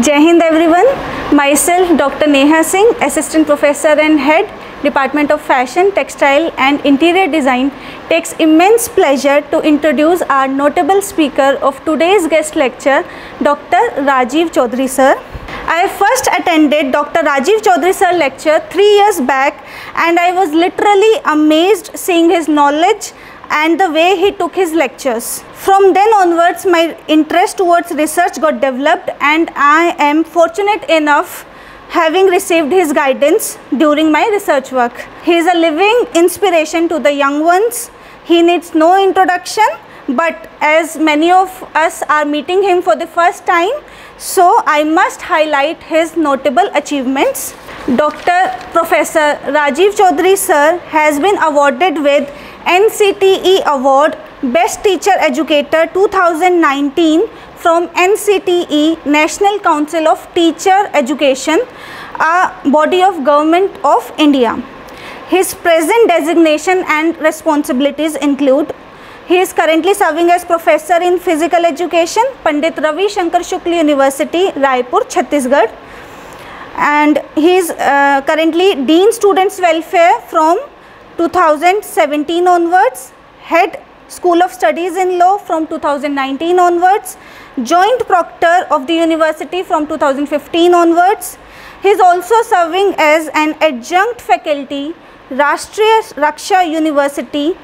Jai Hind everyone. Myself Dr. Neha Singh, Assistant Professor and Head, Department of Fashion, Textile and Interior Design, takes immense pleasure to introduce our notable speaker of today's guest lecture, Dr. Rajiv Chaudhary sir. I first attended Dr. Rajiv Chaudhary sir lecture 3 years back and I was literally amazed seeing his knowledge and the way he took his lectures. From then onwards, my interest towards research got developed and I am fortunate enough having received his guidance during my research work. He is a living inspiration to the young ones. He needs no introduction, but as many of us are meeting him for the first time, so I must highlight his notable achievements. Dr. Professor Rajiv Chaudhary sir has been awarded with NCTE Award Best Teacher Educator 2019 from NCTE National Council of Teacher Education, a body of Government of India. His present designation and responsibilities include: he is currently serving as Professor in Physical Education, Pandit Ravi Shankar Shukla University, Raipur, Chhattisgarh, and he is currently Dean Students Welfare from 2017 onwards, Head School of Studies in Law from 2019 onwards, Joint Proctor of the University from 2015 onwards. He is also serving as an adjunct faculty, Rashtriya Raksha University,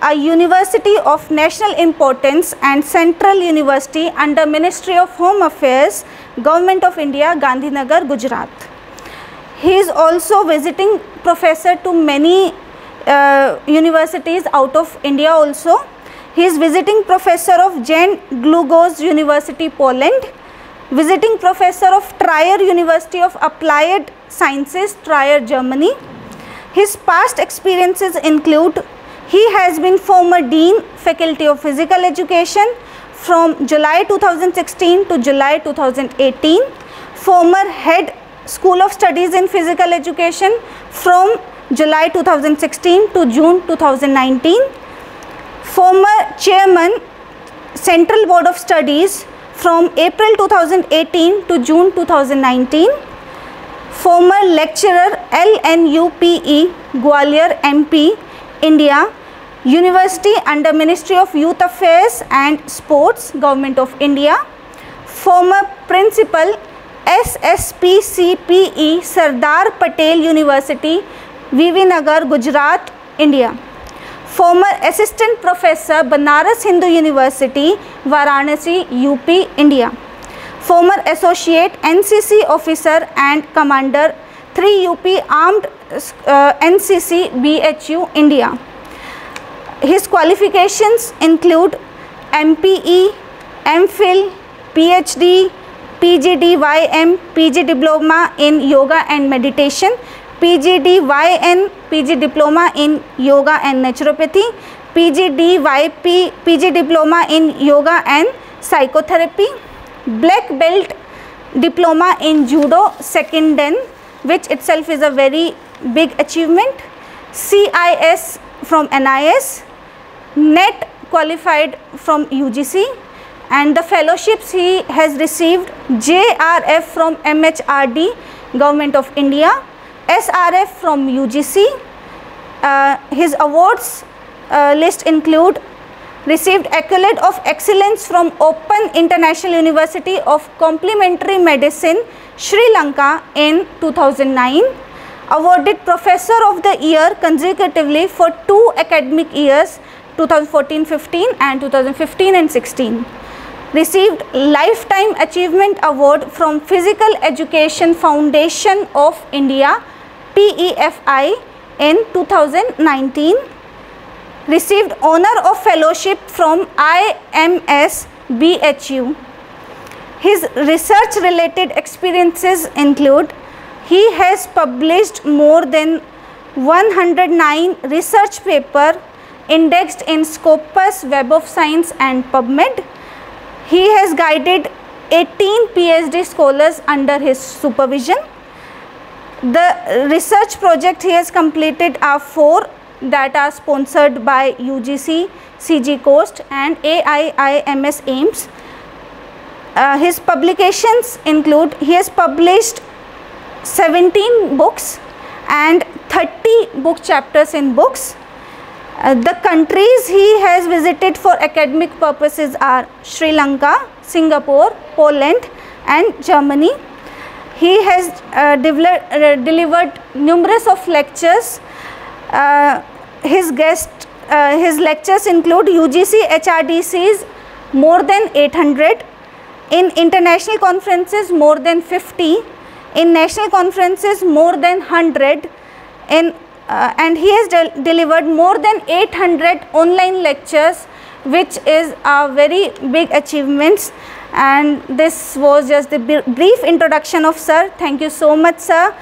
a university of national importance and central university under Ministry of Home Affairs, Government of India, Gandhinagar, Gujarat. He is also visiting professor to many universities out of India also. He is visiting professor of Jan Długosz University, Poland, visiting professor of Trier University of Applied Sciences, Trier, Germany. His past experiences include: he has been former Dean, Faculty of Physical Education from July 2016 to July 2018, former Head School of Studies in Physical Education from July 2016 to June 2019, former Chairman Central Board of Studies from April 2018 to June 2019, former Lecturer LNUPE, Gwalior MP, India, University under Ministry of Youth Affairs and Sports, Government of India, former Principal SSPCPE, Sardar Patel University, VV Nagar, Gujarat, India, former Assistant Professor, Banaras Hindu University, Varanasi, UP, India, former Associate NCC Officer and Commander 3 UP Armed NCC BHU, India. His qualifications include MPE, MPhil, PhD, PGDYM, PG Diploma in Yoga and Meditation, PGDYN, PG Diploma in Yoga and Naturopathy, PGDYP, PG Diploma in Yoga and Psychotherapy, Black Belt Diploma in Judo, 2nd Dan, which itself is a very big achievement, CIS from NIS, NET qualified from UGC, and the fellowships he has received: JRF from MHRD, Government of India, SRF from UGC. His awards list include: received Accolade of Excellence from Open International University of Complementary Medicine, Sri Lanka in 2009, awarded Professor of the Year consecutively for 2 academic years, 2014-15 and 2015-16. Received Lifetime Achievement Award from Physical Education Foundation of India, PEFI, in 2019. Received Honor of Fellowship from IMS BHU. His research related experiences include: he has published more than 109 research papers indexed in Scopus, Web of Science and PubMed. He has guided 18 PhD scholars under his supervision. The research project he has completed are 4 that are sponsored by UGC, CG Coast and AIIMS AIMS. his publications include, he has published 17 books and 30 book chapters in books. The countries he has visited for academic purposes are Sri Lanka, Singapore, Poland and Germany. He has delivered numerous of lectures. His lectures include UGC HRDCs more than 800, in international conferences more than 50, in national conferences more than 100, and he has delivered more than 800 online lectures, which is a very big achievements. And this was just the brief introduction of sir. Thank you so much, sir,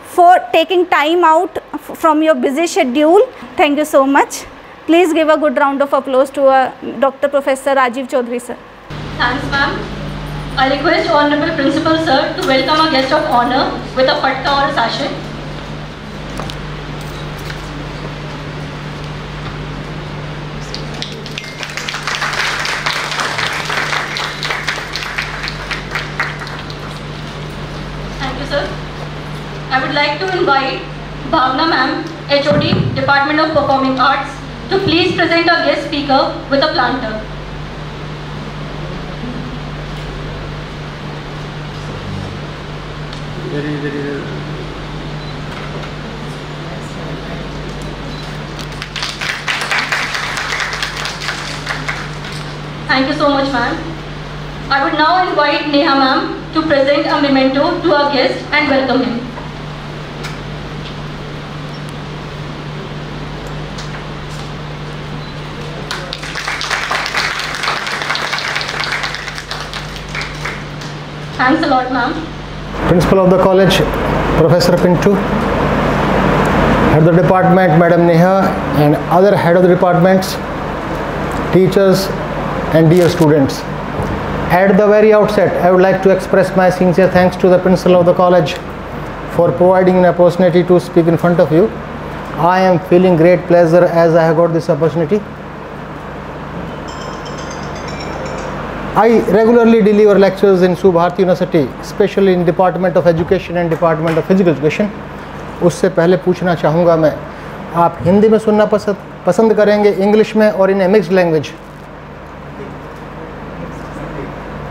for taking time out from your busy schedule. Thank you so much. Please give a good round of applause to Dr. Professor Rajiv Chaudhary, sir. Thanks, ma'am. I request Honorable Principal, sir, to welcome our guest of honor with a fatka or a sachet. Thank you, sir. I would like to invite Bhavna ma'am, HOD, Department of Performing Arts, to please present our guest speaker with a planter. Thank you so much, ma'am. I would now invite Neha ma'am to present a memento to our guest and welcome him. Thanks a lot, ma'am. Principal of the college, Professor Pintu, head of the department, Madam Neha, and other head of the departments, teachers, and dear students. At the very outset, I would like to express my sincere thanks to the principal of the college for providing an opportunity to speak in front of you. I am feeling great pleasure as I have got this opportunity. I regularly deliver lectures in Subharati University, especially in Department of Education and Department of Physical Education. उससे पहले पूछना चाहूँगा मैं, आप हिंदी में सुनना पसंद करेंगे, इंग्लिश में और इन ए मिक्स्ड लैंग्वेज?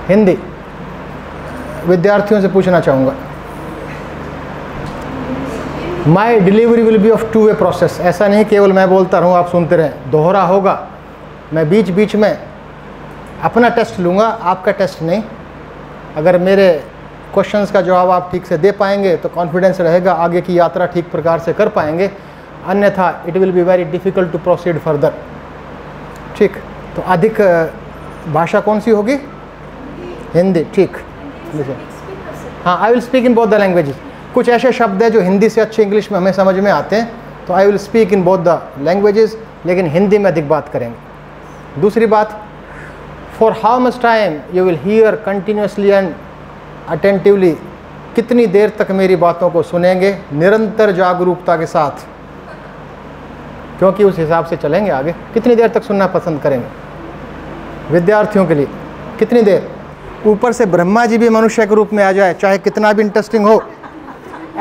हिंदी। विद्यार्थियों से पूछना चाहूँगा। माई delivery will be of 2-way process. ऐसा नहीं केवल मैं बोलता रहूँ आप सुनते रहें, दोहरा होगा। मैं बीच बीच में अपना टेस्ट लूँगा, आपका टेस्ट नहीं। अगर मेरे क्वेश्चंस का जवाब आप ठीक से दे पाएंगे तो कॉन्फिडेंस रहेगा, आगे की यात्रा ठीक प्रकार से कर पाएंगे, अन्यथा it will be very difficult to proceed further. ठीक, तो अधिक भाषा कौन सी होगी? हिंदी। ठीक, हाँ, I will speak in both the languages. कुछ ऐसे शब्द हैं जो हिंदी से अच्छे इंग्लिश में हमें समझ में आते हैं, तो I will speak in both the languages, लेकिन हिंदी में अधिक बात करेंगे। दूसरी बात, for how much time you will hear continuously and attentively, कितनी देर तक मेरी बातों को सुनेंगे निरंतर जागरूकता के साथ, क्योंकि उस हिसाब से चलेंगे आगे। कितनी देर तक सुनना पसंद करेंगे? विद्यार्थियों के लिए कितनी देर? ऊपर से ब्रह्मा जी भी मनुष्य के रूप में आ जाए, चाहे कितना भी इंटरेस्टिंग हो।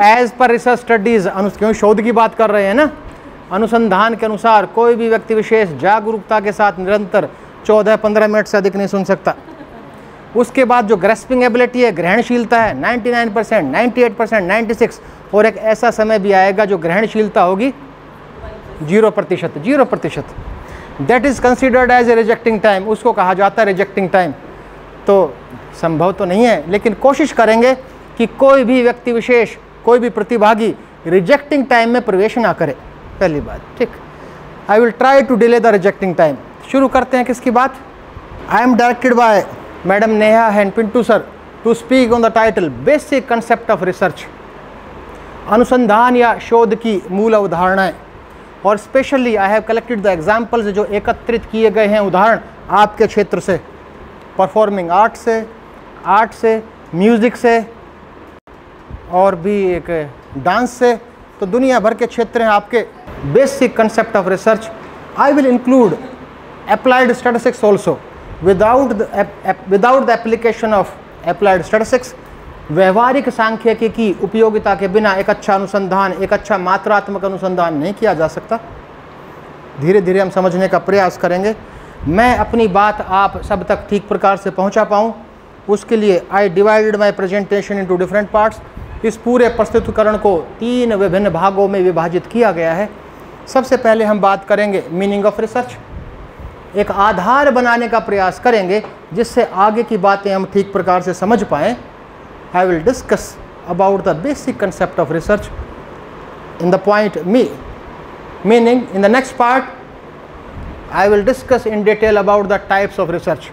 एज पर रिसर्च स्टडीज़, क्यों शोध की बात कर रहे हैं ना, अनुसंधान के अनुसार कोई भी व्यक्ति विशेष जागरूकता के साथ निरंतर 14-15 मिनट से अधिक नहीं सुन सकता। उसके बाद जो ग्रेस्पिंग एबिलिटी है, ग्रहणशीलता है, 99%, 98%, 96%, और एक ऐसा समय भी आएगा जो ग्रहणशीलता होगी 0%। 0%। That is considered as a rejecting time, उसको कहा जाता है रिजेक्टिंग टाइम। तो संभव तो नहीं है, लेकिन कोशिश करेंगे कि कोई भी व्यक्ति विशेष, कोई भी प्रतिभागी रिजेक्टिंग टाइम में प्रवेश ना करे, पहली बात। ठीक, I will try to delay the rejecting time. शुरू करते हैं किसकी बात? I am directed by madam Neha and Pintu sir to speak on the title basic concept of research, अनुसंधान या शोध की मूल अवधारणाएं। और specially I have collected the examples, जो एकत्रित किए गए हैं उदाहरण आपके क्षेत्र से, परफॉर्मिंग आर्ट से, म्यूज़िक से, और भी एक डांस से, तो दुनिया भर के क्षेत्र हैं आपके। Basic concept of research. I will include applied statistics also, without the application of applied statistics, व्यवहारिक सांख्यिकी की उपयोगिता के बिना एक अच्छा अनुसंधान, एक अच्छा मात्रात्मक अनुसंधान नहीं किया जा सकता। धीरे धीरे हम समझने का प्रयास करेंगे। मैं अपनी बात आप सब तक ठीक प्रकार से पहुंचा पाऊं, उसके लिए I divided my presentation into different parts. इस पूरे प्रस्तुतिकरण को 3 विभिन्न भागों में विभाजित किया गया है। सबसे पहले हम बात करेंगे मीनिंग ऑफ रिसर्च, एक आधार बनाने का प्रयास करेंगे जिससे आगे की बातें हम ठीक प्रकार से समझ पाएँ। I will discuss about the basic concept of research in the point meaning. In the next part, I will discuss in detail about the types of research.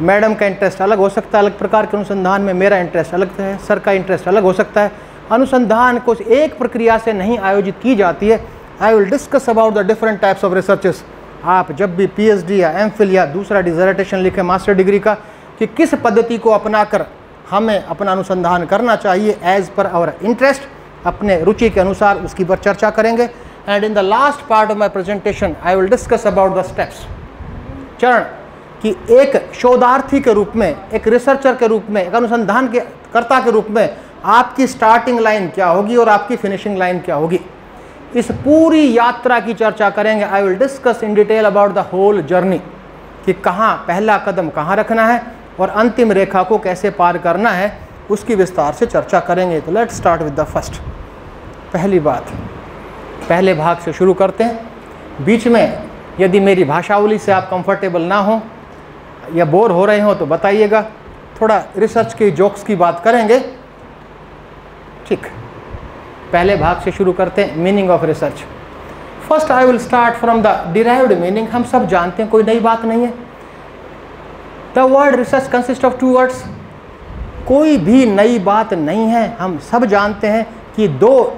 Madam का इंटरेस्ट अलग हो सकता है, अलग प्रकार के अनुसंधान में मेरा इंटरेस्ट अलग है, सर का इंटरेस्ट अलग हो सकता है। अनुसंधान को एक प्रक्रिया से नहीं आयोजित की जाती है। I will discuss about the different types of researches. आप जब भी PhD या MPhil या दूसरा डिसर्टेशन लिखें मास्टर डिग्री का, कि किस पद्धति को अपनाकर हमें अपना अनुसंधान करना चाहिए एज पर आवर इंटरेस्ट, अपने रुचि के अनुसार उसकी पर चर्चा करेंगे। And in the last part of my presentation I will discuss about the steps, चरण, कि एक शोधार्थी के रूप में, एक रिसर्चर के रूप में, एक अनुसंधान के कर्ता के रूप में आपकी स्टार्टिंग लाइन क्या होगी और आपकी फिनिशिंग लाइन क्या होगी। इस पूरी यात्रा की चर्चा करेंगे। I will discuss in detail about the whole journey, कि कहाँ पहला कदम कहाँ रखना है और अंतिम रेखा को कैसे पार करना है, उसकी विस्तार से चर्चा करेंगे। तो let's start with the first. पहली बात, पहले भाग से शुरू करते हैं। बीच में यदि मेरी भाषावली से आप कंफर्टेबल ना हो या बोर हो रहे हो तो बताइएगा, थोड़ा रिसर्च के जोक्स की बात करेंगे। ठीक, पहले भाग से शुरू करते हैं, meaning of research. First I will start from the derived meaning. हम सब जानते हैं, कोई नई बात नहीं है। The word research consist of 2 words. कोई भी नई बात नहीं है, हम सब जानते हैं कि 2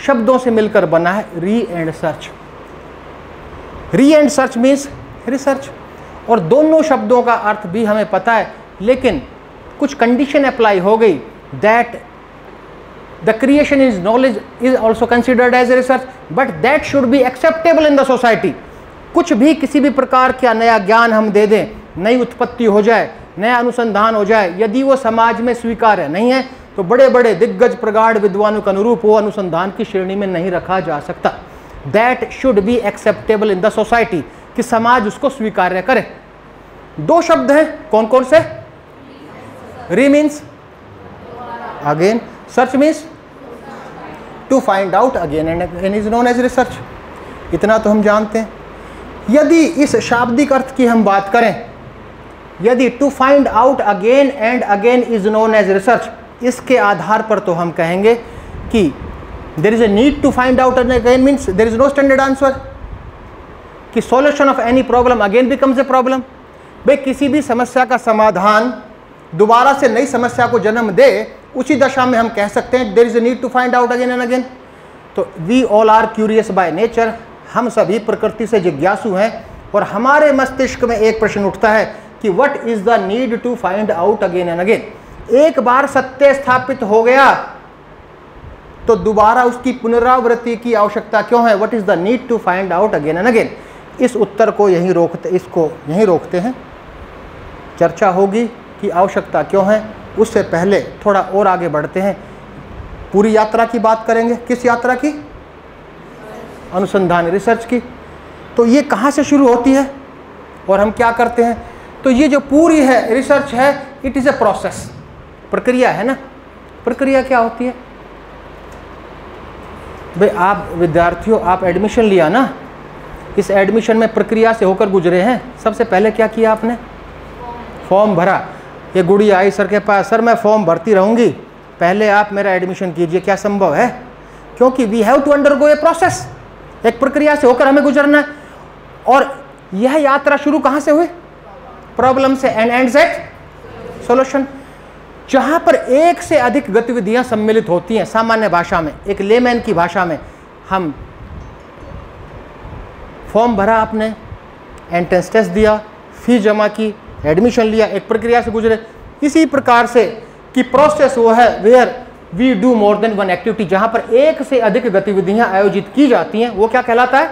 शब्दों से मिलकर बना है, री एंड सर्च। री एंड सर्च मीन्स रिसर्च, और दोनों शब्दों का अर्थ भी हमें पता है, लेकिन कुछ कंडीशन अप्लाई हो गई, that the creation is knowledge is also considered as a research, but that should be acceptable in the society. कुछ भी किसी भी प्रकार का नया ज्ञान हम दे दें, नई उत्पत्ति हो जाए, नया अनुसंधान हो जाए, यदि वो समाज में स्वीकार्य नहीं है तो बड़े बड़े दिग्गज प्रगाढ़ विद्वानों के अनुरूप वो अनुसंधान की श्रेणी में नहीं रखा जा सकता। That should be acceptable in the society, कि समाज उसको स्वीकार्य करे। 2 शब्द हैं, कौन कौन से? Re means again, search means to find out again and is known as research. इतना तो हम जानते हैं। यदि इस शाब्दिक अर्थ की हम बात करें, यदि to find out again and again is known as research, इसके आधार पर तो हम कहेंगे कि there is a need to find out and again means there is no standard answer, कि solution of any problem again becomes a problem. भाई किसी भी समस्या का समाधान दोबारा से नई समस्या को जन्म दे, उसी दशा में हम कह सकते हैं there is a need to find out again and again. तो we all are curious by nature, हम सभी प्रकृति से जिज्ञासु हैं, और हमारे मस्तिष्क में एक प्रश्न उठता है कि what is the need to find out again and again. एक बार सत्य स्थापित हो गया तो दोबारा उसकी पुनरावृत्ति की आवश्यकता क्यों है? What is the need to find out again and again. इस उत्तर को यहीं रोकते हैं। चर्चा होगी कि आवश्यकता क्यों है, उससे पहले थोड़ा और आगे बढ़ते हैं। पूरी यात्रा की बात करेंगे। किस यात्रा की? अनुसंधान, रिसर्च की। तो ये कहाँ से शुरू होती है और हम क्या करते हैं? तो ये जो पूरी है रिसर्च है, इट इज़ ए प्रोसेस, प्रक्रिया है ना। प्रक्रिया क्या होती है भाई? आप विद्यार्थियों, आप एडमिशन लिया ना, इस एडमिशन में प्रक्रिया से होकर गुजरे हैं। सबसे पहले क्या किया आपने? फॉर्म भरा। ये गुड़िया आई सर के पास, सर मैं फॉर्म भरती रहूँगी, पहले आप मेरा एडमिशन कीजिए। क्या संभव है? क्योंकि we have to undergo a process, एक प्रक्रिया से होकर हमें गुजरना है। और यह यात्रा शुरू कहाँ से हुई? प्रॉब्लम से, एंड एंड्स एट सॉल्यूशन। जहाँ पर एक से अधिक गतिविधियाँ सम्मिलित होती हैं, सामान्य भाषा में, एक लेमैन की भाषा में, हम फॉर्म भरा आपने, एंट्रेंस टेस्ट दिया, फीस जमा की, एडमिशन लिया, एक प्रक्रिया से गुजरे। इसी प्रकार से कि प्रोसेस वो है where we do more than one activity, जहाँ पर एक से अधिक गतिविधियाँ आयोजित की जाती हैं, वो क्या कहलाता है?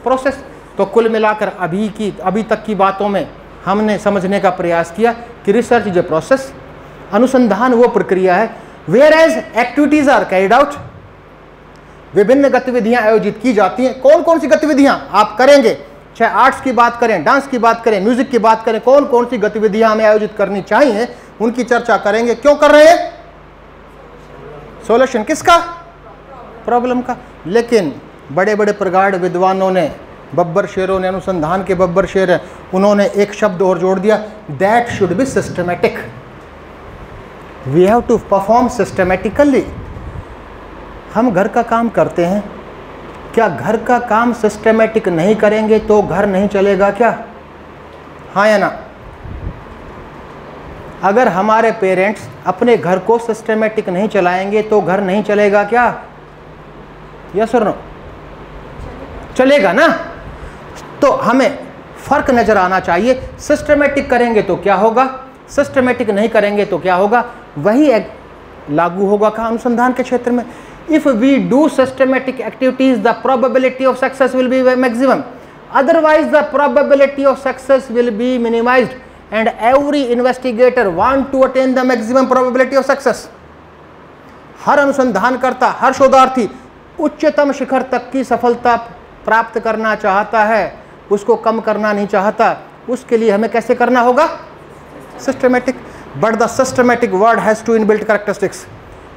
प्रोसेस। तो कुल मिलाकर अभी तक की बातों में हमने समझने का प्रयास किया कि रिसर्च इज ए प्रोसेस, अनुसंधान वो प्रक्रिया है whereas activities are carried out, विभिन्न गतिविधियां आयोजित की जाती हैं। कौन कौन सी गतिविधियां आप करेंगे, चाहे आर्ट्स की बात करें, डांस की बात करें, म्यूजिक की बात करें, कौन कौन सी गतिविधियां हमें आयोजित करनी चाहिए उनकी चर्चा करेंगे। क्यों कर रहे हैं? सॉल्यूशन किसका? प्रॉब्लम का। लेकिन बड़े बड़े प्रगाढ़ विद्वानों ने, बब्बर शेरों ने, अनुसंधान के बब्बर शेर हैं, उन्होंने एक शब्द और जोड़ दिया, that should be systematic. We have to perform systematically. हम घर का काम करते हैं, क्या घर का काम सिस्टमैटिक नहीं करेंगे तो घर नहीं चलेगा क्या? हाँ या ना? अगर हमारे पेरेंट्स अपने घर को सिस्टमैटिक नहीं चलाएंगे तो घर नहीं चलेगा क्या? यस और नो? चलेगा ना? तो हमें फर्क नजर आना चाहिए। सिस्टमैटिक करेंगे तो क्या होगा, सिस्टमैटिक नहीं करेंगे तो क्या होगा, वही लागू होगा कहाँ? अनुसंधान के क्षेत्र में। If we do systematic activities the probability of success will be maximum, otherwise the probability of success will be minimized and every investigator want to attain the maximum probability of success। हर अनुसंधानकर्ता, हर शोधार्थी उच्चतम शिखर तक की सफलता प्राप्त करना चाहता है, उसको कम करना नहीं चाहता। उसके लिए हमें कैसे करना होगा? Systematic. But the systematic word has two inbuilt characteristics.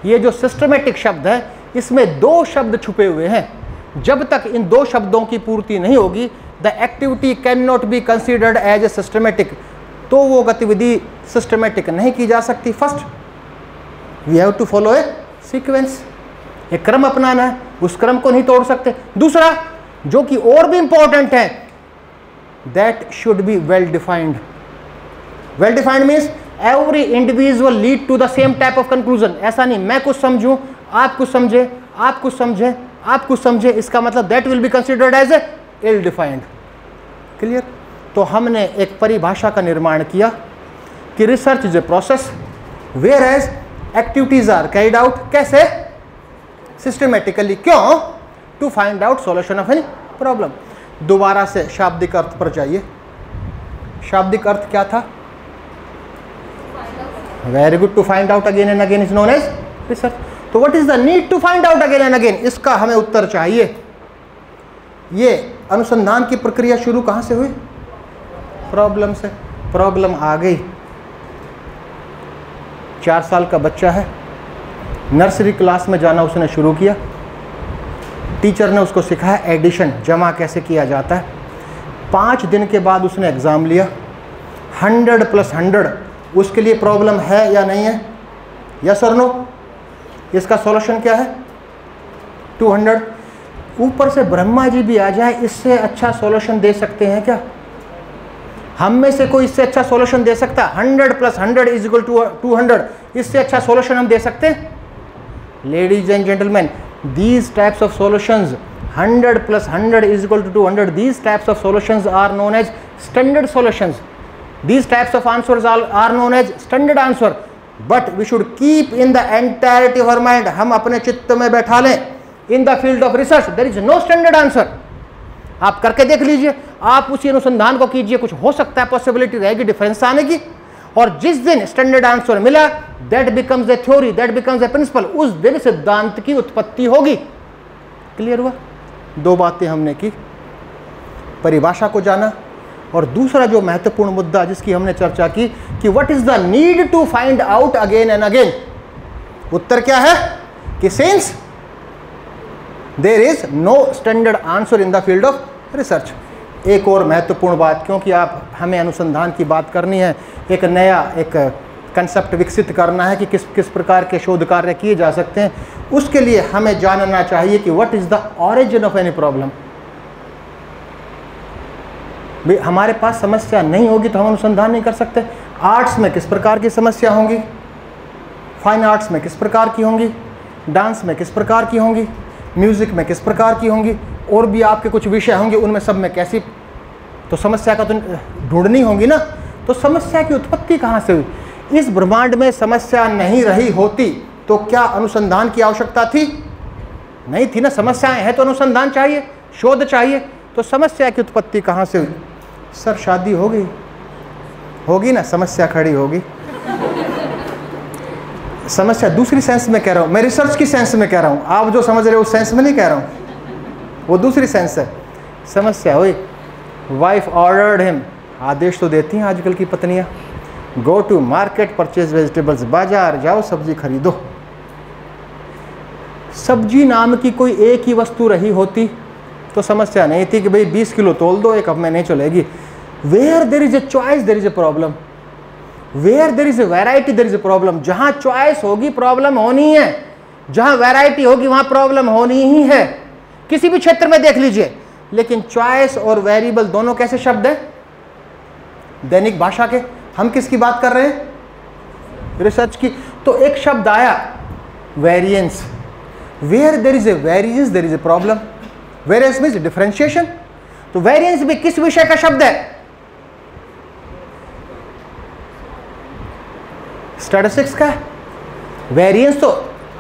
ये जो सिस्टमैटिक शब्द है, इसमें दो शब्द छुपे हुए हैं। जब तक इन दो शब्दों की पूर्ति नहीं होगी, the activity can not be considered as a systematic, तो वो गतिविधि सिस्टमैटिक नहीं की जा सकती। First we have to follow a sequence, एक क्रम अपनाना है, उस क्रम को नहीं तोड़ सकते। दूसरा जो कि और भी इंपॉर्टेंट है, that should be well defined. Well defined means every individual lead to the same type of conclusion. ऐसा नहीं मैं कुछ समझूं, आप कुछ समझे, आप कुछ समझे, आप कुछ समझे, इसका मतलब that will be considered as a ill defined. Clear? तो हमने एक परिभाषा का निर्माण किया कि research is a process whereas activities are carried out. कैसे? सिस्टमेटिकली। क्यों? To find out solution of any problem. दोबारा से शाब्दिक अर्थ पर जाइए। शाब्दिक अर्थ क्या था? Very good. To find out again and again is known as research. तो what is the need to find out again and again, इसका हमें उत्तर चाहिए। ये अनुसंधान की प्रक्रिया शुरू कहां से हुई? प्रॉब्लम से। प्रॉब्लम आ गई, 4 साल का बच्चा है, नर्सरी क्लास में जाना उसने शुरू किया, टीचर ने उसको सिखाया एडिशन, जमा कैसे किया जाता है। 5 दिन के बाद उसने एग्ज़ाम लिया, 100 + 100 उसके लिए प्रॉब्लम है या नहीं है? यस और नो? इसका सॉल्यूशन क्या है? 200। ऊपर से ब्रह्मा जी भी आ जाए, इससे अच्छा सॉल्यूशन दे सकते हैं क्या? हम में से कोई इससे अच्छा सॉल्यूशन दे सकता? 100 + 100 = 200, इससे अच्छा सॉल्यूशन हम दे सकते हैं? Ladies and gentleman, these types of solutions, 100 + 100 = 200, these types of solutions are known as standard solutions. These types of answers are known as standard answer. But we should keep in the entirety of our mind, हम अपने चित्त में बैठा लें, in the field of research there is no standard answer. आप करके देख लीजिए, आप उसी अनुसंधान को कीजिए, कुछ हो सकता है, पॉसिबिलिटी रहेगी डिफरेंस आने की। और जिस दिन स्टैंडर्ड आंसर मिला, that becomes a theory, that becomes a principle, उस दिन सिद्धांत की उत्पत्ति होगी। क्लियर हुआ? 2 बातें हमने की, परिभाषा को जाना, और दूसरा जो महत्वपूर्ण मुद्दा जिसकी हमने चर्चा की कि what is the need to find out again and again. उत्तर क्या है? कि since there is no standard answer in the field of research. एक और महत्वपूर्ण बात, क्योंकि आप हमें अनुसंधान की बात करनी है, एक नया एक कंसेप्ट विकसित करना है कि किस किस प्रकार के शोध कार्य किए जा सकते हैं, उसके लिए हमें जानना चाहिए कि what is the origin of any problem. भाई हमारे पास समस्या नहीं होगी तो हम अनुसंधान नहीं कर सकते। आर्ट्स में किस प्रकार की समस्या होंगी, फाइन आर्ट्स में किस प्रकार की होंगी, डांस में किस प्रकार की होंगी, म्यूज़िक में किस प्रकार की होंगी, और भी आपके कुछ विषय होंगे, उनमें सब में कैसी, तो समस्या का तो ढूंढनी होगी ना। तो समस्या की उत्पत्ति कहाँ से हुई? इस ब्रह्मांड में समस्या नहीं रही होती तो क्या अनुसंधान की आवश्यकता थी? नहीं थी ना। समस्याएं हैं तो अनुसंधान चाहिए, शोध चाहिए। तो समस्या की उत्पत्ति कहाँ से हुई? सर शादी होगी, होगी ना, समस्या खड़ी होगी। समस्या दूसरी सेंस में कह रहा हूँ, मैं रिसर्च की सेंस में कह रहा हूँ, आप जो समझ रहे हो उस सेंस में नहीं कह रहा हूँ, वो दूसरी सेंस है। समस्या हुई, वाइफ ऑर्डर्ड हिम, आदेश तो देती हैं आजकल की पत्नियाँ, go to market purchase vegetables, बाजार जाओ सब्जी खरीदो। सब्जी नाम की कोई एक ही वस्तु रही होती तो समस्या नहीं थी कि भाई 20 किलो तोल दो, एक अब में नहीं चलेगी। Where there is a choice there is a problem, where there is a variety there is a problem. जहाँ चॉइस होगी प्रॉब्लम होनी है, जहाँ वैरायटी होगी वहाँ प्रॉब्लम होनी ही है, किसी भी क्षेत्र में देख लीजिए। लेकिन चॉइस और वेरिएबल दोनों कैसे शब्द हैं? दैनिक भाषा के। हम किसकी बात कर रहे हैं? रिसर्च की। तो एक शब्द आया variance, where there is a variance there is a problem, variance means differentiation. तो वेरिएंस भी किस विषय का शब्द है? स्टैटिस्टिक्स का। वेरिएंस तो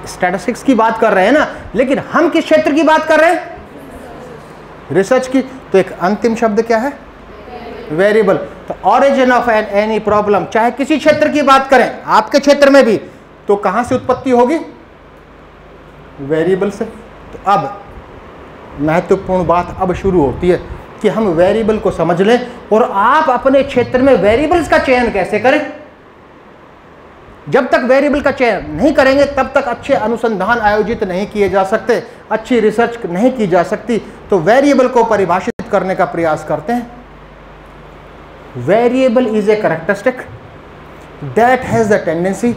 स्टैटिस्टिक्स की बात कर रहे हैं ना, लेकिन हम किस क्षेत्र की बात कर रहे हैं? रिसर्च की। तो एक अंतिम शब्द क्या है? वेरिएबल। तो ऑरिजिन ऑफ एनी प्रॉब्लम, चाहे किसी क्षेत्र की बात करें, आपके क्षेत्र में भी, तो कहां से उत्पत्ति होगी? वेरिएबल से। तो अब महत्वपूर्ण बात अब शुरू होती है कि हम वेरिएबल को समझ लें और आप अपने क्षेत्र में वेरिएबल्स का चयन कैसे करें। जब तक वेरिएबल का चयन नहीं करेंगे तब तक अच्छे अनुसंधान आयोजित नहीं किए जा सकते, अच्छी रिसर्च नहीं की जा सकती। तो वेरिएबल को परिभाषित करने का प्रयास करते हैं। Variable is a characteristic that has the tendency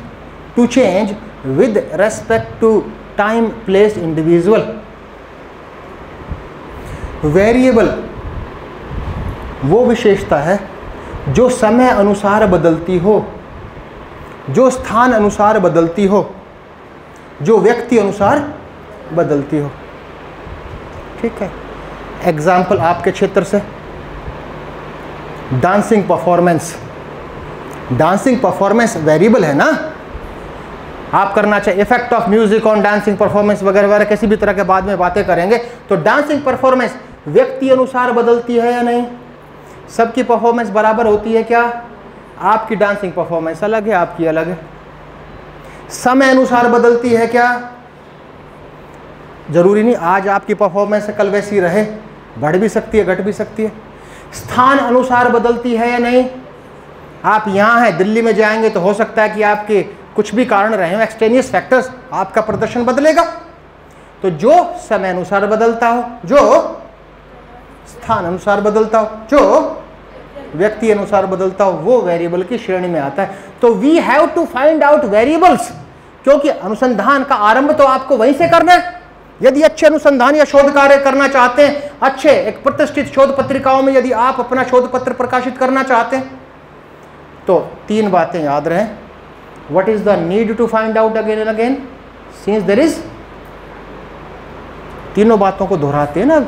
to change with respect to time, place, individual. Variable वो विशेषता है जो समय अनुसार बदलती हो, जो स्थान अनुसार बदलती हो, जो व्यक्ति अनुसार बदलती हो। ठीक है। एग्जाम्पल आपके क्षेत्र से, dancing performance. Dancing performance variable है ना, आप करना चाहिए effect of music on dancing performance वगैरह वगैरह, किसी भी तरह के बाद में बातें करेंगे। तो डांसिंग परफॉर्मेंस व्यक्ति अनुसार बदलती है या नहीं? सबकी परफॉर्मेंस बराबर होती है क्या? आपकी डांसिंग परफॉर्मेंस अलग है, आपकी अलग है। समय अनुसार बदलती है क्या? जरूरी नहीं आज आपकी परफॉर्मेंस कल वैसी रहे, बढ़ भी सकती है, घट भी सकती है। स्थान अनुसार बदलती है या नहीं? आप यहाँ हैं, दिल्ली में जाएंगे तो हो सकता है कि आपके कुछ भी कारण रहे हो, एक्सटेनियस फैक्टर्स, आपका प्रदर्शन बदलेगा। तो जो समय अनुसार बदलता हो, जो स्थान अनुसार बदलता हो, जो व्यक्ति अनुसार बदलता हो, वो वेरिएबल की श्रेणी में आता है। तो we have to find out variables, क्योंकि अनुसंधान का आरंभ तो आपको वहीं से करना है। यदि अच्छे अनुसंधान या शोध कार्य करना चाहते हैं, अच्छे एक प्रतिष्ठित शोध पत्रिकाओं में यदि आप अपना शोध पत्र प्रकाशित करना चाहते हैं, तो 3 बातें याद रहें। What is the need to find out again and again, since there is, तीनों बातों को दोहराते हैं ना।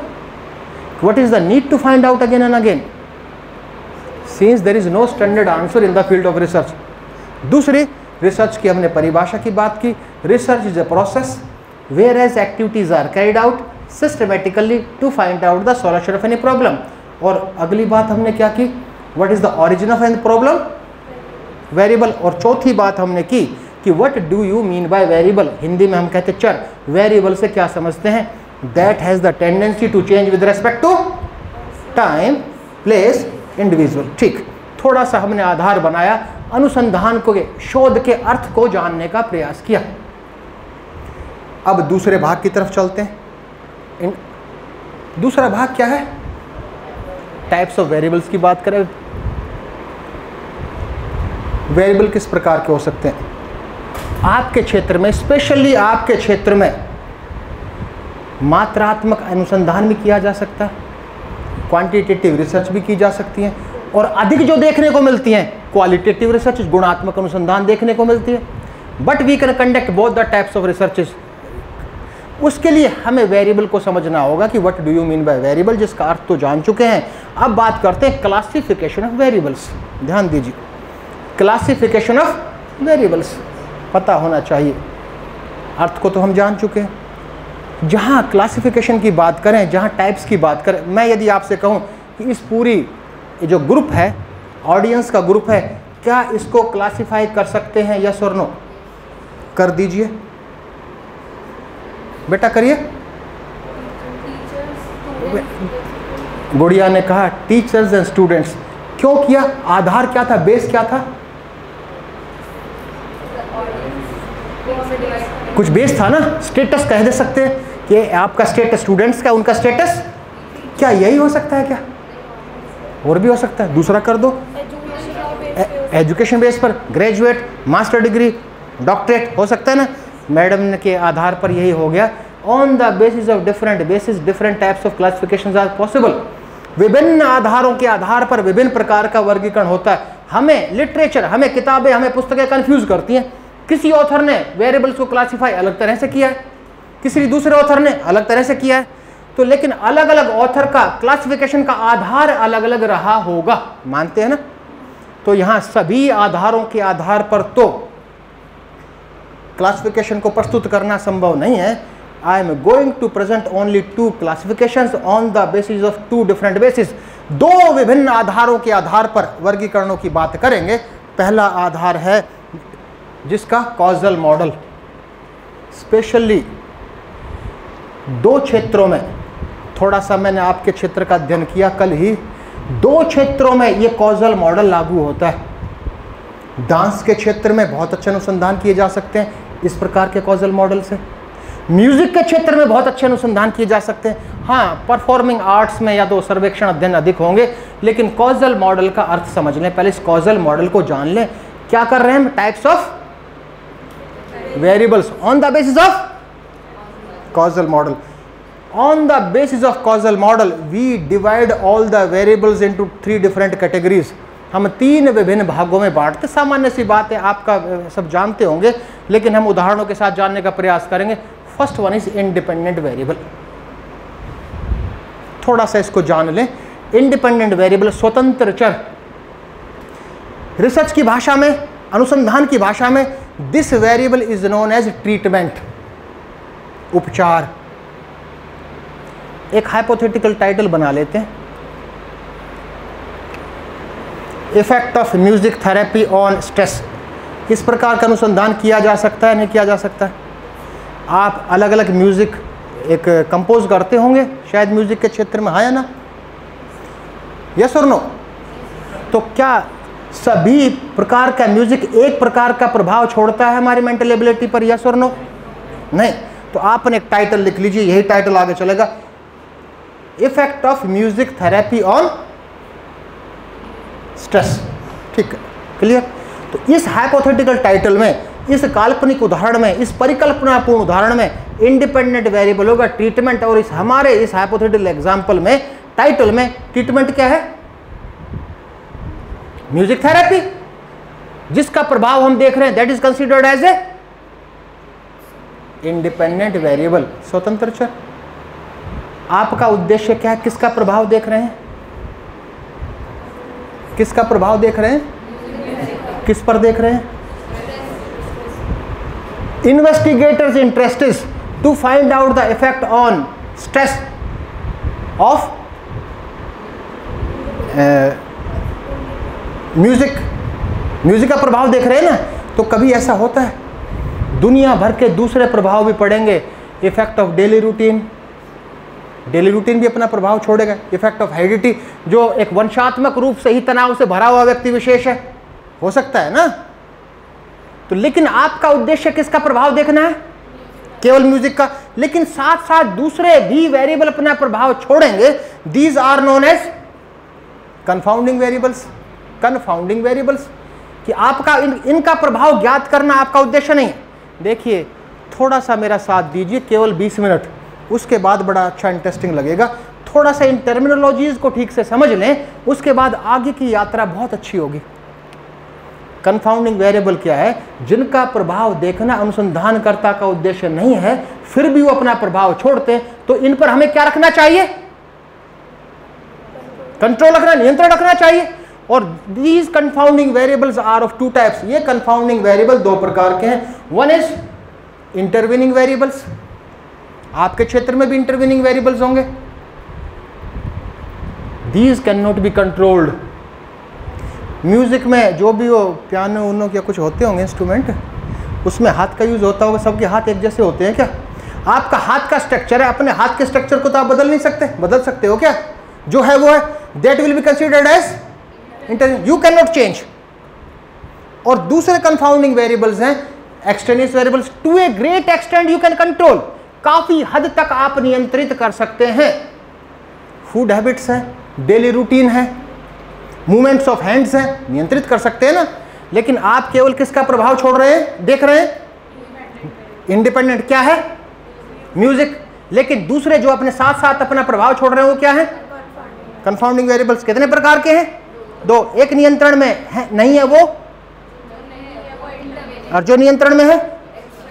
What is the need to find out again and again, since there is no standard answer in the field of research. दूसरी, research की हमने परिभाषा की बात की। Research is a process whereas activities are carried out systematically to find out the solution of any problem। और अगली बात हमने क्या की? what is the origin of any problem? Variable. और चौथी बात हमने की कि what do you mean by variable, Hindi में हम कहते चर। वेरिएबल से क्या समझते हैं? that has the tendency to change with respect to time, place, individual। ठीक, थोड़ा सा हमने आधार बनाया, अनुसंधान को, शोध के अर्थ को जानने का प्रयास किया। अब दूसरे भाग की तरफ चलते हैं। दूसरा भाग क्या है? टाइप्स ऑफ वेरिएबल्स की बात करें। वेरिएबल किस प्रकार के हो सकते हैं? आपके क्षेत्र में, स्पेशली आपके क्षेत्र में, मात्रात्मक अनुसंधान भी किया जा सकता है, क्वांटिटेटिव रिसर्च भी की जा सकती है, और अधिक जो देखने को मिलती हैं क्वालिटेटिव रिसर्च, गुणात्मक अनुसंधान देखने को मिलती है। But we can conduct both the types of researches. उसके लिए हमें वेरिएबल को समझना होगा कि what do you mean by variable, जिसका अर्थ तो जान चुके हैं। अब बात करते हैं क्लासिफिकेशन ऑफ वेरिएबल्स। ध्यान दीजिए, क्लासिफिकेशन ऑफ वेरिएबल्स पता होना चाहिए। अर्थ को तो हम जान चुके हैं। जहाँ क्लासिफिकेशन की बात करें, जहाँ टाइप्स की बात करें, मैं यदि आपसे कहूँ कि इस पूरी जो ग्रुप है, ऑडियंस का ग्रुप है, क्या इसको क्लासिफाई कर सकते हैं, यस और नो? कर दीजिए बेटा, करिए। गुड़िया ने कहा टीचर्स एंड स्टूडेंट्स। क्यों किया? आधार क्या था, बेस क्या था? कुछ बेस था ना, स्टेटस कह दे सकते हैं कि आपका स्टेटस, स्टूडेंट्स का उनका स्टेटस क्या यही हो सकता है क्या? और भी हो सकता है, दूसरा कर दो। एजुकेशन बेस पर ग्रेजुएट, मास्टर डिग्री, डॉक्टरेट हो सकता है ना। मैडम के आधार पर यही हो गया। On the basis of different basis different types of classifications are possible. विभिन्न आधारों के आधार पर विभिन्न प्रकार का वर्गीकरण होता है। हमें लिटरेचर, हमें किताबें, हमें पुस्तकें कंफ्यूज करती हैं। किसी ऑथर ने वेरिएबल्स को क्लासिफाई अलग तरह से किया है, किसी दूसरे ऑथर ने अलग तरह से किया है। तो लेकिन अलग अलग ऑथर का क्लासिफिकेशन का आधार अलग अलग रहा होगा, मानते हैं ना। तो यहाँ सभी आधारों के आधार पर तो क्लासिफिकेशन को प्रस्तुत करना संभव नहीं है। I am going to present only 2 classifications on the basis of 2 different basis. 2 विभिन्न आधारों के आधार पर वर्गीकरणों की बात करेंगे। पहला आधार है जिसका कॉजल मॉडल, स्पेशली 2 क्षेत्रों में, थोड़ा सा मैंने आपके क्षेत्र का अध्ययन किया कल ही, 2 क्षेत्रों में ये कॉजल मॉडल लागू होता है। डांस के क्षेत्र में बहुत अच्छे अनुसंधान किए जा सकते हैं इस प्रकार के कॉजल मॉडल से। म्यूजिक के क्षेत्र में बहुत अच्छे अनुसंधान किए जा सकते हैं। हाँ, परफॉर्मिंग आर्ट्स में या तो सर्वेक्षण अध्ययन अधिक होंगे, लेकिन कॉजल मॉडल का अर्थ समझ लें। पहले इस कॉजल मॉडल को जान लें। क्या कर रहे हैं हम? Types of variables on the basis of causal model. On the basis of causal model, we divide all the variables into 3 different categories. हम 3 विभिन्न भागों में बांटते। सामान्य सी बात है, आपका सब जानते होंगे, लेकिन हम उदाहरणों के साथ जानने का प्रयास करेंगे। First one is independent variable. थोड़ा सा इसको जान लें। इंडिपेंडेंट वेरिएबल, स्वतंत्र चर। रिसर्च की भाषा में, अनुसंधान की भाषा में, this variable is known as treatment, उपचार। एक हाइपोथेटिकल टाइटल बना लेते हैं, effect of music therapy on stress. किस प्रकार का अनुसंधान किया जा सकता है, नहीं किया जा सकता है? आप अलग अलग म्यूजिक एक कंपोज करते होंगे शायद म्यूजिक के क्षेत्र में, है या ना? यस और नो? तो क्या सभी प्रकार का म्यूजिक एक प्रकार का प्रभाव छोड़ता है हमारी मेंटल एबिलिटी पर? यस और नो? नहीं। तो आपने एक टाइटल लिख लीजिए, यही टाइटल आगे चलेगा, effect of music therapy on stress. ठीक है, क्लियर? तो इस हाइपोथेटिकल टाइटल में, इस काल्पनिक उदाहरण में, इस परिकल्पनापूर्ण उदाहरण में इंडिपेंडेंट वेरिएबल होगा ट्रीटमेंट। और इस हमारे इस हाइपोथेटिकल एग्जांपल में, टाइटल में ट्रीटमेंट क्या है? म्यूजिक थेरेपी, जिसका प्रभाव हम देख रहे हैं, that is considered as a independent variable, स्वतंत्र चर। आपका उद्देश्य क्या है? किसका प्रभाव देख रहे हैं? किसका प्रभाव देख रहे हैं? किस पर देख रहे हैं? Investigator's interest is to find out the effect on stress of music. Music का प्रभाव देख रहे हैं ना। तो कभी ऐसा होता है, दुनिया भर के दूसरे प्रभाव भी पड़ेंगे। Effect of daily routine, daily routine भी अपना प्रभाव छोड़ेगा। इफेक्ट ऑफ हेरिडिटी, जो एक वंशात्मक रूप से ही तनाव से भरा हुआ व्यक्ति विशेष है, हो सकता है ना। तो लेकिन आपका उद्देश्य किसका प्रभाव देखना है? केवल म्यूजिक का। लेकिन साथ साथ दूसरे भी वेरिएबल अपना प्रभाव छोड़ेंगे। These are known as confounding variables. Confounding variables कि आपका इनका प्रभाव ज्ञात करना आपका उद्देश्य नहीं है। देखिए, थोड़ा सा मेरा साथ दीजिए, केवल 20 मिनट, उसके बाद बड़ा अच्छा इंटरेस्टिंग लगेगा। थोड़ा सा इन टर्मिनोलॉजीज को ठीक से समझ लें, उसके बाद आगे की यात्रा बहुत अच्छी होगी। कंफाउंडिंग वेरिएबल क्या है? जिनका प्रभाव देखना अनुसंधानकर्ता का उद्देश्य नहीं है, फिर भी वो अपना प्रभाव छोड़ते हैं। तो इन पर हमें क्या रखना चाहिए? कंट्रोल रखना, नियंत्रण रखना चाहिए। और these confounding variables are of 2 types. ये कंफाउंडिंग वेरिएबल 2 प्रकार के हैं। वन इज इंटरवीनिंग वेरिएबल्स, आपके क्षेत्र में भी इंटरवीनिंग वेरिएबल्स होंगे। These can not be controlled. Music में जो भी हो, पियानो उनो क्या कुछ होते होंगे इंस्ट्रूमेंट, उसमें हाथ का यूज होता होगा। सबके हाथ एक जैसे होते हैं क्या? आपका हाथ का स्ट्रक्चर है, अपने हाथ के स्ट्रक्चर को तो आप बदल नहीं सकते। बदल सकते हो क्या? जो है वो है, that will be considered as intervening, you can not change. और दूसरे कंफाउंडिंग वेरिएबल्स हैं extraneous variables. To a great extent you can control, काफी हद तक आप नियंत्रित कर सकते हैं। फूड हैबिट्स है, डेली रूटीन है, मूवमेंट्स ऑफ हैंड्स हैं, नियंत्रित कर सकते हैं ना। लेकिन आप केवल किसका प्रभाव छोड़ रहे हैं, देख रहे हैं? इंडिपेंडेंट क्या है? म्यूजिक। लेकिन दूसरे जो अपने साथ साथ अपना प्रभाव छोड़ रहे हैं वो क्या है? Confounding variables. कितने प्रकार के हैं? दो। एक नियंत्रण में है, नहीं है वो, और जो नियंत्रण में है,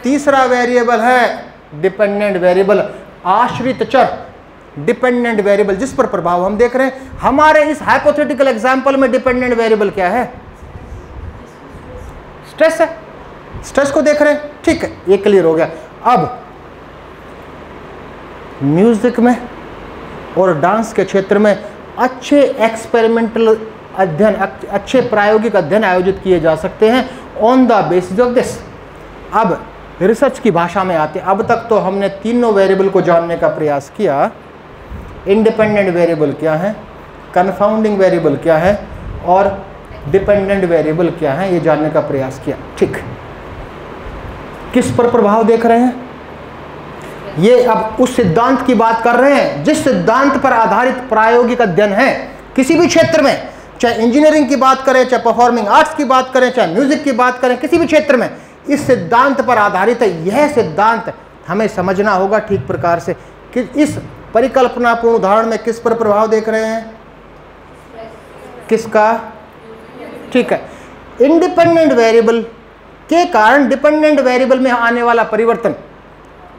तीसरा वेरिएबल है डिपेंडेंट वेरिएबल, आश्रित चर, डिपेंडेंट वेरिएबल जिस पर प्रभाव हम देख रहे हैं। हमारे इस हाइपोथेटिकल एग्जांपल में डिपेंडेंट वेरिएबल क्या है? स्ट्रेस है। स्ट्रेस को देख रहे हैं, ठीक है, ये क्लियर हो गया। अब म्यूजिक में और डांस के क्षेत्र में अच्छे एक्सपेरिमेंटल अध्ययन, अच्छे प्रायोगिक अध्ययन आयोजित किए जा सकते हैं on the basis of this. अब रिसर्च की भाषा में आते हैं। अब तक तो हमने तीनों वेरिएबल को जानने का प्रयास किया। इंडिपेंडेंट वेरिएबल क्या है, कंफाउंडिंग वेरिएबल क्या है और डिपेंडेंट वेरिएबल क्या है, ये जानने का प्रयास किया। ठीक, किस पर प्रभाव देख रहे हैं? ये अब उस सिद्धांत की बात कर रहे हैं जिस सिद्धांत पर आधारित प्रायोगिक अध्ययन है किसी भी क्षेत्र में, चाहे इंजीनियरिंग की बात करें, चाहे परफॉर्मिंग आर्ट्स की बात करें, चाहे म्यूजिक की बात करें, किसी भी क्षेत्र में इस सिद्धांत पर आधारित है। यह सिद्धांत हमें समझना होगा ठीक प्रकार से कि इस परिकल्पनापूर्ण उदाहरण में किस पर प्रभाव देख रहे हैं, किसका? ठीक है, इंडिपेंडेंट वेरिएबल के कारण डिपेंडेंट वेरिएबल में आने वाला परिवर्तन।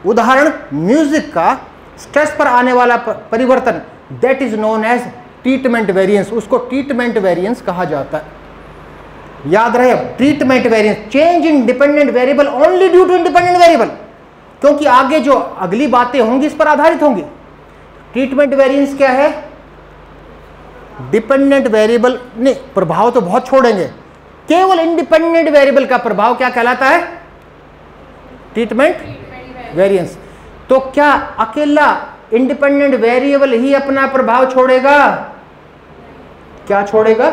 उदाहरण म्यूजिक का स्ट्रेस पर आने वाला परिवर्तन, that is known as treatment variance. उसको ट्रीटमेंट वेरिएंस कहा जाता है। याद रहे, treatment variance, change in dependent variable only due to independent variable, क्योंकि आगे जो अगली बातें होंगी इस पर आधारित होंगी। ट्रीटमेंट वेरिएंस क्या है? डिपेंडेंट वेरिएबल ने प्रभाव तो बहुत छोड़ेंगे, केवल इंडिपेंडेंट वेरिएबल का प्रभाव क्या कहलाता है? Treatment variance. तो क्या अकेला इंडिपेंडेंट वेरिएबल ही अपना प्रभाव छोड़ेगा? क्या छोड़ेगा?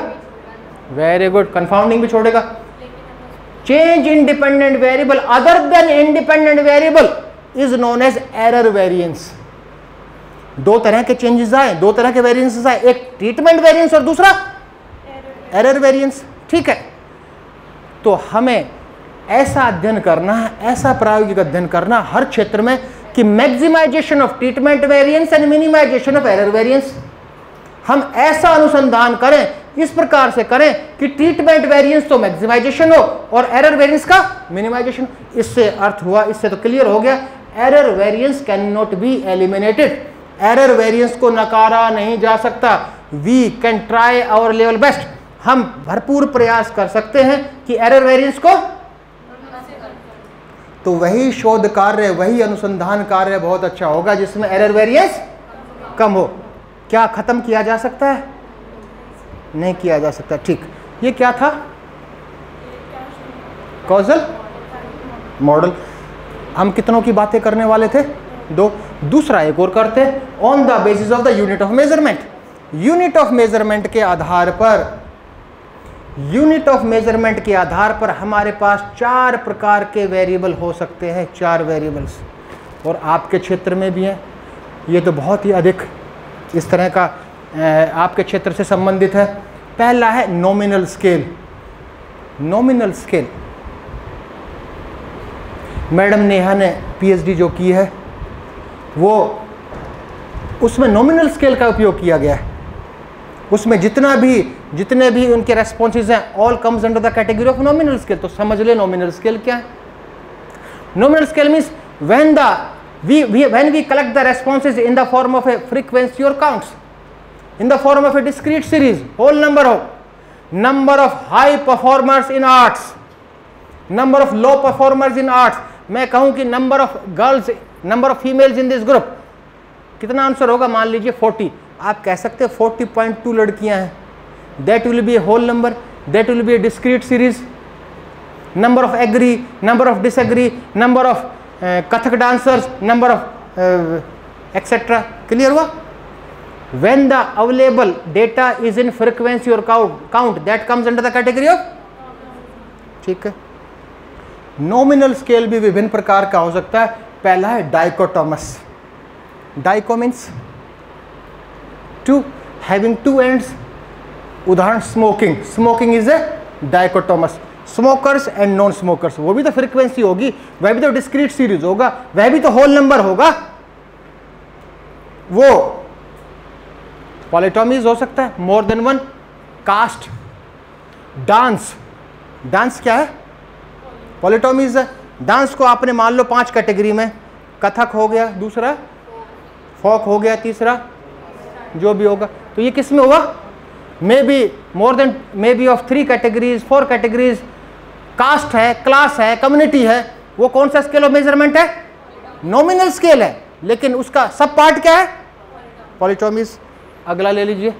वेरी गुड, कंफाउंडिंग भी छोड़ेगा। Change in dependent variable other than independent variable is known as error variance. दो तरह के चेंजेस आए, दो तरह के वेरिएंसेस आए, एक ट्रीटमेंट वेरिएंस और दूसरा एरर वेरिएंस। ठीक है, तो हमें ऐसा अध्ययन करना है, ऐसा प्रायोगिक अध्ययन करना हर क्षेत्र में कि maximization of treatment variance and minimization of error variance. हम ऐसा अनुसंधान करें, इस प्रकार से करें कि ट्रीटमेंट वेरिएंस तो मैक्सिमाइजेशन हो और एरर वेरिएंस का मिनिमाइजेशन। इससे अर्थ हुआ, इससे तो क्लियर हो गया, error variance can not be eliminated. Error variance को नकारा नहीं जा सकता। We can try our level best. हम भरपूर प्रयास कर सकते हैं कि एरर वेरिएंस को, तो वही शोध कार्य, वही अनुसंधान कार्य बहुत अच्छा होगा जिसमें एरर वेरिएंस कम हो। क्या खत्म किया जा सकता है? नहीं किया जा सकता। ठीक, ये क्या था? Causal model. हम कितनों की बातें करने वाले थे? दो। दूसरा एक और करते हैं, on the basis of the unit of measurement. Unit of measurement के आधार पर, यूनिट ऑफ मेजरमेंट के आधार पर हमारे पास 4 प्रकार के वेरिएबल हो सकते हैं, 4 वेरिएबल्स, और आपके क्षेत्र में भी हैं। ये तो बहुत ही अधिक इस तरह का आपके क्षेत्र से संबंधित है। पहला है nominal scale. Nominal scale, madam Neha ने पीएचडी जो की है वो, उसमें नॉमिनल स्केल का उपयोग किया गया है। उसमें जितने भी उनके रेस्पॉन्सेज हैं, all comes under the category of nominal scale. तो समझ ले नॉमिनल स्केल क्या है। Nominal scale means when we collect the responses in the form of a frequency or counts, in the form of a discrete series, whole number of high performers in arts, number of low performers in arts, मैं कहूं कि number of girls, number of females in this group, कितना answer होगा? मान लीजिए 40, आप कह सकते हैं 40.2 लड़कियां हैं, that will be a whole number, that will be a discrete series. Number of agree, number of disagree, number of Kathak dancers, number of etcetera. Clear हुआ? When the available data is in frequency or count, that comes under the category of. ठीक है. Nominal scale भी विभिन्न प्रकार का हो सकता है. पहला है dichotomous. Dicho means two, having two ends. उदाहरण smoking, smoking is a dichotomous. Smokers and non smokers, वो भी तो फ्रीक्वेंसी होगी, वह भी तो डिस्क्रीट सीरीज होगा, वह भी तो होल नंबर होगा. वो पॉलीटोमीज हो सकता है, more than one. Caste, dance, dance क्या है? पॉलीटोमीज है. डांस को आपने मान लो 5 कैटेगरी में, कथक हो गया, दूसरा फोक हो गया, तीसरा जो भी होगा. तो ये किस में हुआ? May be more than, may be of 3 categories, 4 categories. Caste है, क्लास है, कम्युनिटी है. वो कौन सा स्केल ऑफ मेजरमेंट है? नॉमिनल स्केल है, लेकिन उसका सब पार्ट क्या है? पॉलीटोमीज. अगला ले लीजिए,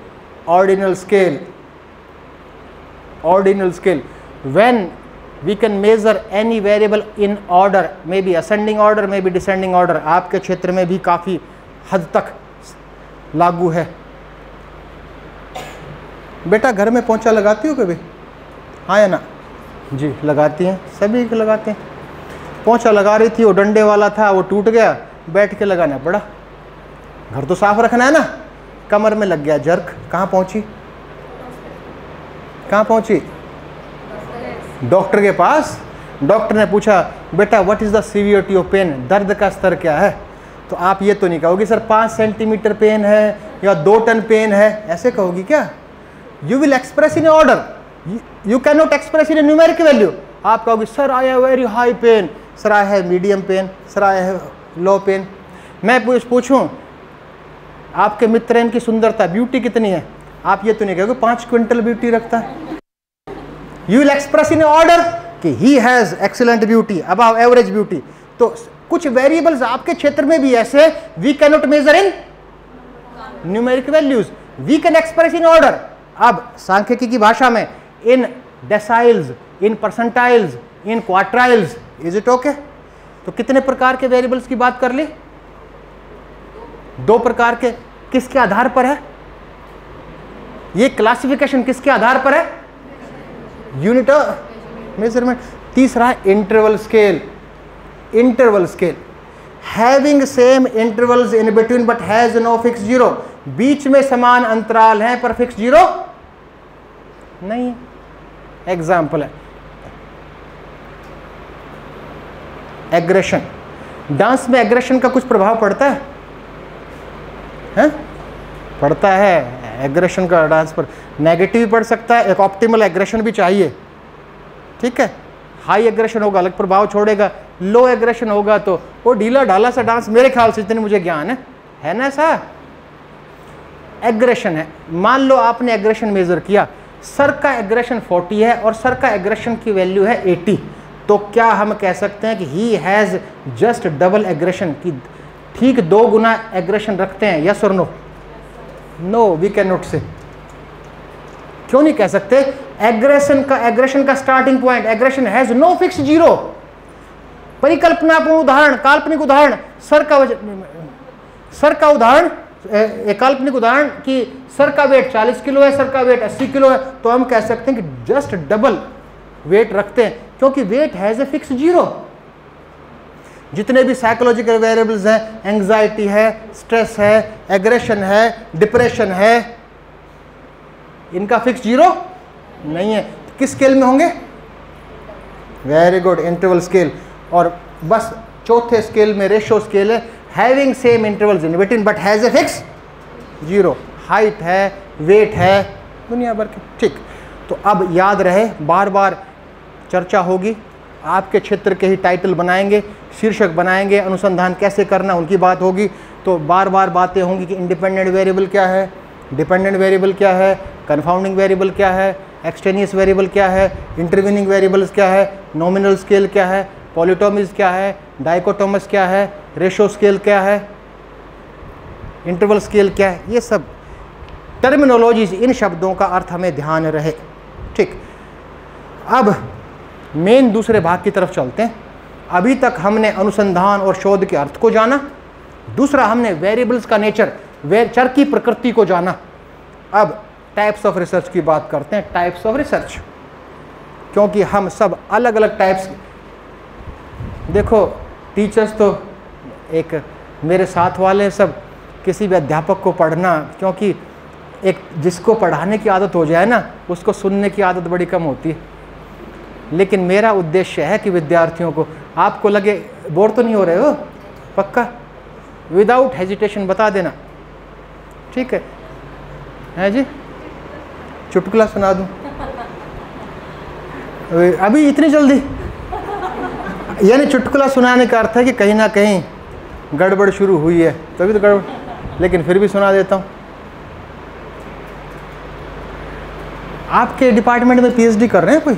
ordinal scale. Ordinal scale, when we can measure any variable in order, may be ascending order, may be descending order. आपके क्षेत्र में भी काफ़ी हद तक लागू है. बेटा घर में पोंछा लगाती हो कभी? हाँ या ना? जी लगाती हैं, सभी को लगाते हैं. पोंछा लगा रही थी, वो डंडे वाला था, वो टूट गया, बैठ के लगाना पड़ा. घर तो साफ रखना है ना. कमर में लग गया जर्क. कहाँ पहुंची? कहाँ पहुंची? डॉक्टर के पास. डॉक्टर ने पूछा, बेटा what is the severity of pain, दर्द का स्तर क्या है? तो आप ये तो नहीं कहोगी सर 5 सेंटीमीटर पेन है या 2 टन पेन है, ऐसे कहोगी क्या? You will express in order, you can not express in numeric value. आप कहोगे sir I have very high pain, sir I have medium pain, sir I have low pain. मैं पूछूं आपके मित्र की सुंदरता, ब्यूटी कितनी है, आप ये तो नहीं कहोगे 5 क्विंटल ब्यूटी रखता है. You will express in order कि he has excellent beauty, above average beauty. तो कुछ वेरिएबल्स आपके क्षेत्र में भी ऐसे, we can not measure in numeric values, we can express in order. अब सांख्यिकी की भाषा में in deciles, in percentiles, in quartiles. Is it okay? तो कितने प्रकार के वेरिएबल्स की बात कर ली? 2 प्रकार के. किसके आधार पर है ये क्लासिफिकेशन? किसके आधार पर है? Unit of measurement. तीसरा interval scale. Interval scale, having same intervals in between but has no fix zero. बीच में समान अंतराल हैं पर फिक्स जीरो नहीं. एग्जाम्पल है एग्रेशन. डांस में एग्रेशन का कुछ प्रभाव पड़ता है? हैं? पड़ता है. एग्रेशन का डांस पर नेगेटिव पड़ सकता है. एक ऑप्टिमल एग्रेशन भी चाहिए. ठीक है, हाई एग्रेशन होगा अलग प्रभाव छोड़ेगा, लो एग्रेशन होगा तो वो ढीला ढाला सा डांस, मेरे ख्याल से जितने मुझे ज्ञान है ना ऐसा. एग्रेशन है, मान लो आपने एग्रेशन मेजर किया, सर का एग्रेशन 40 है और सर का एग्रेशन की वैल्यू है 80. तो क्या हम कह सकते हैं कि he has just double aggression, की ठीक 2 गुना एग्रेशन रखते हैं? यस और no? No, we can not say. क्यों नहीं कह सकते? एग्रेशन का starting point, aggression has no fix zero. परिकल्पनापूर्ण उदाहरण, काल्पनिक उदाहरण, सर का उदाहरण, एक काल्पनिक उदाहरण कि सर का वेट 40 किलो है, सर का वेट 80 किलो है, तो हम कह सकते हैं कि जस्ट डबल वेट रखते हैं, क्योंकि weight has a fix zero. जितने भी साइकोलॉजिकल वेरिएबल्स हैं, एंग्जाइटी है, स्ट्रेस है, एग्रेशन है, डिप्रेशन है, इनका फिक्स जीरो नहीं है. किस स्केल में होंगे? Very good, interval scale. और बस चौथे स्केल में रेशो स्केल है, having same intervals in between but has a fix zero. Height है, वेट है, दुनिया भर के. ठीक, तो अब याद रहे, बार बार चर्चा होगी, आपके क्षेत्र के ही टाइटल बनाएंगे, शीर्षक बनाएंगे, अनुसंधान कैसे करना उनकी बात होगी. तो बार बार बातें होंगी कि इंडिपेंडेंट वेरिएबल क्या है, डिपेंडेंट वेरिएबल क्या है, कंफाउंडिंग वेरिएबल क्या है, एक्सटेनियस वेरिएबल क्या है, इंटरवीनिंग वेरिएबल्स क्या है, नॉमिनल स्केल क्या है, पॉलीटोमिस क्या है, डाइकोटोमस क्या है, रेशो स्केल क्या है, इंटरवल स्केल क्या है, ये सब टर्मिनोलॉजीज, इन शब्दों का अर्थ हमें ध्यान रहे। ठीक, अब मेन दूसरे भाग की तरफ चलते हैं। अभी तक हमने अनुसंधान और शोध के अर्थ को जाना, दूसरा हमने वेरिएबल्स का नेचर, चर की प्रकृति को जाना। अब टाइप्स ऑफ रिसर्च की बात करते हैं, टाइप्स ऑफ रिसर्च, क्योंकि हम सब अलग अलग टाइप्स, देखो टीचर्स तो एक मेरे साथ वाले सब किसी भी अध्यापक को पढ़ना, क्योंकि एक जिसको पढ़ाने की आदत हो जाए ना उसको सुनने की आदत बड़ी कम होती है। लेकिन मेरा उद्देश्य है कि विद्यार्थियों को, आपको लगे बोर तो नहीं हो रहे हो, पक्का विदाउट हेजिटेशन बता देना, ठीक है जी? चुटकुला सुना दूं अभी इतनी जल्दी? यानी चुटकुला सुनाने का अर्थ है कि कहीं ना कहीं गड़बड़ शुरू हुई है, तभी तो गड़बड़, लेकिन फिर भी सुना देता हूँ। आपके डिपार्टमेंट में पीएचडी कर रहे हैं कोई?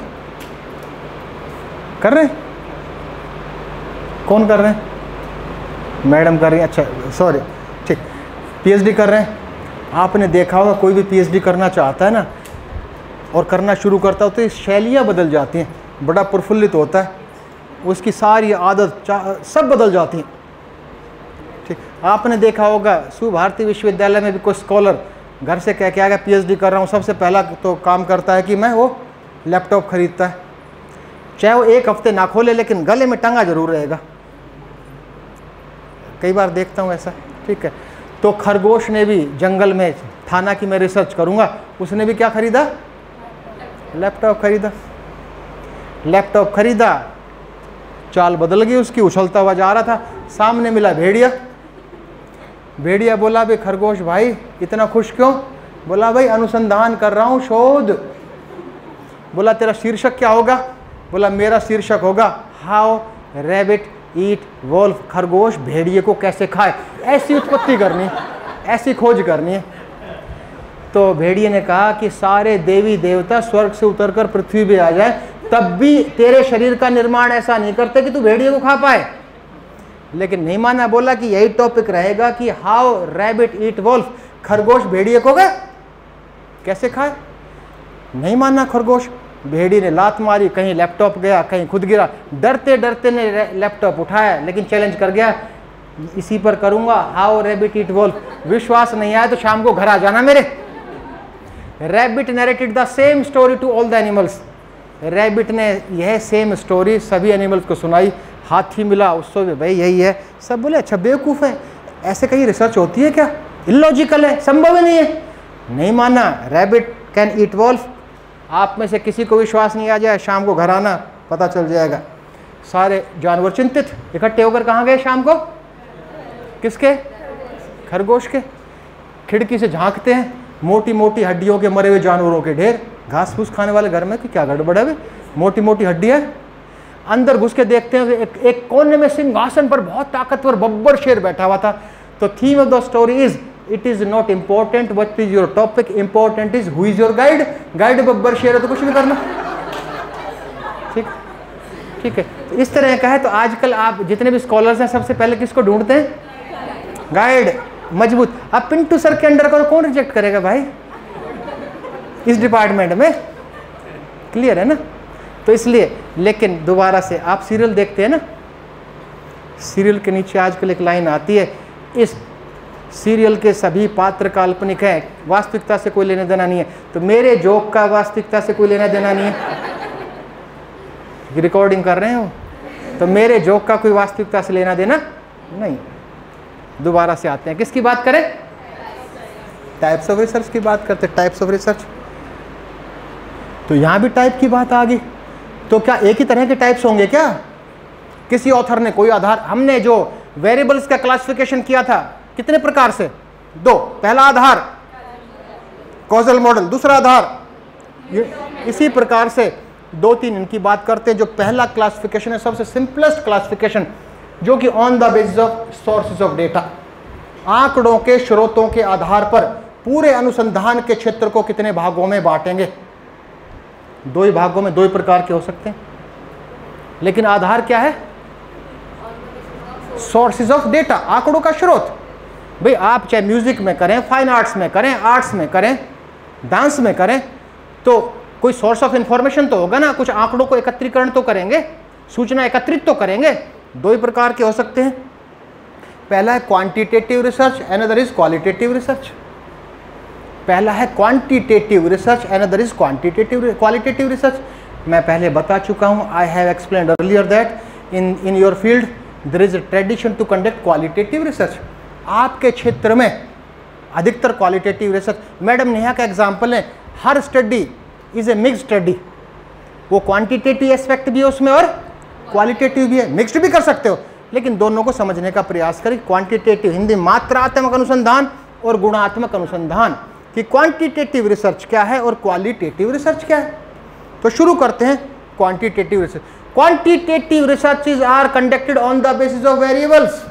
कर रहे हैं? कौन कर रहे हैं? मैडम कर रही है, अच्छा सॉरी, ठीक, पीएचडी कर रहे हैं। आपने देखा होगा कोई भी पीएचडी करना चाहता है ना और करना शुरू करता है तो शैलियाँ बदल जाती हैं, बड़ा प्रफुल्लित होता है, उसकी सारी आदत सब बदल जाती हैं। ठीक, आपने देखा होगा शिव भारती विश्वविद्यालय में भी कोई स्कॉलर घर से कह के आएगा पीएचडी कर रहा हूँ, सबसे पहला तो काम करता है कि मैं वो लैपटॉप खरीदता है, चाहे वो एक हफ्ते ना खोले लेकिन गले में टंगा जरूर रहेगा, कई बार देखता हूँ ऐसा। ठीक है, तो खरगोश ने भी जंगल में थाना की मैं रिसर्च करूँगा, उसने भी क्या खरीदा? लैपटॉप खरीदा। लैपटॉप खरीदा, चाल बदल गई उसकी, उछलता हुआ जा रहा था, सामने मिला भेड़िया। भेड़िया बोला भाई खरगोश भाई इतना खुश क्यों? बोला भाई अनुसंधान कर रहा हूँ, शोध। बोला तेरा शीर्षक क्या होगा? बोला मेरा शीर्षक होगा हाउ रैबिट ईट वोल्फ, खरगोश भेड़िए को कैसे खाए, ऐसी उत्पत्ति करनी, ऐसी खोज करनी है। तो भेड़िए ने कहा कि सारे देवी देवता स्वर्ग से उतरकर पृथ्वी पे आ जाए तब भी तेरे शरीर का निर्माण ऐसा नहीं करते कि तू भेड़िए को खा पाए। लेकिन नहीं माना, बोला कि यही टॉपिक रहेगा कि हाउ रैबिट ईट वोल्फ, खरगोश भेड़िए को कैसे खाए। नहीं माना खरगोश, भेड़िए ने लात मारी, कहीं लैपटॉप गया, कहीं खुद गिरा, डरते डरते ने लैपटॉप उठाया, लेकिन चैलेंज कर गया इसी पर करूंगा हाउ रैबिट ईट वोल्फ। विश्वास नहीं आया तो शाम को घर आ जाना मेरे। Rabbit narrated the same story to all the animals. Rabbit ने यह सेम स्टोरी सभी एनिमल्स को सुनाई। हाथी मिला, उससे भी भाई यही है, सब बोले अच्छा बेवकूफ़ है, ऐसे कहीं रिसर्च होती है क्या, इलॉजिकल है, संभव ही नहीं है। नहीं माना, रैबिट कैन ईट वोल्फ। आप में से किसी को विश्वास नहीं आ जाए, शाम को घर आना, पता चल जाएगा। सारे जानवर चिंतित इकट्ठे होकर कहाँ गए शाम को? किसके? खरगोश के। खिड़की से झांकते हैं, मोटी मोटी हड्डियों के मरे हुए जानवरों के ढेर, घास फूस खाने वाले घर में कि क्या गड़बड़ है, मोटी मोटी हड्डियाँ। अंदर घुस के देखते हैं एक कोने में सिंहासन पर बहुत ताकतवर बब्बर शेर बैठा हुआ था। तो theme of the story is it is not important what is your topic, important is who is your guide. Guide Babbar शेर है तो कुछ भी करना। ठीक, ठीक है। तो इस तरह का है। तो आजकल आप जितने भी स्कॉलर्स हैं सबसे पहले किसको ढूंढते हैं? गाइड, मजबूत। अब पिंटू सर के अंडर को कौन रिजेक्ट करेगा भाई इस डिपार्टमेंट में? क्लियर है ना? तो इसलिए, लेकिन दोबारा से आप सीरियल देखते हैं ना, सीरियल के नीचे आजकल एक लाइन आती है, इस सीरियल के सभी पात्र काल्पनिक हैं, वास्तविकता से कोई लेना देना नहीं है। तो मेरे जोक का वास्तविकता से कोई लेना देना नहीं है। रिकॉर्डिंग कर रहे हो तो मेरे जोक का कोई वास्तविकता से लेना देना नहीं। दोबारा से आते हैं, किसकी बात करें? टाइप्स ऑफ रिसर्च की बात करते हैं। टाइप्स ऑफ रिसर्च, तो यहाँ भी टाइप की बात आ गई। तो क्या एक ही तरह के टाइप्स होंगे क्या? किसी ऑथर ने कोई आधार, हमने जो वेरिएबल्स का क्लासिफिकेशन किया था कितने प्रकार से? दो। पहला आधार कॉजल मॉडल, दूसरा आधार इसी प्रकार से दो तीन इनकी बात करते हैं। जो पहला क्लासिफिकेशन है सबसे सिंपलेस्ट क्लासिफिकेशन, जो कि on the basis of sources of data, आंकड़ों के स्रोतों के आधार पर पूरे अनुसंधान के क्षेत्र को कितने भागों में बांटेंगे? दो ही भागों में, दो ही प्रकार के हो सकते हैं। लेकिन आधार क्या है? सोर्सेज ऑफ डेटा, आंकड़ों का स्रोत। भाई आप चाहे म्यूजिक में करें, फाइन आर्ट्स में करें, आर्ट्स में करें, डांस में करें, तो कोई सोर्स ऑफ इंफॉर्मेशन तो होगा ना, कुछ आंकड़ों को एकत्रीकरण तो करेंगे, सूचना एकत्रित तो करेंगे। दो ही प्रकार के हो सकते हैं, पहला है quantitative research, another is qualitative research. पहला है quantitative research, another is qualitative research. मैं पहले बता चुका हूं, I have explained earlier that in your field there is a tradition to conduct qualitative research. आपके क्षेत्र में अधिकतर क्वालिटेटिव रिसर्च, मैडम नेहा का एग्जाम्पल है, हर study is a mixed study, वो क्वांटिटेटिव एस्पेक्ट भी है उसमें और क्वालिटेटिव भी है, मिक्स्ड भी कर सकते हो, लेकिन दोनों को समझने का प्रयास करें। क्वांटिटेटिव हिंदी मात्रात्मक अनुसंधान और गुणात्मक अनुसंधान कि क्वांटिटेटिव रिसर्च क्या है और क्वालिटेटिव रिसर्च क्या है। तो शुरू करते हैं quantitative research. Quantitative researches are conducted on the basis of variables.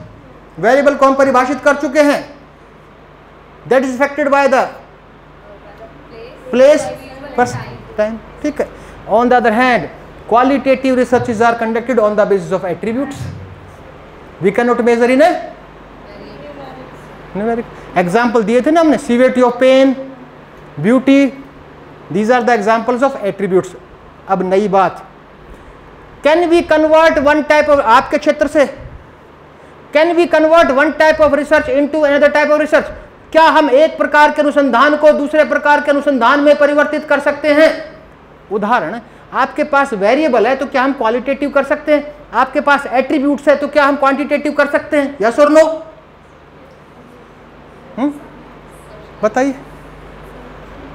Variable को हम परिभाषित कर चुके हैं, that is affected by the place time, ठीक है। On the other hand qualitative researches are conducted on the basis of attributes we can not measure in a numeric. Example दिए थे ना हमने, severity of pain, beauty, these are the examples of attributes. अब नई बात, can we convert one type of, आपके क्षेत्र से can we convert one type of research into another type of research? क्या हम एक प्रकार के अनुसंधान को दूसरे प्रकार के अनुसंधान में परिवर्तित कर सकते हैं? उदाहरण, आपके पास वेरिएबल है तो क्या हम क्वालिटेटिव कर सकते हैं? आपके पास एट्रीब्यूट्स है तो क्या हम क्वांटिटेटिव कर सकते हैं? यस और नो? बताइए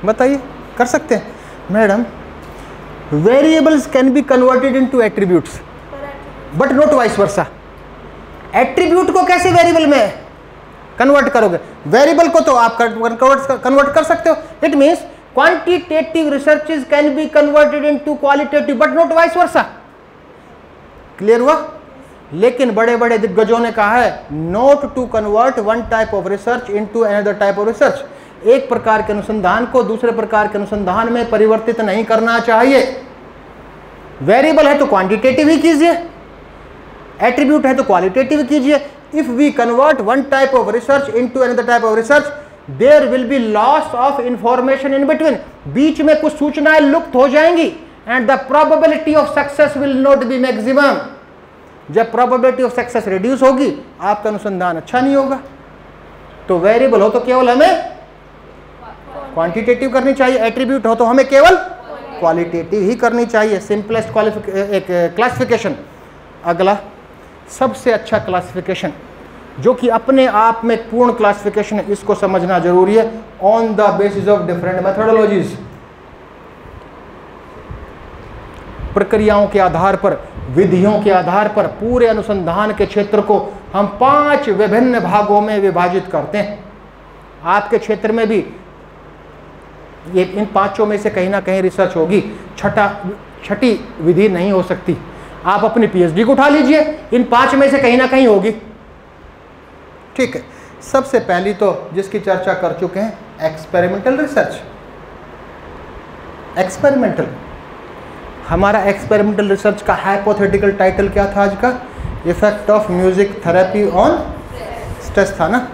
बताइए, कर सकते हैं? Madam variables can be converted into attributes but not vice versa. Attribute को कैसे वेरिएबल में कन्वर्ट करोगे? वेरिएबल को तो आप कन्वर्ट कर सकते हो। It means quantitative researches can be converted into qualitative but not vice versa. Clear हुआ? लेकिन बड़े बड़े दिग्गजों ने कहा है not to convert one type of research into another type of research. एक प्रकार के अनुसंधान को दूसरे प्रकार के अनुसंधान में परिवर्तित नहीं करना चाहिए। वेरिएबल है तो क्वांटिटेटिव ही कीजिए, एट्रीब्यूट है तो क्वालिटेटिव कीजिए। If we convert one type of research into another type of research there will be loss of information in between. बीच में कुछ सूचनाएं लुप्त हो जाएंगी and the probability of success will not be maximum. जब प्रोबेबिलिटी ऑफ सक्सेस रिड्यूस होगी आपका अनुसंधान अच्छा नहीं होगा। तो वेरिएबल हो तो केवल हमें क्वांटिटेटिव करनी चाहिए, एट्रीब्यूट हो तो हमें केवल क्वालिटेटिव ही करनी चाहिए। Simplest classification. अगला सबसे अच्छा क्लासिफिकेशन जो कि अपने आप में पूर्ण क्लासिफिकेशन है, इसको समझना जरूरी है। On the basis of different methodologies, प्रक्रियाओं के आधार पर, विधियों के आधार पर पूरे अनुसंधान के क्षेत्र को हम 5 विभिन्न भागों में विभाजित करते हैं। आपके क्षेत्र में भी ये इन 5 में से कहीं ना कहीं रिसर्च होगी, छठी विधि नहीं हो सकती। आप अपनी पीएचडी को उठा लीजिए, इन 5 में से कहीं ना कहीं होगी, ठीक है। सबसे पहली तो जिसकी चर्चा कर चुके हैं, एक्सपेरिमेंटल रिसर्च। एक्सपेरिमेंटल, हमारा एक्सपेरिमेंटल रिसर्च का हाइपोथेटिकल टाइटल क्या था आज का? Effect of music therapy on stress था ना।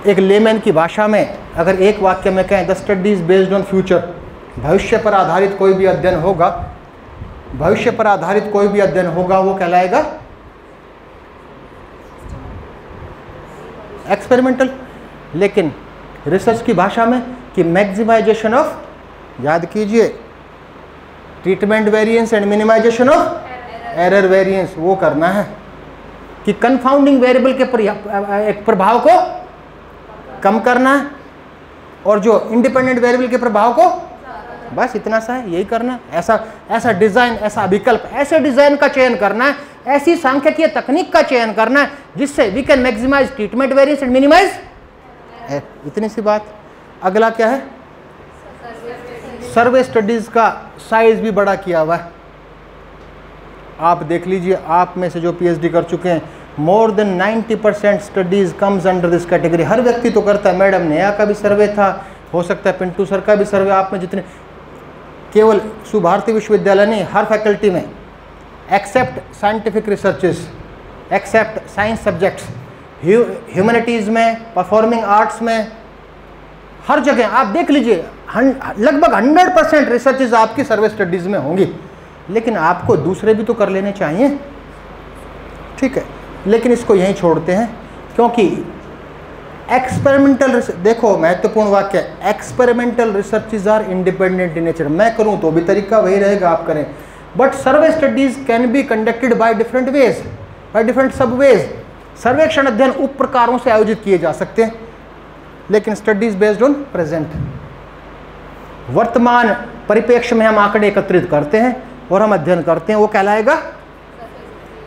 एक लेमैन की भाषा में अगर एक वाक्य में कहें, the studies based on future, भविष्य पर आधारित कोई भी अध्ययन होगा, भविष्य पर आधारित कोई भी अध्ययन होगा वो कहलाएगा एक्सपेरिमेंटल। लेकिन रिसर्च की भाषा में कि मैक्सिमाइजेशन ऑफ, याद कीजिए, treatment variance and minimization of error variance, वो करना है कि कंफाउंडिंग वेरिएबल के प्रभाव को कम करना है और जो इंडिपेंडेंट वेरिएबल के प्रभाव को, बस इतना सा है, यही करना है। ऐसा डिजाइन, ऐसा विकल्प, ऐसे डिजाइन का चयन करना है, ऐसी सांख्यिकीय तकनीक का चयन करना है जिससे we can maximize treatment variance and minimize, इतनी सी बात। अगला क्या है? सर्वे स्टडीज का साइज भी बड़ा किया हुआ है। आप देख लीजिए, आप में से जो पीएचडी कर चुके हैं, more than 90% studies comes under this category. हर व्यक्ति तो करता है, मैडम नेहा का भी सर्वे था, हो सकता है पिंटू सर का भी सर्वे, आप में जितने, केवल सुभारती विश्वविद्यालय नहीं, हर फैकल्टी में except scientific researches, except science subjects, humanities में, परफॉर्मिंग आर्ट्स में, हर जगह आप देख लीजिए लगभग 100% रिसर्चेज आपकी सर्वे स्टडीज़ में होंगी, लेकिन आपको दूसरे भी तो कर लेने चाहिए, ठीक है। लेकिन इसको यहीं छोड़ते हैं क्योंकि एक्सपेरिमेंटल, देखो महत्वपूर्ण वाक्य, experimental researches are independent in nature. मैं करूं तो भी तरीका वही रहेगा, आप करें, but survey studies can be conducted by different ways, by different sub ways. सर्वेक्षण अध्ययन उप प्रकारों से आयोजित किए जा सकते हैं, लेकिन स्टडीज बेस्ड ऑन प्रेजेंट, वर्तमान परिप्रेक्ष्य में हम आंकड़े एकत्रित करते हैं और हम अध्ययन करते हैं, वो कहलाएगा।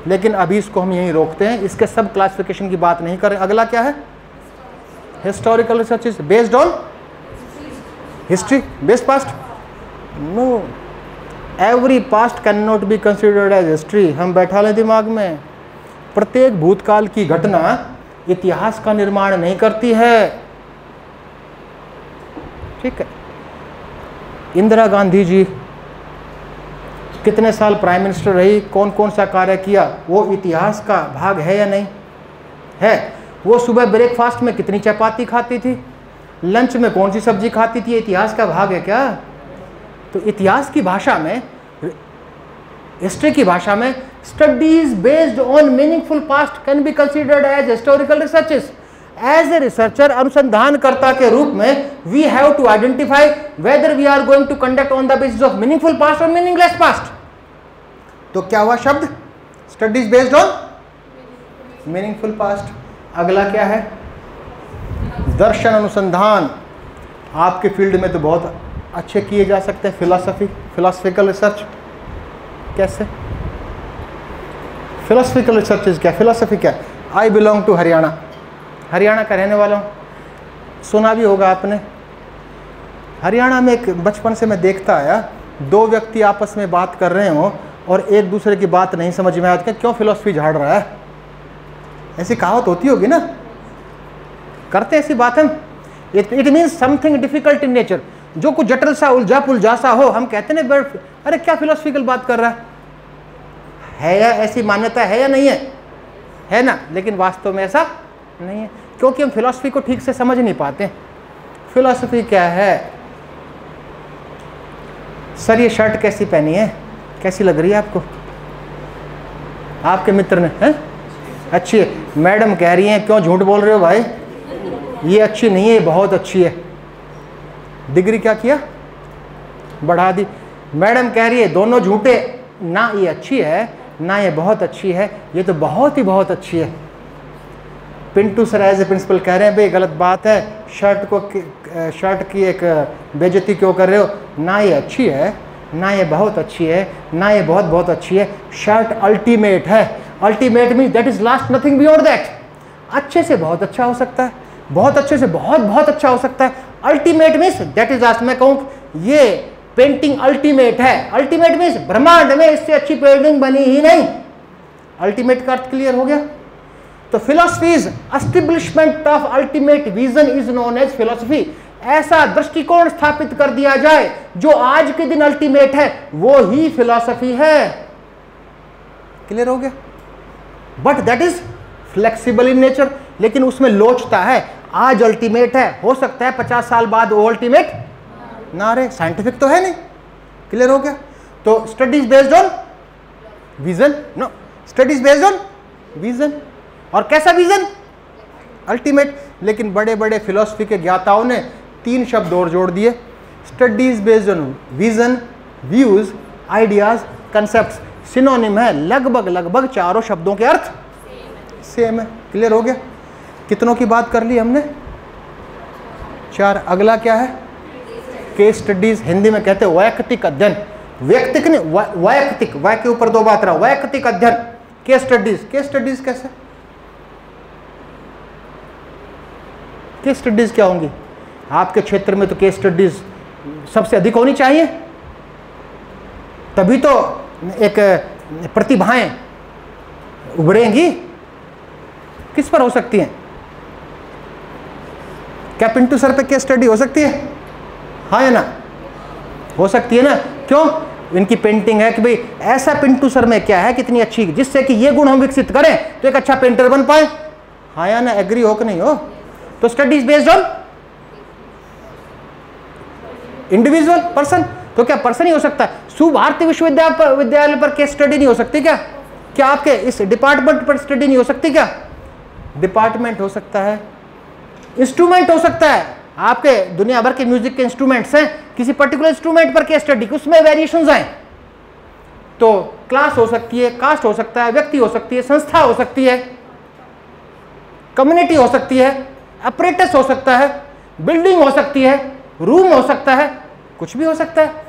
लेकिन अभी इसको हम यहीं रोकते हैं, इसके सब क्लासिफिकेशन की बात नहीं कर रहे। अगला क्या है? Historical research is based on history, based past. No, every past can not be considered as history. हम बैठा लें दिमाग में, प्रत्येक भूतकाल की घटना इतिहास का निर्माण नहीं करती है, ठीक है। इंदिरा गांधी जी कितने साल प्राइम मिनिस्टर रही, कौन कौन सा कार्य किया, वो इतिहास का भाग है या नहीं है। वो सुबह ब्रेकफास्ट में कितनी चपाती खाती थी, लंच में कौन सी सब्जी खाती थी, इतिहास का भाग है क्या? तो इतिहास की भाषा में, हिस्ट्री की भाषा में, studies based on meaningful past can be considered as historical researches. As a researcher, अनुसंधानकर्ता के रूप में, we have to identify whether we are going to conduct on the basis of meaningful past और meaningless past. तो क्या हुआ शब्द? Studies based on meaningful past. अगला क्या है? दर्शन अनुसंधान। आपके फील्ड में तो बहुत अच्छे किए जा सकते हैं, फिलॉसफी, फिलॉसफिकल रिसर्च। कैसे? फिलॉसफिकल रिसर्च इज क्या? फिलॉसफी क्या? I belong to Haryana, Haryana का रहने वाला हूँ, सुना भी होगा आपने। हरियाणा में एक बचपन से मैं देखता आया, दो व्यक्ति आपस में बात कर रहे हों और एक दूसरे की बात नहीं समझ में आती, क्यों फिलॉसफी झाड़ रहा है, ऐसी कहावत होती होगी ना, करते ऐसी बात हम। It means something difficult in nature, जो कुछ जटिल सा, उलझा पुलझा सा हो, हम कहते हैं ना, अरे क्या फिलॉसफिकल बात कर रहा है या ऐसी मान्यता है या नहीं है ना, लेकिन वास्तव में ऐसा नहीं है, क्योंकि हम फिलॉसफी को ठीक से समझ नहीं पाते। फिलॉसफी क्या है? सर ये शर्ट कैसी पहनी है, कैसी लग रही है आपको? आपके मित्र ने, हैं? अच्छी है। मैडम कह रही हैं, क्यों झूठ बोल रहे हो भाई, ये अच्छी नहीं है, बहुत अच्छी है। डिग्री क्या किया? बढ़ा दी। मैडम कह रही है दोनों झूठे, ना ये अच्छी है ना ये बहुत अच्छी है, ये तो बहुत ही बहुत अच्छी है। Pintu sir as a principle कह रहे हैं, भाई गलत बात है, शर्ट की एक बेइज्जती क्यों कर रहे हो, ना ये अच्छी है ना ये बहुत अच्छी है ना ये बहुत बहुत अच्छी है, शर्ट अल्टीमेट है। Ultimate mean that is last, nothing beyond that. अच्छे से बहुत अच्छा हो सकता है, बहुत अच्छे से बहुत बहुत अच्छा हो सकता है। Ultimate means that is last. मैं कहूँ ये पेंटिंग अल्टीमेट है, अल्टीमेट मीन्स ब्रह्मांड में इससे अच्छी पेंटिंग बनी ही नहीं। अल्टीमेट का अर्थ क्लियर हो गया? तो philosophy's establishment of ultimate vision is known as philosophy. ऐसा दृष्टिकोण स्थापित कर दिया जाए जो आज के दिन अल्टीमेट है, वो ही फिलॉसफी है। क्लियर हो गया? But that is flexible in nature, लेकिन उसमें लोचता है। आज अल्टीमेट है, हो सकता है 50 साल बाद वो अल्टीमेट ना रहे, साइंटिफिक तो है नहीं। क्लियर हो गया? तो studies based on vision, no, studies based on vision. और कैसा विजन? अल्टीमेट। लेकिन बड़े बड़े फिलॉसफी के ज्ञाताओं ने 3 शब्द और जोड़ दिए, studies based on vision, views, ideas, concepts. Synonym है, लगभग चारों शब्दों के अर्थ सेम है। क्लियर हो गया? कितनों की बात कर ली हमने? 4। अगला क्या है? Case studies. हिंदी में कहते हैं वैयक्तिक अध्ययन। व्यक्तिक नहीं, वैयक्तिक, वै के ऊपर 2 बात रहा, वैयक्तिक अध्ययन, केस स्टडीज। केस स्टडीज कैसे? केस स्टडीज क्या होंगी? आपके क्षेत्र में तो केस स्टडीज सबसे अधिक होनी चाहिए, तभी तो एक प्रतिभाएं उभरेंगी। किस पर हो सकती हैं? क्या पिंटू सर पे केस स्टडी हो सकती है? हाँ या ना? हो सकती है ना? क्यों? इनकी पेंटिंग है कि भाई ऐसा पिंटू सर में क्या है कितनी अच्छी, जिससे कि ये गुण हम विकसित करें तो एक अच्छा पेंटर बन पाए। हाँ या ना, एग्री हो कि नहीं हो? तो studies based on individual person. तो क्या पर्सन ही हो सकता है? सुभारती विश्वविद्यालय पर केस स्टडी नहीं हो सकती क्या? क्या आपके इस डिपार्टमेंट पर स्टडी नहीं हो सकती क्या? डिपार्टमेंट हो सकता है, इंस्ट्रूमेंट हो सकता है, आपके दुनिया भर के म्यूजिक के इंस्ट्रूमेंट्स हैं, किसी पर्टिकुलर इंस्ट्रूमेंट पर केस स्टडी, उसमें वेरिएशंस आए तो क्लास हो सकती है, कास्ट हो सकता है, व्यक्ति हो सकती है, संस्था हो सकती है, कम्युनिटी हो सकती है, अपरेटस हो सकता है, बिल्डिंग हो सकती है, रूम हो सकता है, कुछ भी हो सकता है।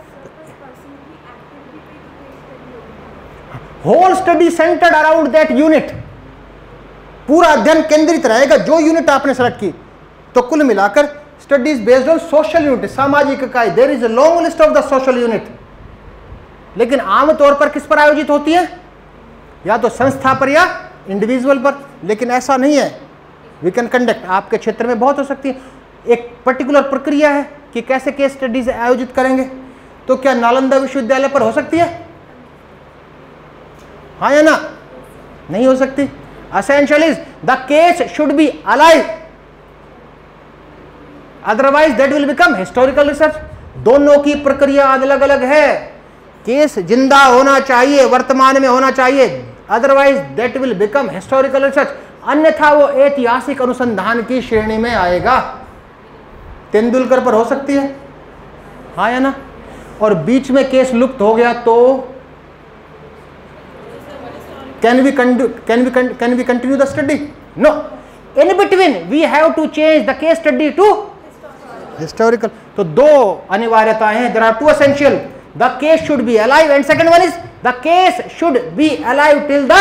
Whole study centred around that unit, पूरा अध्ययन केंद्रित रहेगा जो यूनिट आपने सेलेक्ट की। तो कुल मिलाकर studies based on social unit, सामाजिक इकाई। There is a long list of the social unit, लेकिन आमतौर पर किस पर आयोजित होती है? या तो संस्था पर या इंडिविजुअल पर। लेकिन ऐसा नहीं है, वी कैन कंडक्ट, आपके क्षेत्र में बहुत हो सकती है। एक पर्टिकुलर प्रक्रिया है कि कैसे केस स्टडीज आयोजित करेंगे। तो क्या नालंदा विश्वविद्यालय पर हो सकती है? हाँ या ना? नहीं हो सकती। Essential is the case should be alive, otherwise that will become historical research। दोनों की प्रक्रिया अलग अलग है। केस जिंदा होना चाहिए, वर्तमान में होना चाहिए, otherwise that will become historical research, अन्यथा वो ऐतिहासिक अनुसंधान की श्रेणी में आएगा। तेंदुलकर पर हो सकती है, हाँ या ना? और बीच में केस लुप्त हो गया तो can we continue the study? No. In between we have to change the case study to historical। तो दो अनिवार्यताएं हैं, there are two essential, the case should be alive and second one is the case should be alive till the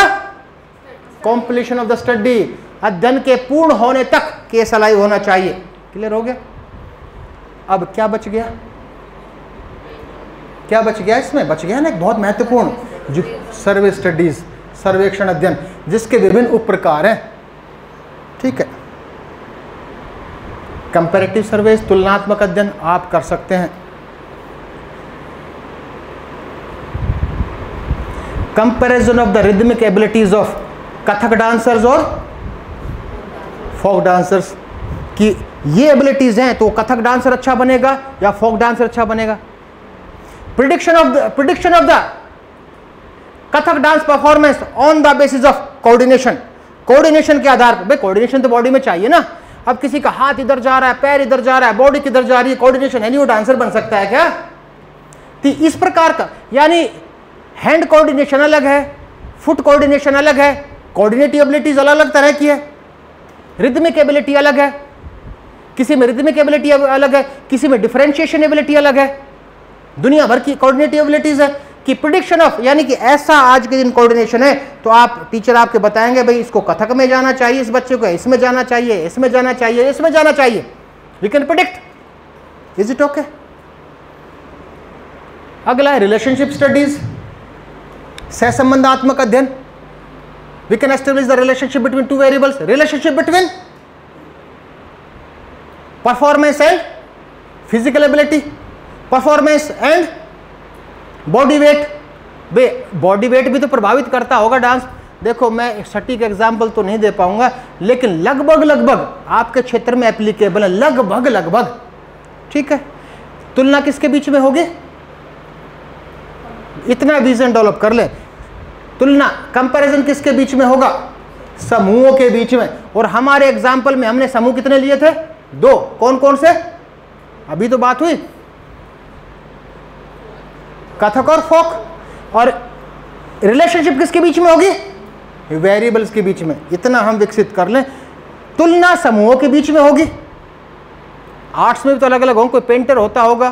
completion of the study। अध्ययन के पूर्ण होने तक case alive होना चाहिए। क्लियर हो गया? अब क्या बच गया? क्या बच गया इसमें? बच गया ना एक बहुत महत्वपूर्ण, जो सर्वे स्टडीज, सर्वेक्षण अध्ययन, जिसके विभिन्न उप प्रकार हैं। ठीक है, कंपैरेटिव सर्वेस, तुलनात्मक अध्ययन आप कर सकते हैं। Comparison of the rhythmic abilities of Kathak dancers और फोक डांसर्स, कि ये एबिलिटीज हैं तो कथक डांसर अच्छा बनेगा या फोक डांसर अच्छा बनेगा। Prediction of the Kathak dance performance on the basis of coordination, coordination के आधार पर। भाई कोऑर्डिनेशन तो बॉडी में चाहिए ना। अब किसी का हाथ इधर जा रहा है, पैर इधर जा रहा है, बॉडी किधर जा रही है, कोऑर्डिनेशन है नहीं, वो डांसर बन सकता है क्या? तो इस प्रकार का, यानी हैंड कोऑर्डिनेशन अलग है, फुट कोऑर्डिनेशन अलग है, कोऑर्डिनेटिव एबिलिटीज अलग अलग तरह की है, रिदमिक एबिलिटी अलग है, किसी में रिदमिक एबिलिटी अलग है, किसी में डिफरेंशिएशन एबिलिटी अलग है, दुनिया भर की कोऑर्डिनेटिव एबिलिटीज है। कि प्रिडिक्शन ऑफ, यानी कि ऐसा आज के दिन कोऑर्डिनेशन है तो आप टीचर आपके बताएंगे भाई इसको कथक में जाना चाहिए, इस बच्चे को इसमें जाना चाहिए, इसमें जाना चाहिए, इसमें जाना चाहिए। We can predict. Is it okay? अगला है रिलेशनशिप स्टडीज, सहसंबंधात्मक अध्ययन। We can establish the relationship between two variables, relationship between performance and physical ability, performance and body weight. Body weight भी तो प्रभावित करता होगा डांस। देखो मैं सटीक एग्जाम्पल तो नहीं दे पाऊंगा, लेकिन लगभग आपके क्षेत्र में एप्लीकेबल है, लगभग। ठीक है, तुलना किसके बीच में होगी? इतना विजन डेवलप कर ले। तुलना, कंपैरिजन किसके बीच में होगा? समूहों के बीच में। और हमारे एग्जाम्पल में हमने समूह कितने लिए थे? 2। कौन कौन से? अभी तो बात हुई, कथक और फोक। और रिलेशनशिप किसके बीच में होगी? वेरिएबल्स के बीच में। इतना हम विकसित कर लें। तुलना समूहों के बीच में होगी। आर्ट्स में भी तो अलग अलग होंगे, कोई पेंटर होता होगा,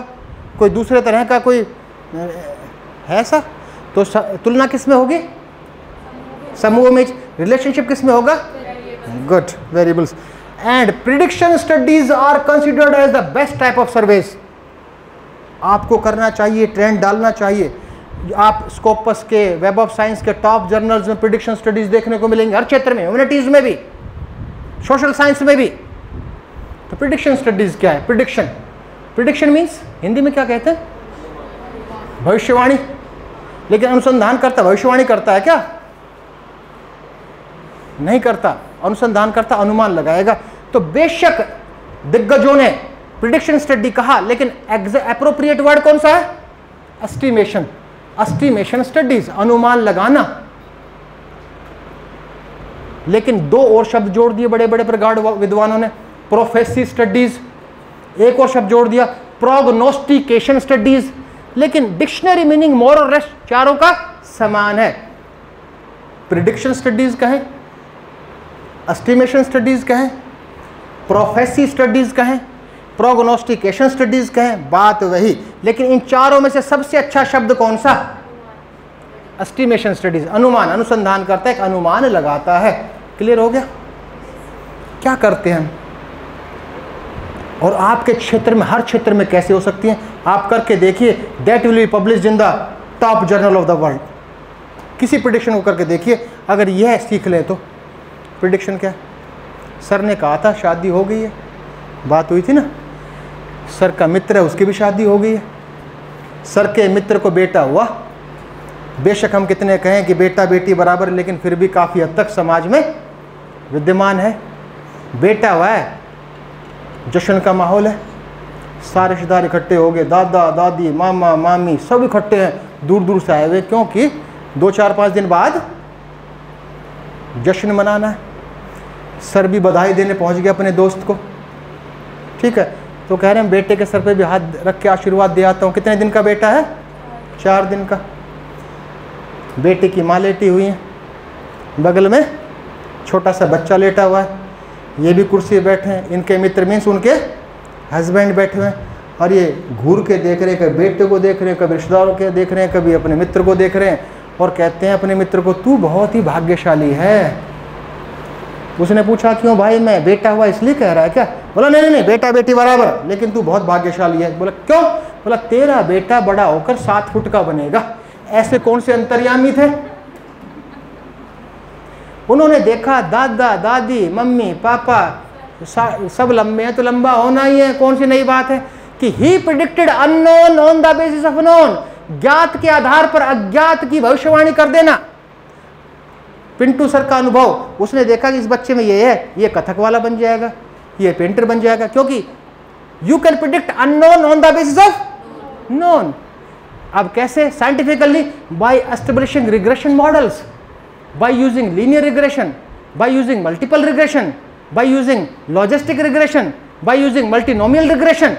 कोई दूसरे तरह का कोई है ऐसा, तो तुलना किस में होगी? समूह में। रिलेशनशिप किस में होगा? Good, variables. And prediction studies are considered as the best type of surveys. आपको करना चाहिए, ट्रेंड डालना चाहिए। आप स्कोपस के, वेब ऑफ साइंस के टॉप जर्नल्स में प्रिडिक्शन स्टडीज देखने को मिलेंगे, हर क्षेत्र में, ह्यूमैनिटीज में भी, सोशल साइंस में भी। तो प्रिडिक्शन स्टडीज क्या है? प्रिडिक्शन मीन्स हिंदी में क्या कहते हैं? भविष्यवाणी। लेकिन अनुसंधान करता भविष्यवाणी करता है क्या? नहीं करता। अनुसंधान करता अनुमान लगाएगा। तो बेशक दिग्गजों ने प्रिडिक्शन स्टडी कहा, लेकिन एप्रोप्रिएट वर्ड कौन सा है? एस्टिमेशन। एस्टिमेशन स्टडीज, अनुमान लगाना। लेकिन दो और शब्द जोड़ दिए बड़े बड़े प्रगाढ़ विद्वानों ने, प्रोफेसी स्टडीज, एक और शब्द जोड़ दिया प्रोग्नोस्टिकेशन स्टडीज। लेकिन डिक्शनरी मीनिंग मोर और लेस चारों का समान है। प्रिडिक्शन स्टडीज कहें, एस्टिमेशन स्टडीज कहें, प्रोफेसी स्टडीज कहें, प्रोग्नोस्टिकेशन स्टडीज कहें, बात वही। लेकिन इन चारों में से सबसे अच्छा शब्द कौन सा? Estimation studies. अनुमान, अनुसंधान करता है, एक अनुमान लगाता है। क्लियर हो गया? क्या करते हैं हम, और आपके क्षेत्र में, हर क्षेत्र में कैसे हो सकती हैं आप करके देखिए। That will be published in the top journal of the world. किसी प्रिडिक्शन को करके देखिए, अगर यह सीख लें तो। प्रिडिक्शन क्या? सर ने कहा था शादी हो गई है, बात हुई थी ना। सर का मित्र है, उसकी भी शादी हो गई है। सर के मित्र को बेटा हुआ। बेशक हम कितने कहें कि बेटा बेटी बराबर, लेकिन फिर भी काफ़ी हद तक समाज में विद्यमान है। बेटा हुआ है, जश्न का माहौल है, सारे रिश्तेदार इकट्ठे हो गए, दादा दादी मामा मामी सब इकट्ठे हैं, दूर दूर से आए हुए, क्योंकि 2-4-5 दिन बाद जश्न मनाना है। सर भी बधाई देने पहुंच गया अपने दोस्त को, ठीक है। तो कह रहे हैं बेटे के सर पे भी हाथ रख के आशीर्वाद दे आता हूँ। कितने दिन का बेटा है? 4 दिन का। बेटे की माँ लेटी हुई है, बगल में छोटा सा बच्चा लेटा हुआ है, ये भी कुर्सी पे बैठे हैं। इनके मित्र मीन्स उनके हस्बैंड बैठे हुए हैं, और ये घूर के देख रहे हैं, कभी बेटे को देख रहे हैं, कभी रिश्तेदारों के देख रहे हैं, कभी अपने मित्र को देख रहे हैं, और कहते हैं अपने मित्र को, तू बहुत ही भाग्यशाली है। उसने पूछा क्यों भाई, मैं बेटा हुआ इसलिए कह रहा है क्या? बोला नहीं नहीं, बेटा बेटी बराबर, लेकिन तू बहुत भाग्यशाली है। बोला क्यों? बोला तेरा बेटा बड़ा होकर 7 फुट का बनेगा। ऐसे कौन से अंतर्यामी थे? उन्होंने देखा दादा दादी मम्मी पापा सब लंबे हैं, तो लंबा होना ही है। कौन सी नई बात है कि ही predicted unknown on the basis of known. ज्ञात के आधार पर अज्ञात की भविष्यवाणी कर देना। पिंटू सर का अनुभव, उसने देखा कि इस बच्चे में ये है, ये कथक वाला बन जाएगा, ये पेंटर बन जाएगा, क्योंकि you can predict unknown on the basis of known. अब कैसे? Scientifically, by establishing regression models, by using linear regression, by using multiple regression, by using logistic regression, by using multinomial regression।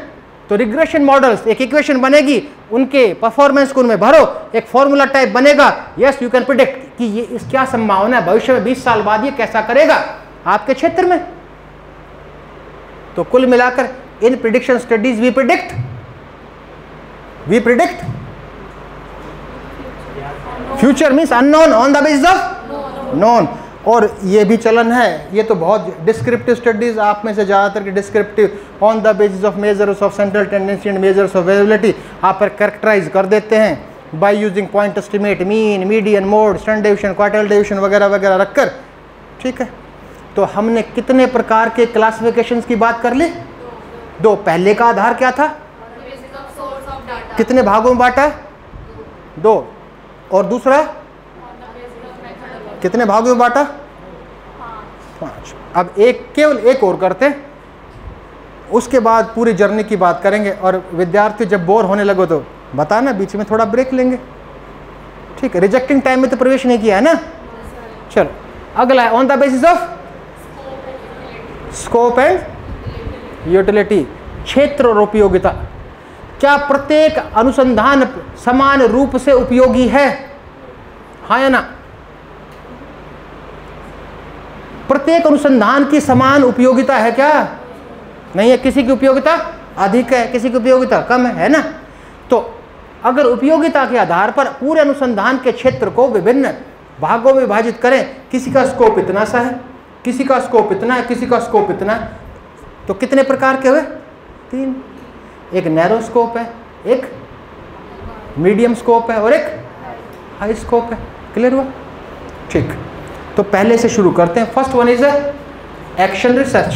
तो regression models, एक equation बनेगी, उनके performance को उनमें भरो, एक फॉर्मूला टाइप बनेगा। यस, यू कैन प्रिडिक्ट कि ये इस क्या संभावना है भविष्य में 20 साल बाद ये कैसा करेगा आपके क्षेत्र में। तो कुल मिलाकर in prediction studies we predict future means unknown on the basis of known. और ये भी चलन है, ये तो बहुत डिस्क्रिप्टिव स्टडीज आप में से ज़्यादातर की descriptive on the basis of measures of central tendency and measures of variability आप पर कैरेक्टराइज कर देते हैं by using point estimate, mean, median, mode, standard deviation, quartile deviation वगैरह वगैरह रखकर, ठीक है। तो हमने कितने प्रकार के क्लासिफिकेशंस की बात कर ली? 2। पहले का आधार क्या था? कितने भागों में बांटा? 2। और दूसरा कितने भागों में बांटा? 5। अब केवल एक और करते हैं, उसके बाद पूरी जर्नी की बात करेंगे। और विद्यार्थी जब बोर होने लगो तो बताना, बीच में थोड़ा ब्रेक लेंगे, ठीक है। रिजेक्टिंग टाइम में तो प्रवेश नहीं किया है ना। चलो अगला है on the basis of scope and utility, क्षेत्र और उपयोगिता। क्या प्रत्येक अनुसंधान समान रूप से उपयोगी है? हाँ या ना? प्रत्येक अनुसंधान की समान उपयोगिता है क्या? नहीं है। किसी की उपयोगिता अधिक है, किसी की उपयोगिता कम है ना। तो अगर उपयोगिता के आधार पर पूरे अनुसंधान के क्षेत्र को विभिन्न भागों में विभाजित करें, किसी का स्कोप इतना सा है, किसी का स्कोप इतना है, किसी का स्कोप इतना है, तो कितने प्रकार के हुए? 3। एक नैरो स्कोप है, एक मीडियम स्कोप है और एक हाई स्कोप है। क्लियर हुआ? ठीक। तो पहले से शुरू करते हैं। First one is action research,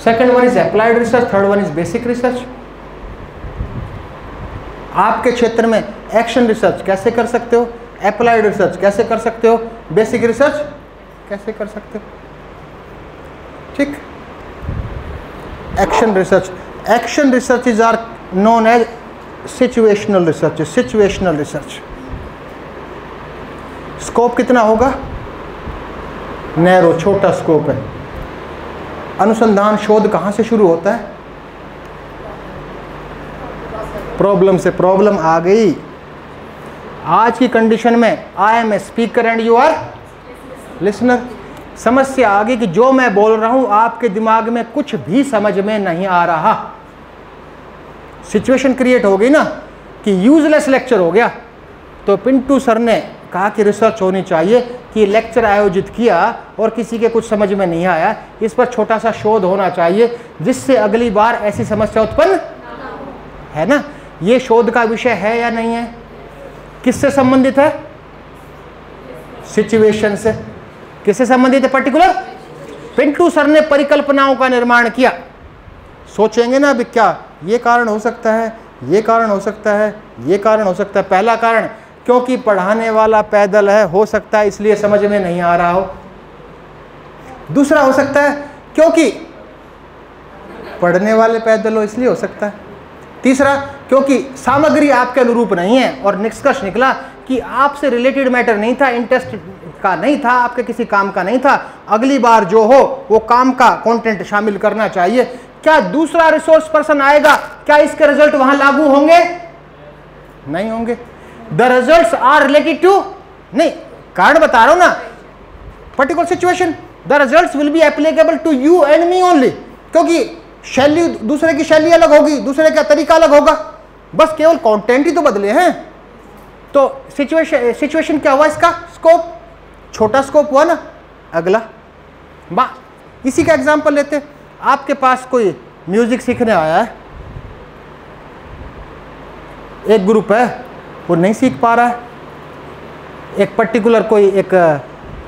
second one is applied research, third one is basic research. आपके क्षेत्र में एक्शन रिसर्च कैसे कर सकते हो? अप्लाइड रिसर्च कैसे कर सकते हो, बेसिक रिसर्च कैसे कर सकते हो, ठीक। Action research, action researches are known as situational research, situational research. Scope कितना होगा, नैरो, छोटा स्कोप है। अनुसंधान शोध कहाँ से शुरू होता है, प्रॉब्लम से। प्रॉब्लम आ गई, आज की कंडीशन में I am a speaker and you are listener. समस्या आ गई कि जो मैं बोल रहा हूं आपके दिमाग में कुछ भी समझ में नहीं आ रहा। सिचुएशन क्रिएट हो गई ना कि यूजलेस लेक्चर हो गया। तो पिंटू सर ने कहा कि रिसर्च होनी चाहिए कि लेक्चर आयोजित किया और किसी के कुछ समझ में नहीं आया, इस पर छोटा सा शोध होना चाहिए जिससे अगली बार ऐसी समस्या उत्पन्न है ना। ये शोध का विषय है या नहीं है, किससे संबंधित है, सिचुएशन से। किससे संबंधित है, पर्टिकुलर। पिंटू सर ने परिकल्पनाओं का निर्माण किया। सोचेंगे ना अभी क्या ये कारण हो सकता है, ये कारण हो सकता है, ये कारण हो सकता है। पहला कारण क्योंकि पढ़ाने वाला पैदल है, हो सकता है इसलिए समझ में नहीं आ रहा हो। दूसरा हो सकता है क्योंकि पढ़ने वाले पैदल हो, इसलिए हो सकता है। तीसरा क्योंकि सामग्री आपके अनुरूप नहीं है और निष्कर्ष निकला कि आपसे रिलेटेड मैटर नहीं था, इंटरेस्ट का नहीं था, आपके किसी काम का नहीं था। अगली बार जो हो वो काम का कंटेंट शामिल करना चाहिए। क्या दूसरा रिसोर्स पर्सन आएगा, क्या इसके रिजल्ट वहां लागू होंगे, नहीं होंगे। The results are related to, नहीं कारण बता रहा हूं ना, particular situation. The results will be applicable to you and me only, क्योंकि शैली दूसरे की शैली अलग होगी, दूसरे का तरीका अलग होगा, बस केवल कंटेंट ही तो बदले हैं। तो सिचुएशन क्या हुआ, इसका स्कोप छोटा स्कोप हुआ ना। अगला इसी का एग्जांपल लेते। आपके पास कोई म्यूजिक सीखने आया है, एक ग्रुप है वो नहीं सीख पा रहा है, एक पर्टिकुलर कोई एक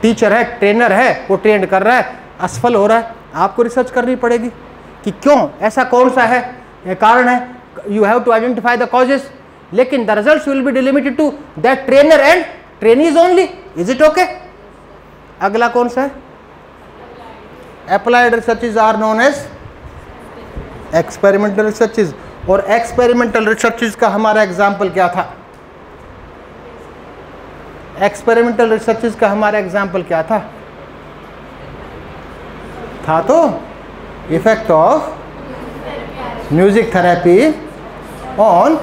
टीचर है, ट्रेनर है, वो ट्रेन कर रहा है, असफल हो रहा है। आपको रिसर्च करनी पड़ेगी कि क्यों, ऐसा कौन सा है कारण है। You have to identify the causes, लेकिन the results will be delimited to that trainer and trainees only. Is it okay. अगला कौन सा है, applied researches are known as experimental researches. और एक्सपेरिमेंटल रिसर्चेज का हमारा एग्जाम्पल क्या था, एक्सपेरिमेंटल रिसर्चेज का हमारा एग्जाम्पल क्या था तो effect of music therapy on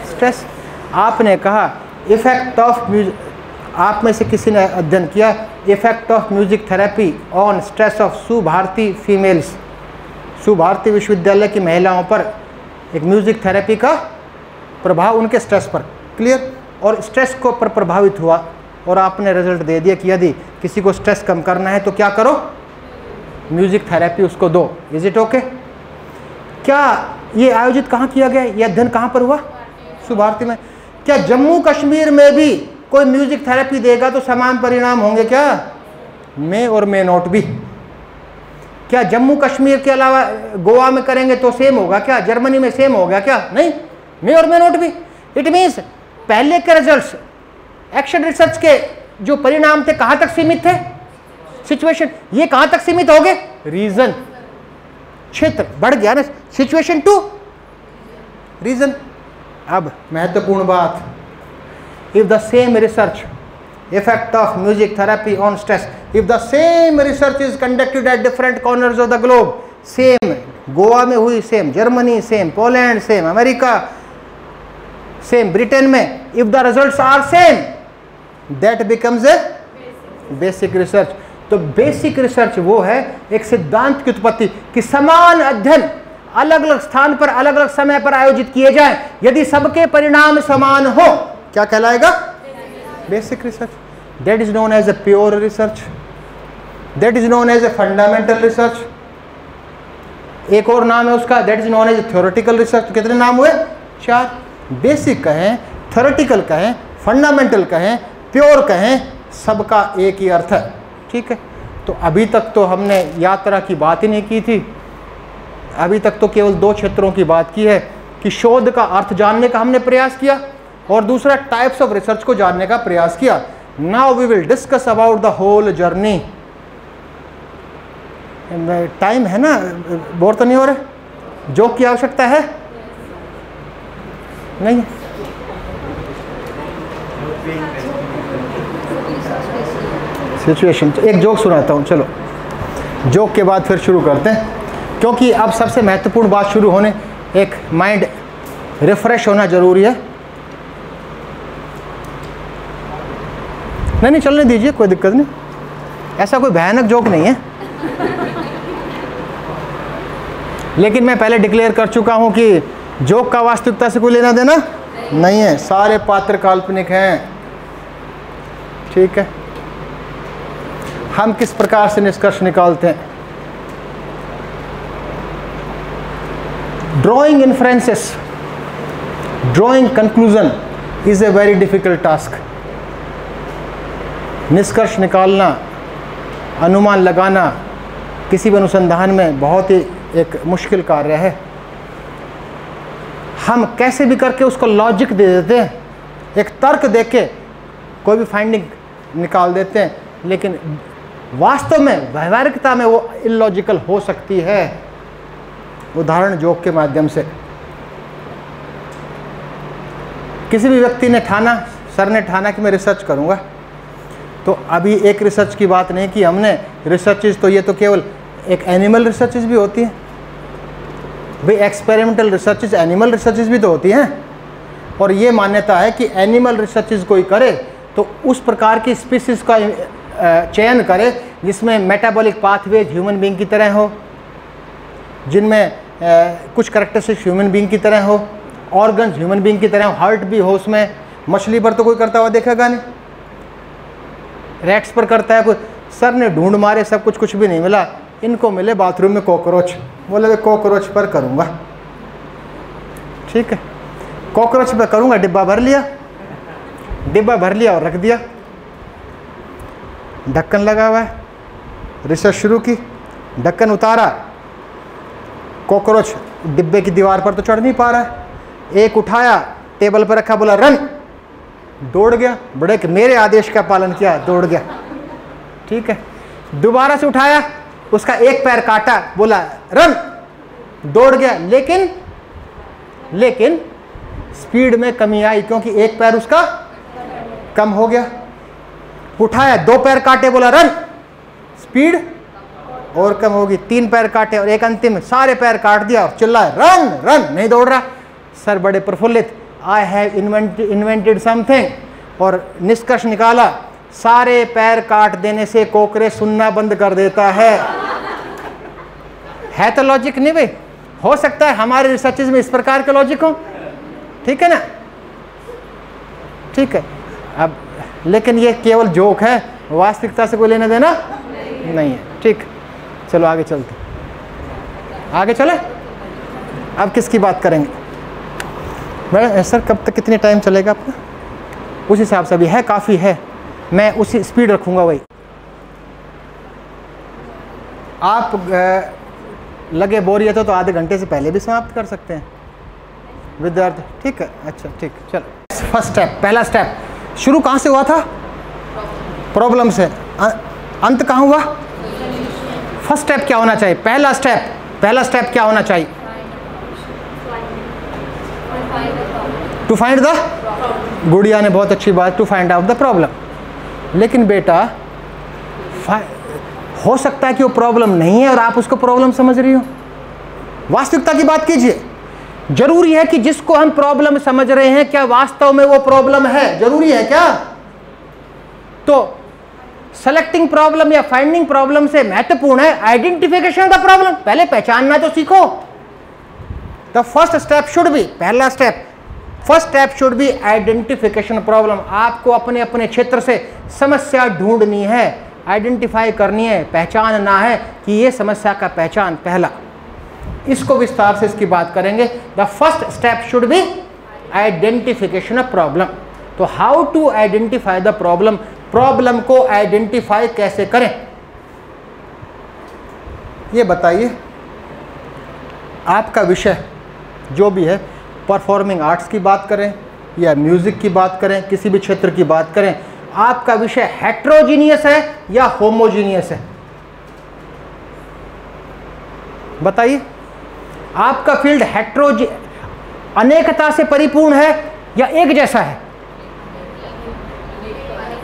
stress. आपने कहा इफेक्ट ऑफ म्यूजिक, आप में से किसी ने अध्ययन किया effect of music therapy on stress of Subharti females. Subharti विश्वविद्यालय की महिलाओं पर एक म्यूजिक थेरेपी का प्रभाव उनके स्ट्रेस पर, क्लियर। और स्ट्रेस को पर प्रभावित हुआ और आपने रिजल्ट दे दिया कि यदि किसी को स्ट्रेस कम करना है तो क्या करो, म्यूजिक थेरेपी उसको दो। Is it okay. क्या ये आयोजित कहाँ किया गया, ये अध्ययन कहाँ पर हुआ, सुभारती में। क्या जम्मू कश्मीर में भी कोई म्यूजिक थेरेपी देगा तो समान परिणाम होंगे क्या, मे और मे नॉट भी। क्या जम्मू कश्मीर के अलावा गोवा में करेंगे तो सेम होगा क्या, जर्मनी में सेम होगा क्या, नहीं, मे और मे नॉट भी। इट मीन्स पहले के रिजल्ट्स एक्शन रिसर्च के जो परिणाम थे कहां तक सीमित थे, सिचुएशन। ये कहां तक सीमित हो गए, रीजन, क्षेत्र बढ़ गया ना, सिचुएशन टू रीजन। अब महत्वपूर्ण बात, if the same research effect of music therapy on stress, if the same research is conducted at different corners of the globe, same Goa में हुई, same Germany, same Poland, same America, same Britain में, if the results are same, that becomes a basic research। तो basic research वो है एक सिद्धांत की उत्पत्ति कि समान अध्ययन अलग अलग स्थान पर अलग अलग समय पर आयोजित किए जाएं, यदि सबके परिणाम समान हो, क्या कहलाएगा, basic research। That is known as a pure research, that is known as a fundamental research। एक और नाम है उसका, that is known as a theoretical research। कितने नाम हुए, 4। बेसिक कहें, थ्योरेटिकल कहें, फंडामेंटल कहें, प्योर कहें, सबका एक ही अर्थ है, ठीक है। तो अभी तक तो हमने यात्रा की बात ही नहीं की थी, अभी तक तो केवल 2 क्षेत्रों की बात की है कि शोध का अर्थ जानने का हमने प्रयास किया और दूसरा टाइप्स ऑफ रिसर्च को जानने का प्रयास किया। Now we will discuss about the whole journey. Time है ना, बोर तो नहीं हो रहे? जोक की आवश्यकता है? नहीं? सिचुएशन, एक जोक सुनाता हूँ, चलो जोक के बाद फिर शुरू करते हैं, क्योंकि अब सबसे महत्वपूर्ण बात शुरू होने, एक माइंड रिफ्रेश होना जरूरी है। नहीं चलने दीजिए, कोई दिक्कत नहीं, ऐसा कोई भयानक जोक नहीं है। लेकिन मैं पहले डिक्लेयर कर चुका हूं कि जोक का वास्तविकता से कोई लेना देना नहीं है, सारे पात्र काल्पनिक हैं। ठीक है, हम किस प्रकार से निष्कर्ष निकालते हैं? Drawing inferences, drawing conclusion is a very difficult task. निष्कर्ष निकालना, अनुमान लगाना किसी भी अनुसंधान में बहुत ही एक मुश्किल कार्य है। हम कैसे भी करके उसको लॉजिक दे देते हैं, एक तर्क देके कोई भी फाइंडिंग निकाल देते हैं, लेकिन वास्तव में व्यवहारिकता में वो इलॉजिकल हो सकती है। उदाहरण जोक के माध्यम से, किसी भी व्यक्ति ने ठाना, सर ने ठाना कि मैं रिसर्च करूंगा, तो अभी एक रिसर्च की बात नहीं की हमने, रिसर्चेज तो ये तो केवल एक एनिमल रिसर्चेज भी होती हैं भाई, एक्सपेरिमेंटल रिसर्चेज एनिमल रिसर्चेज भी तो होती हैं। और ये मान्यता है कि एनिमल रिसर्चेज कोई करे तो उस प्रकार की स्पीसीज का चयन करे जिसमें मेटाबॉलिक पाथवेज ह्यूमन बीइंग की तरह हो, जिनमें कुछ कैरेक्टरिस्टिक्स ह्यूमन बीइंग की तरह हो, ऑर्गन्स ह्यूमन बीइंग की तरह हो, हार्ट भी हो उसमें। मछली पर तो कोई करता हुआ देखेगा नहीं, रैट्स पर करता है कोई। सर ने ढूंढ मारे, सब कुछ भी नहीं मिला, इनको मिले बाथरूम में कॉकरोच, बोले कॉकरोच पर करूंगा। ठीक है, कॉकरोच पर करूंगा, डिब्बा भर लिया और रख दिया, ढक्कन लगा हुआ है, रिसर्च शुरू की, ढक्कन उतारा, कॉकरोच डिब्बे की दीवार पर तो चढ़ नहीं पा रहा है, एक उठाया टेबल पर रखा, बोला रन, दौड़ गया, बड़े कि मेरे आदेश का पालन किया, दौड़ गया। ठीक है, दोबारा से उठाया, उसका एक पैर काटा, बोला रन, दौड़ गया, लेकिन स्पीड में कमी आई क्योंकि एक पैर उसका कम हो गया। उठाया, दो पैर काटे, बोला रन, स्पीड और कम होगी, तीन पैर काटे और एक अंतिम, सारे पैर काट दिया और चिल्लाया रन रन, नहीं दौड़ रहा। सर बड़े प्रफुल्लित, आई हैव इन्वेंटेड समथिंग, और निष्कर्ष निकाला, सारे पैर काट देने से कोकरे सुनना बंद कर देता है तो लॉजिक नहीं भाई? हो सकता है हमारे रिसर्चेज में इस प्रकार के लॉजिक हो, ठीक है ना? ठीक है, अब लेकिन ये केवल जोक है, वास्तविकता से कोई लेना देना नहीं है। ठीक, चलो आगे चलते, आगे चले। अब किसकी बात करेंगे मैडम? सर कब तक, कितने टाइम चलेगा आपका? उस हिसाब से अभी है, काफ़ी है, मैं उसी स्पीड रखूँगा वही। आप लगे बोरियत हो तो आधे घंटे से पहले भी समाप्त कर सकते हैं विद्यार्थी। ठीक है, अच्छा ठीक, चलो फर्स्ट स्टेप, पहला स्टेप शुरू कहाँ से हुआ था? प्रॉब्लम से। अंत कहाँ हुआ? फर्स्ट स्टेप क्या होना चाहिए? पहला स्टेप क्या होना चाहिए? टू फाइंड द, गुड़िया ने बहुत अच्छी बात, to find out the problem. लेकिन बेटा हो सकता है कि वो प्रॉब्लम नहीं है और आप उसको प्रॉब्लम समझ रही हो। वास्तविकता की बात कीजिए। जरूरी है कि जिसको हम प्रॉब्लम समझ रहे हैं क्या वास्तव में वो प्रॉब्लम है? जरूरी है क्या? तो सेलेक्टिंग प्रॉब्लम या फाइंडिंग प्रॉब्लम से महत्वपूर्ण है आइडेंटिफिकेशन ऑफ द प्रॉब्लम। पहले पहचानना तो सीखो। The first step should be, पहला step, first step should be identification problem. आपको अपने अपने क्षेत्र से समस्या ढूंढनी है, आइडेंटिफाई करनी है, पहचानना है कि ये समस्या का पहचान पहला। इसको विस्तार से इसकी बात करेंगे। The first step should be identification of problem. तो how to identify the problem, problem को आइडेंटिफाई कैसे करें ये बताइए। आपका विषय जो भी है, परफॉर्मिंग आर्ट्स की बात करें या म्यूजिक की बात करें, किसी भी क्षेत्र की बात करें, आपका विषय हेट्रोजीनियस है या होमोजीनियस है? बताइए, आपका फील्ड अनेकता से परिपूर्ण है या एक जैसा है?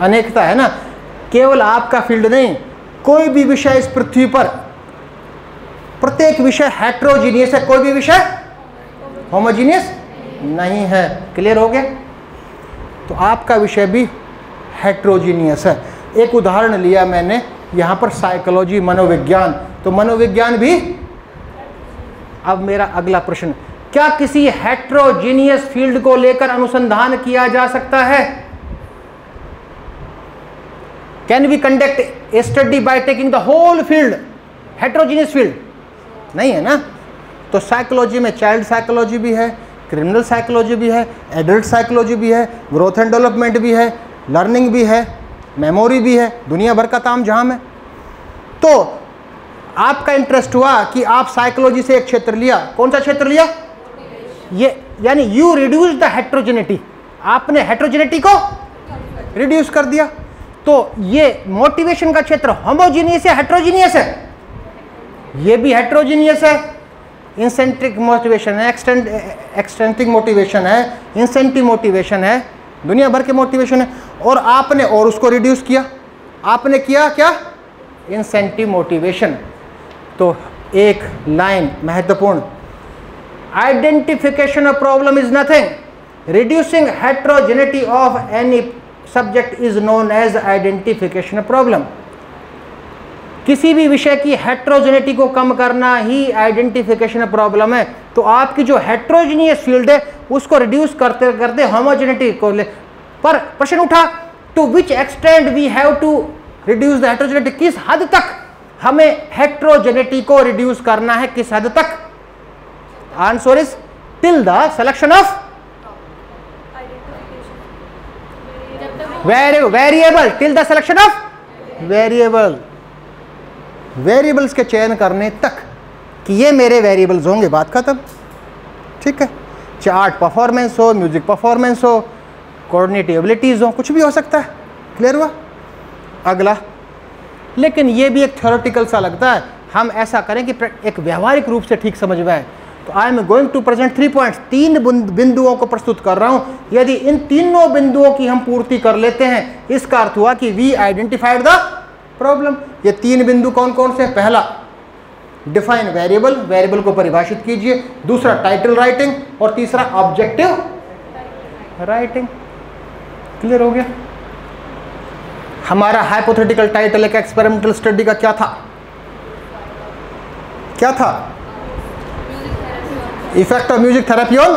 अनेकता है ना। केवल आपका फील्ड नहीं, कोई भी विषय इस पृथ्वी पर, प्रत्येक विषय हेट्रोजीनियस है, कोई भी विषय होमोजीनियस नहीं है। क्लियर हो गया? तो आपका विषय भी हेट्रोजीनियस है। एक उदाहरण लिया मैंने यहां पर साइकोलॉजी, मनोविज्ञान, तो मनोविज्ञान भी। अब मेरा अगला प्रश्न, क्या किसी हेट्रोजीनियस फील्ड को लेकर अनुसंधान किया जा सकता है? Can we conduct a study by taking the whole field, heterogeneous field? नहीं है ना। तो साइकोलॉजी में चाइल्ड साइकोलॉजी भी है, क्रिमिनल साइकोलॉजी भी है, एडल्ट साइकोलॉजी भी है, ग्रोथ एंड डेवलपमेंट भी है, लर्निंग भी है, मेमोरी भी है, दुनिया भर का तामझाम है। तो आपका इंटरेस्ट हुआ कि आप साइकोलॉजी से एक क्षेत्र लिया, कौन सा क्षेत्र लिया? ये यानी यू रिड्यूस द हेट्रोजेनिटी, आपने हेट्रोजेनिटी को रिड्यूस कर दिया। तो ये मोटिवेशन का क्षेत्र होमोजीनियस या हेट्रोजीनियस है? ये भी हेट्रोजीनियस है। इंसेंट्रिक मोटिवेशन है, एक्सटेंटिक मोटिवेशन है, इंसेंटिव मोटिवेशन है, दुनिया भर के मोटिवेशन है। और आपने और उसको रिड्यूस किया, आपने किया क्या? Incentive motivation. तो एक लाइन महत्वपूर्ण, identification of problem is nothing, reducing heterogeneity of any subject is known as identification of problem. किसी भी विषय की हेट्रोजेनिटी को कम करना ही आइडेंटिफिकेशन ऑफ प्रॉब्लम है। तो आपकी जो हेट्रोजीनियस फील्ड है उसको रिड्यूस करते करते होमोजेनिटी को ले। पर प्रश्न उठा, to which extent we have to reduce the heterogeneity, किस हद तक हमें हेट्रोजेनिटी को रिड्यूस करना है, किस हद तक? Answer is till the selection of variable, till the selection of variable, variables के चयन करने तक कि ये मेरे वेरिएबल्स होंगे, बात खत्म। ठीक है, चार्ट परफॉर्मेंस हो, म्यूजिक परफॉर्मेंस हो, कोऑर्डिनेटिव एबिलिटीज हो, कुछ भी हो सकता है। क्लियर हुआ? अगला, लेकिन ये भी एक थ्योरेटिकल सा लगता है, हम ऐसा करें कि एक व्यवहारिक रूप से ठीक समझ में आए। तो I am going to present 3 points, 3 बिंदुओं को प्रस्तुत कर रहा हूं। यदि इन तीनों बिंदुओं की हम पूर्ति कर लेते हैं, इसका अर्थ हुआ कि वी आइडेंटिफाइड द प्रॉब्लम। ये 3 बिंदु कौन कौन से? पहला, डिफाइन वेरिएबल, वेरिएबल को परिभाषित कीजिए। दूसरा, टाइटल राइटिंग। और तीसरा, ऑब्जेक्टिव राइटिंग। क्लियर हो गया? हमारा हाइपोथेटिकल टाइटल एक एक्सपेरिमेंटल स्टडी का क्या था? क्या था? Effect of music therapy on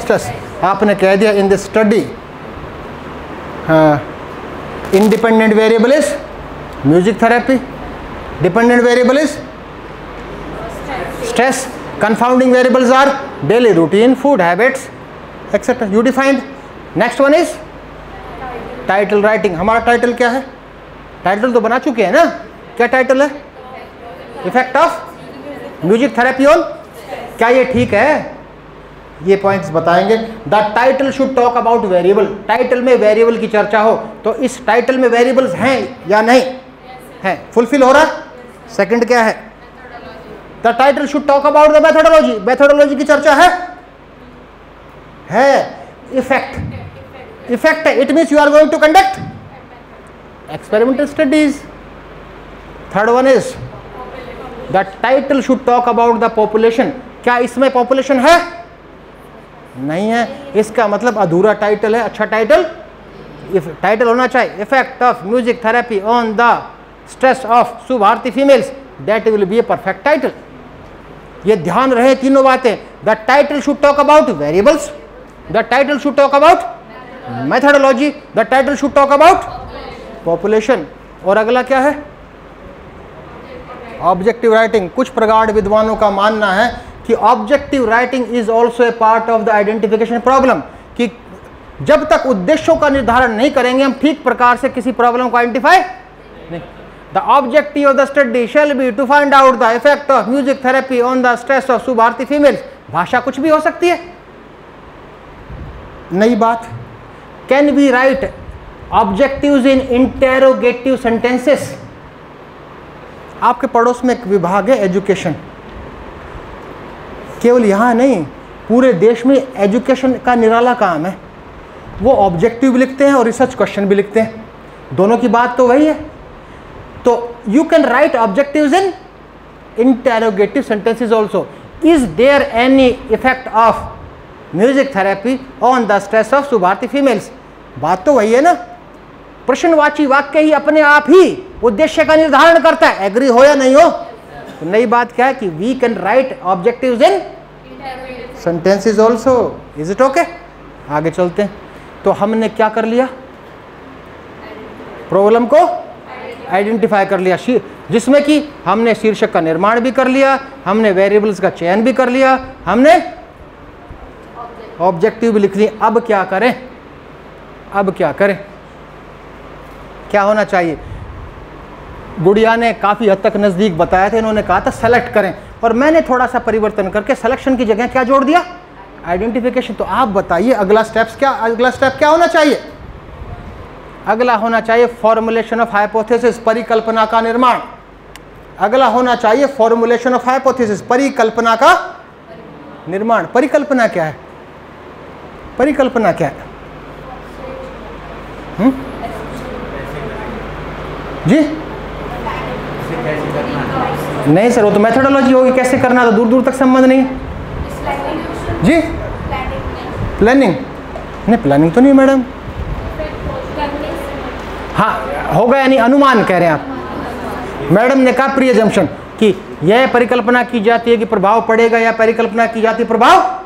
stress. आपने कह दिया in this study independent variable is music therapy, dependent variable is stress, confounding variables are daily routine, food habits, etc. You defined. Next one is title writing. हमारा title क्या है? Title तो बना चुके हैं ना। क्या टाइटल है? Effect of music therapy on. क्या ये ठीक है? ये पॉइंट्स बताएंगे। The title should talk about variable. Title में वेरिएबल की चर्चा हो तो इस टाइटल में वेरिएबल्स हैं या नहीं हैं? फुलफिल हो रहा? सेकंड क्या है? The title should talk about the methodology. Methodology की चर्चा है। इफेक्ट है, it means you are going to conduct experimental studies. Third one is the title should talk about the population. क्या इसमें पॉपुलेशन है? नहीं है, इसका मतलब अधूरा टाइटल है। अच्छा टाइटल, टाइटल होना चाहिए effect of music therapy on the stress of Subharti females, that will be a perfect title. ये ध्यान रहे तीनों बातें। The title should talk about variables, the title should talk about methodology, the title should talk about population. और अगला क्या है? Objective writing. कुछ प्रगाढ़ विद्वानों का मानना है कि objective writing is also a part of the identification problem, कि जब तक उद्देश्यों का निर्धारण नहीं करेंगे हम ठीक प्रकार से किसी प्रॉब्लम को आइडेंटिफाई नहीं। The objective of the study shall be to find out the effect of music therapy on the stress of Subharti females. भाषा कुछ भी हो सकती है, नई बात, can we write objectives in interrogative sentences. आपके पड़ोस में एक विभाग है एजुकेशन, केवल यहाँ नहीं पूरे देश में एजुकेशन का निराला काम है। वो ऑब्जेक्टिव भी लिखते हैं और रिसर्च क्वेश्चन भी लिखते हैं, दोनों की बात तो वही है। तो you can write objectives in interrogative sentences also. Is there any effect of music therapy on the stress of शुभार्थी फीमेल्स। बात तो वही है ना, प्रश्नवाची वाक्य ही अपने आप ही उद्देश्य का निर्धारण करता है, एग्री हो या नहीं हो। तो नई बात क्या है कि we can write objectives in sentences also. Is it okay? आगे चलते हैं। तो हमने क्या कर लिया, प्रॉब्लम को आइडेंटिफाई कर लिया, जिसमें कि हमने शीर्षक का निर्माण भी कर लिया, हमने वेरिएबल्स का चयन भी कर लिया, हमने ऑब्जेक्टिव भी लिख लिए। अब क्या करें, अब क्या करें, क्या होना चाहिए? गुड़िया ने काफ़ी हद तक नज़दीक बताया था, इन्होंने कहा था सेलेक्ट करें, और मैंने थोड़ा सा परिवर्तन करके सिलेक्शन की जगह क्या जोड़ दिया, आइडेंटिफिकेशन। तो आप बताइए अगला स्टेप क्या होना चाहिए? अगला होना चाहिए फॉर्मुलेशन ऑफ हाइपोथेसिस, परिकल्पना का निर्माण। अगला होना चाहिए फॉर्मुलेशन ऑफ हाइपोथेसिस, परिकल्पना का निर्माण। परिकल्पना क्या है? परिकल्पना क्या है? जी नहीं सर, वो तो मेथोडोलॉजी होगी, कैसे करना, तो दूर दूर तक संबंध नहीं जी। प्लानिंग नहीं, प्लानिंग तो नहीं मैडम। हाँ होगा, यानी अनुमान कह रहे हैं आप। मैडम ने कहा प्री अजम्पशन कि यह परिकल्पना की जाती है कि प्रभाव पड़ेगा, या परिकल्पना की जाती है प्रभाव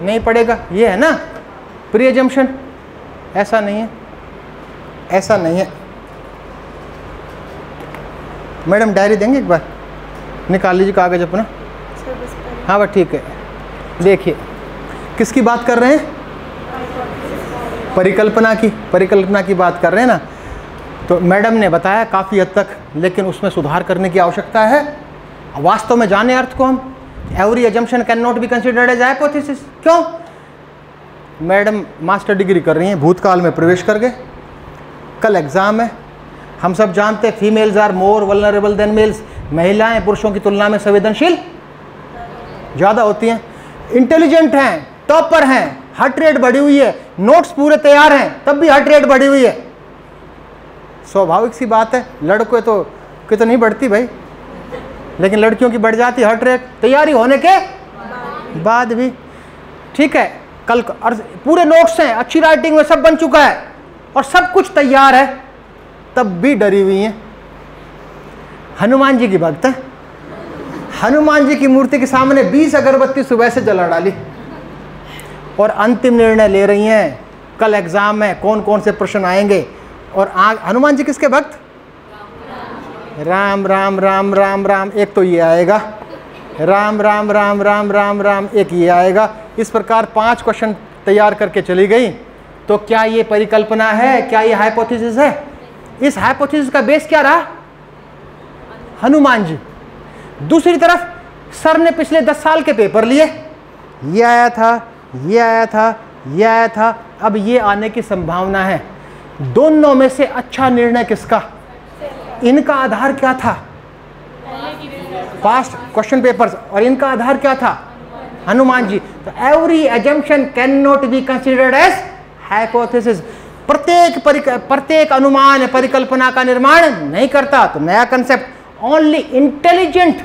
नहीं पड़ेगा, ये है ना प्री अजम्पशन। ऐसा नहीं है, ऐसा नहीं है। मैडम डायरी देंगे, एक बार निकाल लीजिए कागज अपना। हाँ बस ठीक है। देखिए किसकी बात कर रहे हैं, परिकल्पना की, परिकल्पना की बात कर रहे हैं ना। तो मैडम ने बताया काफ़ी हद तक, लेकिन उसमें सुधार करने की आवश्यकता है। वास्तव में जाने अर्थ को हम, every assumption can not be considered as hypothesis. क्यों? मैडम मास्टर डिग्री कर रही हैं, भूतकाल में प्रवेश कर गए, कल एग्ज़ाम है। हम सब जानते हैं females are more vulnerable than males, महिलाएं पुरुषों की तुलना में संवेदनशील ज़्यादा होती हैं। इंटेलिजेंट हैं, टॉपर हैं, हार्ट रेट बढ़ी हुई है, नोट्स पूरे तैयार हैं, तब भी हार्ट रेट बढ़ी हुई है। स्वाभाविक सी बात है, लड़कों की तो नहीं बढ़ती भाई, लेकिन लड़कियों की बढ़ जाती हार्ट रेट तैयारी होने के बाद भी। ठीक है, कल पूरे नोट्स हैं, अच्छी राइटिंग में सब बन चुका है और सब कुछ तैयार है, तब भी डरी हुई हैं। हनुमान जी की भक्त है, हनुमान जी की मूर्ति के सामने 20 अगरबत्ती सुबह से जला डाली और अंतिम निर्णय ले रही हैं, कल एग्जाम में कौन कौन से प्रश्न आएंगे। और हनुमान जी किसके भक्त? राम राम राम राम राम, एक तो ये आएगा, राम राम राम राम राम राम, एक ये आएगा। इस प्रकार 5 क्वेश्चन तैयार करके चली गई। तो क्या ये परिकल्पना है, क्या ये हाइपोथेसिस है? इस हाइपोथेसिस का बेस क्या रहा? हनुमान जी। दूसरी तरफ सर ने पिछले 10 साल के पेपर लिए, ये आया था, ये आया था, ये आया था, अब ये आने की संभावना है। दोनों में से अच्छा निर्णय किसका? इनका आधार क्या था? पास्ट क्वेश्चन पेपर्स, और इनका आधार क्या था? हनुमान जी। तो every assumption can not be considered as hypothesis. प्रत्येक अनुमान परिकल्पना का निर्माण नहीं करता। तो नया concept, only intelligent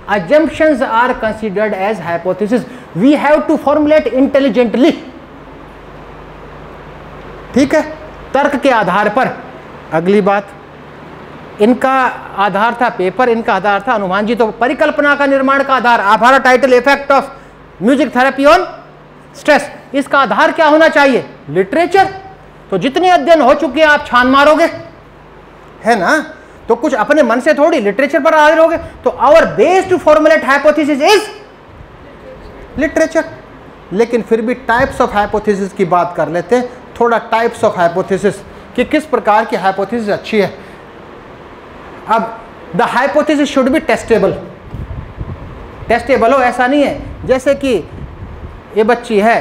assumptions are considered as hypothesis. We have to formulate intelligently. ठीक है, तर्क के आधार पर। अगली बात, इनका आधार था पेपर, इनका आधार था हनुमान जी। तो परिकल्पना का निर्माण का आधार, आभारा title effect of music therapy on stress, इसका आधार क्या होना चाहिए? लिटरेचर। तो जितने अध्ययन हो चुके हैं आप छान मारोगे, है ना, तो कुछ अपने मन से थोड़ी लिटरेचर पर आधार होगे। तो our base to formulate hypothesis is literature. लेकिन फिर भी टाइप्स ऑफ हाइपोथेसिस की बात कर लेते हैं, थोड़ा टाइप्स ऑफ हाइपोथेसिस कि किस प्रकार की हाइपोथेसिस अच्छी है। अब the hypothesis should be testable. Testable हो, ऐसा नहीं है जैसे कि ये बच्ची है,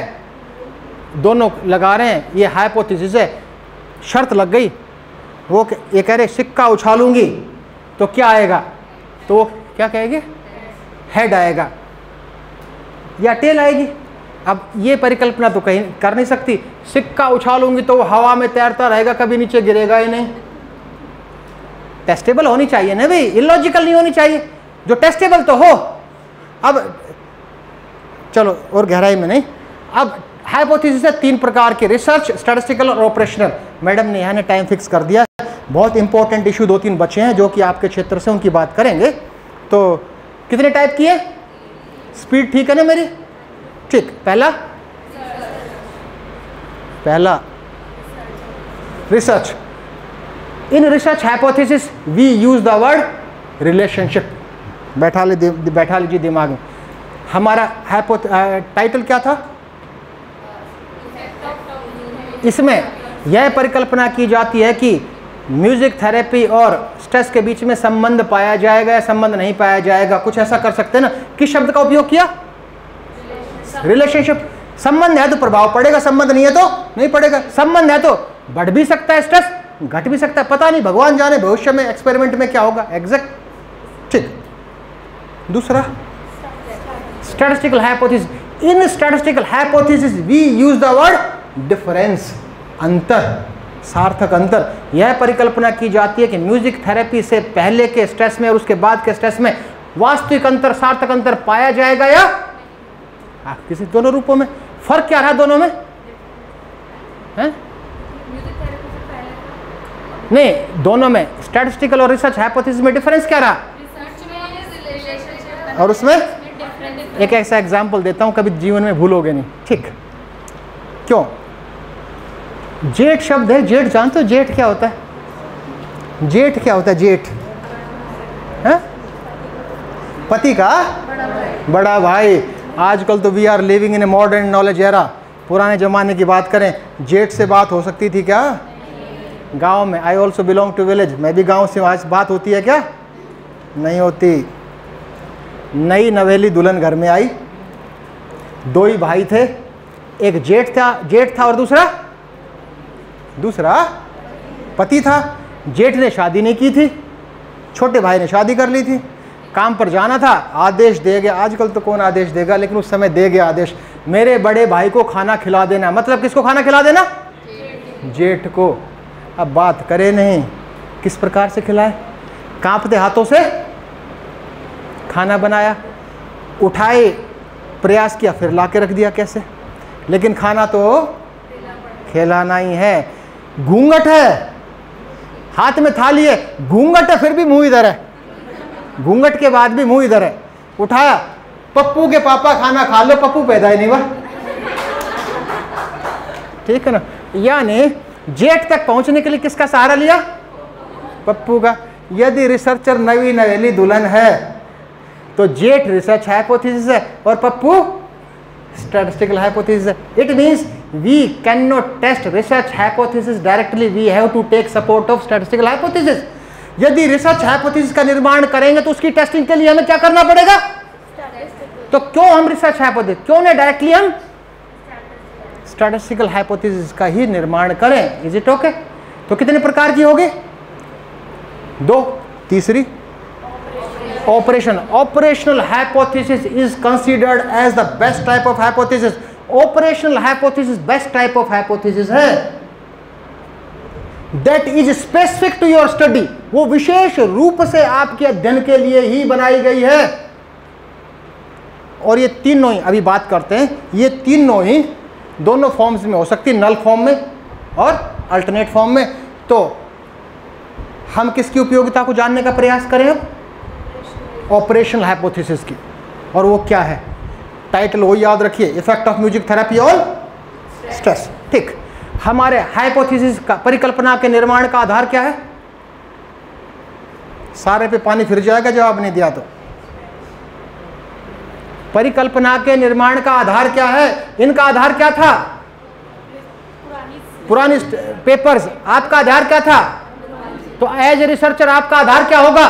दोनों लगा रहे हैं, ये हाइपोथेसिस है, शर्त लग गई, वो ये कह रहे सिक्का उछालूंगी तो क्या आएगा, तो वो क्या कहेगी, हेड आएगा या टेल आएगी। अब ये परिकल्पना तो कहीं कर नहीं सकती, सिक्का उछालूंगी तो वो हवा में तैरता रहेगा, कभी नीचे गिरेगा ही नहीं। टेस्टेबल होनी चाहिए ना भाई, इलॉजिकल नहीं होनी चाहिए, जो टेस्टेबल तो हो। अब चलो और गहराई में नहीं, अब हाइपोथेसिस है 3 प्रकार के, रिसर्च, स्टैटिस्टिकल और ऑपरेशनल। मैडम ने यहाँ ने टाइम फिक्स कर दिया, बहुत इंपॉर्टेंट इशू 2-3 बचे हैं जो कि आपके क्षेत्र से, उनकी बात करेंगे। तो कितने टाइप की है, स्पीड ठीक है ना मेरी, ठीक। पहला research. In research hypothesis we use the word relationship. बैठा लीजिए दिमाग में, हमारा टाइटल क्या था, इसमें यह परिकल्पना की जाती है कि म्यूजिक थेरेपी और स्ट्रेस के बीच में संबंध पाया जाएगा या संबंध नहीं पाया जाएगा, कुछ ऐसा कर सकते हैं ना। किस शब्द का उपयोग किया, रिलेशनशिप। संबंध है तो प्रभाव पड़ेगा, संबंध नहीं है तो नहीं पड़ेगा। संबंध है तो बढ़ भी सकता है स्ट्रेस, घट भी सकता है, पता नहीं, भगवान जाने भविष्य में एक्सपेरिमेंट में क्या होगा एग्जैक्ट, ठीक। दूसरा statistical hypothesis. In statistical hypothesis we use the word difference, अंतर, सार्थक अंतर। यह परिकल्पना की जाती है कि म्यूजिक थेरेपी से पहले के स्ट्रेस में और उसके बाद के स्ट्रेस में वास्तविक अंतर, सार्थक अंतर पाया जाएगा या किसी दोनों रूपों में। फर्क क्या रहा दोनों में, है? नहीं, दोनों में स्टैटिस्टिकल और रिसर्च हाइपोथेसिस में डिफरेंस क्या रहा, और उसमें एक ऐसा एग्जाम्पल देता हूं, कभी जीवन में भूलोगे नहीं, ठीक। क्यों, जेठ शब्द है, जेठ जानते हो जेठ क्या होता है, जेठ क्या होता है, जेठ है पति का बड़ा भाई। आजकल तो we are living in a modern knowledge era. पुराने जमाने की बात करें, जेठ से बात हो सकती थी क्या, गांव में। I also belong to village, मैं भी गांव से, आज बात होती है क्या, नहीं होती। नई नवेली दुल्हन घर में आई, 2 ही भाई थे, एक जेठ था और दूसरा पति था। जेठ ने शादी नहीं की थी, छोटे भाई ने शादी कर ली थी, काम पर जाना था, आदेश दे गया। आजकल तो कौन आदेश देगा, लेकिन उस समय दे गया आदेश, मेरे बड़े भाई को खाना खिला देना। मतलब किसको खाना खिला देना, जेठ को। अब बात करे नहीं, किस प्रकार से खिलाए, कांपते हाथों से खाना बनाया, उठाए, प्रयास किया, फिर ला के रख दिया कैसे, लेकिन खाना तो खिलाना ही है। घूंघट है, हाथ में थाली है, घूंघट है, फिर भी मुंह इधर है, घूंघट के बाद भी मुंह इधर है। उठाया, पप्पू के पापा खाना खा लो, पप्पू पैदा ही नहीं हुआ, ठीक है ना। यानी जेठ तक पहुंचने के लिए किसका सहारा लिया, पप्पू का। यदि रिसर्चर नवी नवेली दुल्हन है तो जेठ रिसर्च हाइपोथेसिस है और पप्पू स्टैटिस्टिकल हाइपोथेसिस है। It means we can not test research hypothesis directly, we have to take support of statistical hypothesis. यदि रिसर्च हाइपोथेसिस का निर्माण करेंगे तो उसकी टेस्टिंग के लिए हमें क्या करना पड़ेगा, तो क्यों हम रिसर्च हाइपोथेसिस, क्यों ना डायरेक्टली हम स्टैटिस्टिकल हाइपोथेसिस का ही निर्माण करें। Is it okay. तो कितने प्रकार की होगी, 2। तीसरी operation. Operational hypothesis is considered as the best type of hypothesis. Operational hypothesis best type of hypothesis है, that is specific to your study. वो विशेष रूप से आपके अध्ययन के लिए ही बनाई गई है। और ये तीनों ही अभी बात करते हैं, ये तीनों ही दोनों फॉर्म्स में हो सकती है, नल फॉर्म में और अल्टरनेट फॉर्म में। तो हम किसकी उपयोगिता को जानने का प्रयास करें अब, ऑपरेशनल हाइपोथेसिस की। और वो क्या है, टाइटल वो याद रखिए, effect of music therapy on stress, ठीक। हमारे हाइपोथेसिस का, परिकल्पना के निर्माण का आधार क्या है, सारे पे पानी फिर जाएगा जवाब नहीं दिया तो। परिकल्पना के निर्माण का आधार क्या है, इनका आधार क्या था, पुरानी पेपर्स। आपका आधार क्या था, तो एज ए रिसर्चर आपका आधार क्या होगा,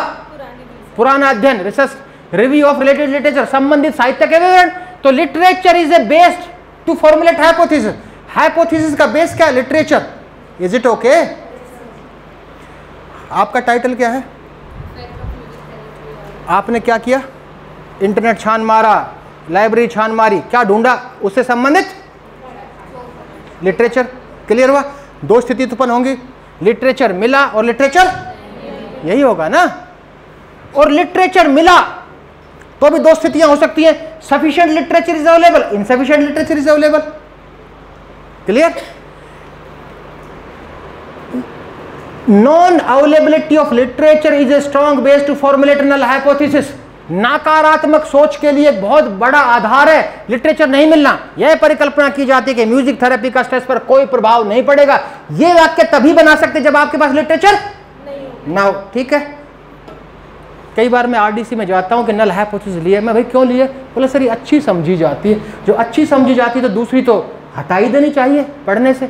पुराना अध्ययन, research, review of related literature, संबंधित साहित्य के विवरण। तो literature is a based to formulate hypothesis. Hypothesis का बेस क्या है? लिटरेचर। Is it okay? आपका टाइटल क्या है? आपने क्या किया? इंटरनेट छान मारा, लाइब्रेरी छान मारी, क्या ढूंढा? उससे संबंधित लिटरेचर। क्लियर हुआ? दो स्थिति उत्पन्न होंगी, लिटरेचर मिला और लिटरेचर, यही होगा ना। और लिटरेचर मिला तो भी दो स्थितियां हो सकती हैं, sufficient literature is available, insufficient literature is available. Clear? Non availability of literature is a strong base to formulate null hypothesis. नकारात्मक सोच के लिए एक बहुत बड़ा आधार है लिटरेचर नहीं मिलना। यह परिकल्पना की जाती है कि म्यूजिक थेरेपी का स्ट्रेस पर कोई प्रभाव नहीं पड़ेगा। यह वाक्य तभी बना सकते जब आपके पास लिटरेचर ना हो। ठीक है? कई बार मैं आरडीसी में जाता हूं कि नल हाइपोथेसिस लिए, मैं भाई क्यों लिए? बोले सर ये अच्छी समझी जाती है। जो अच्छी समझी जाती है तो दूसरी तो हटा ही देनी चाहिए पढ़ने से।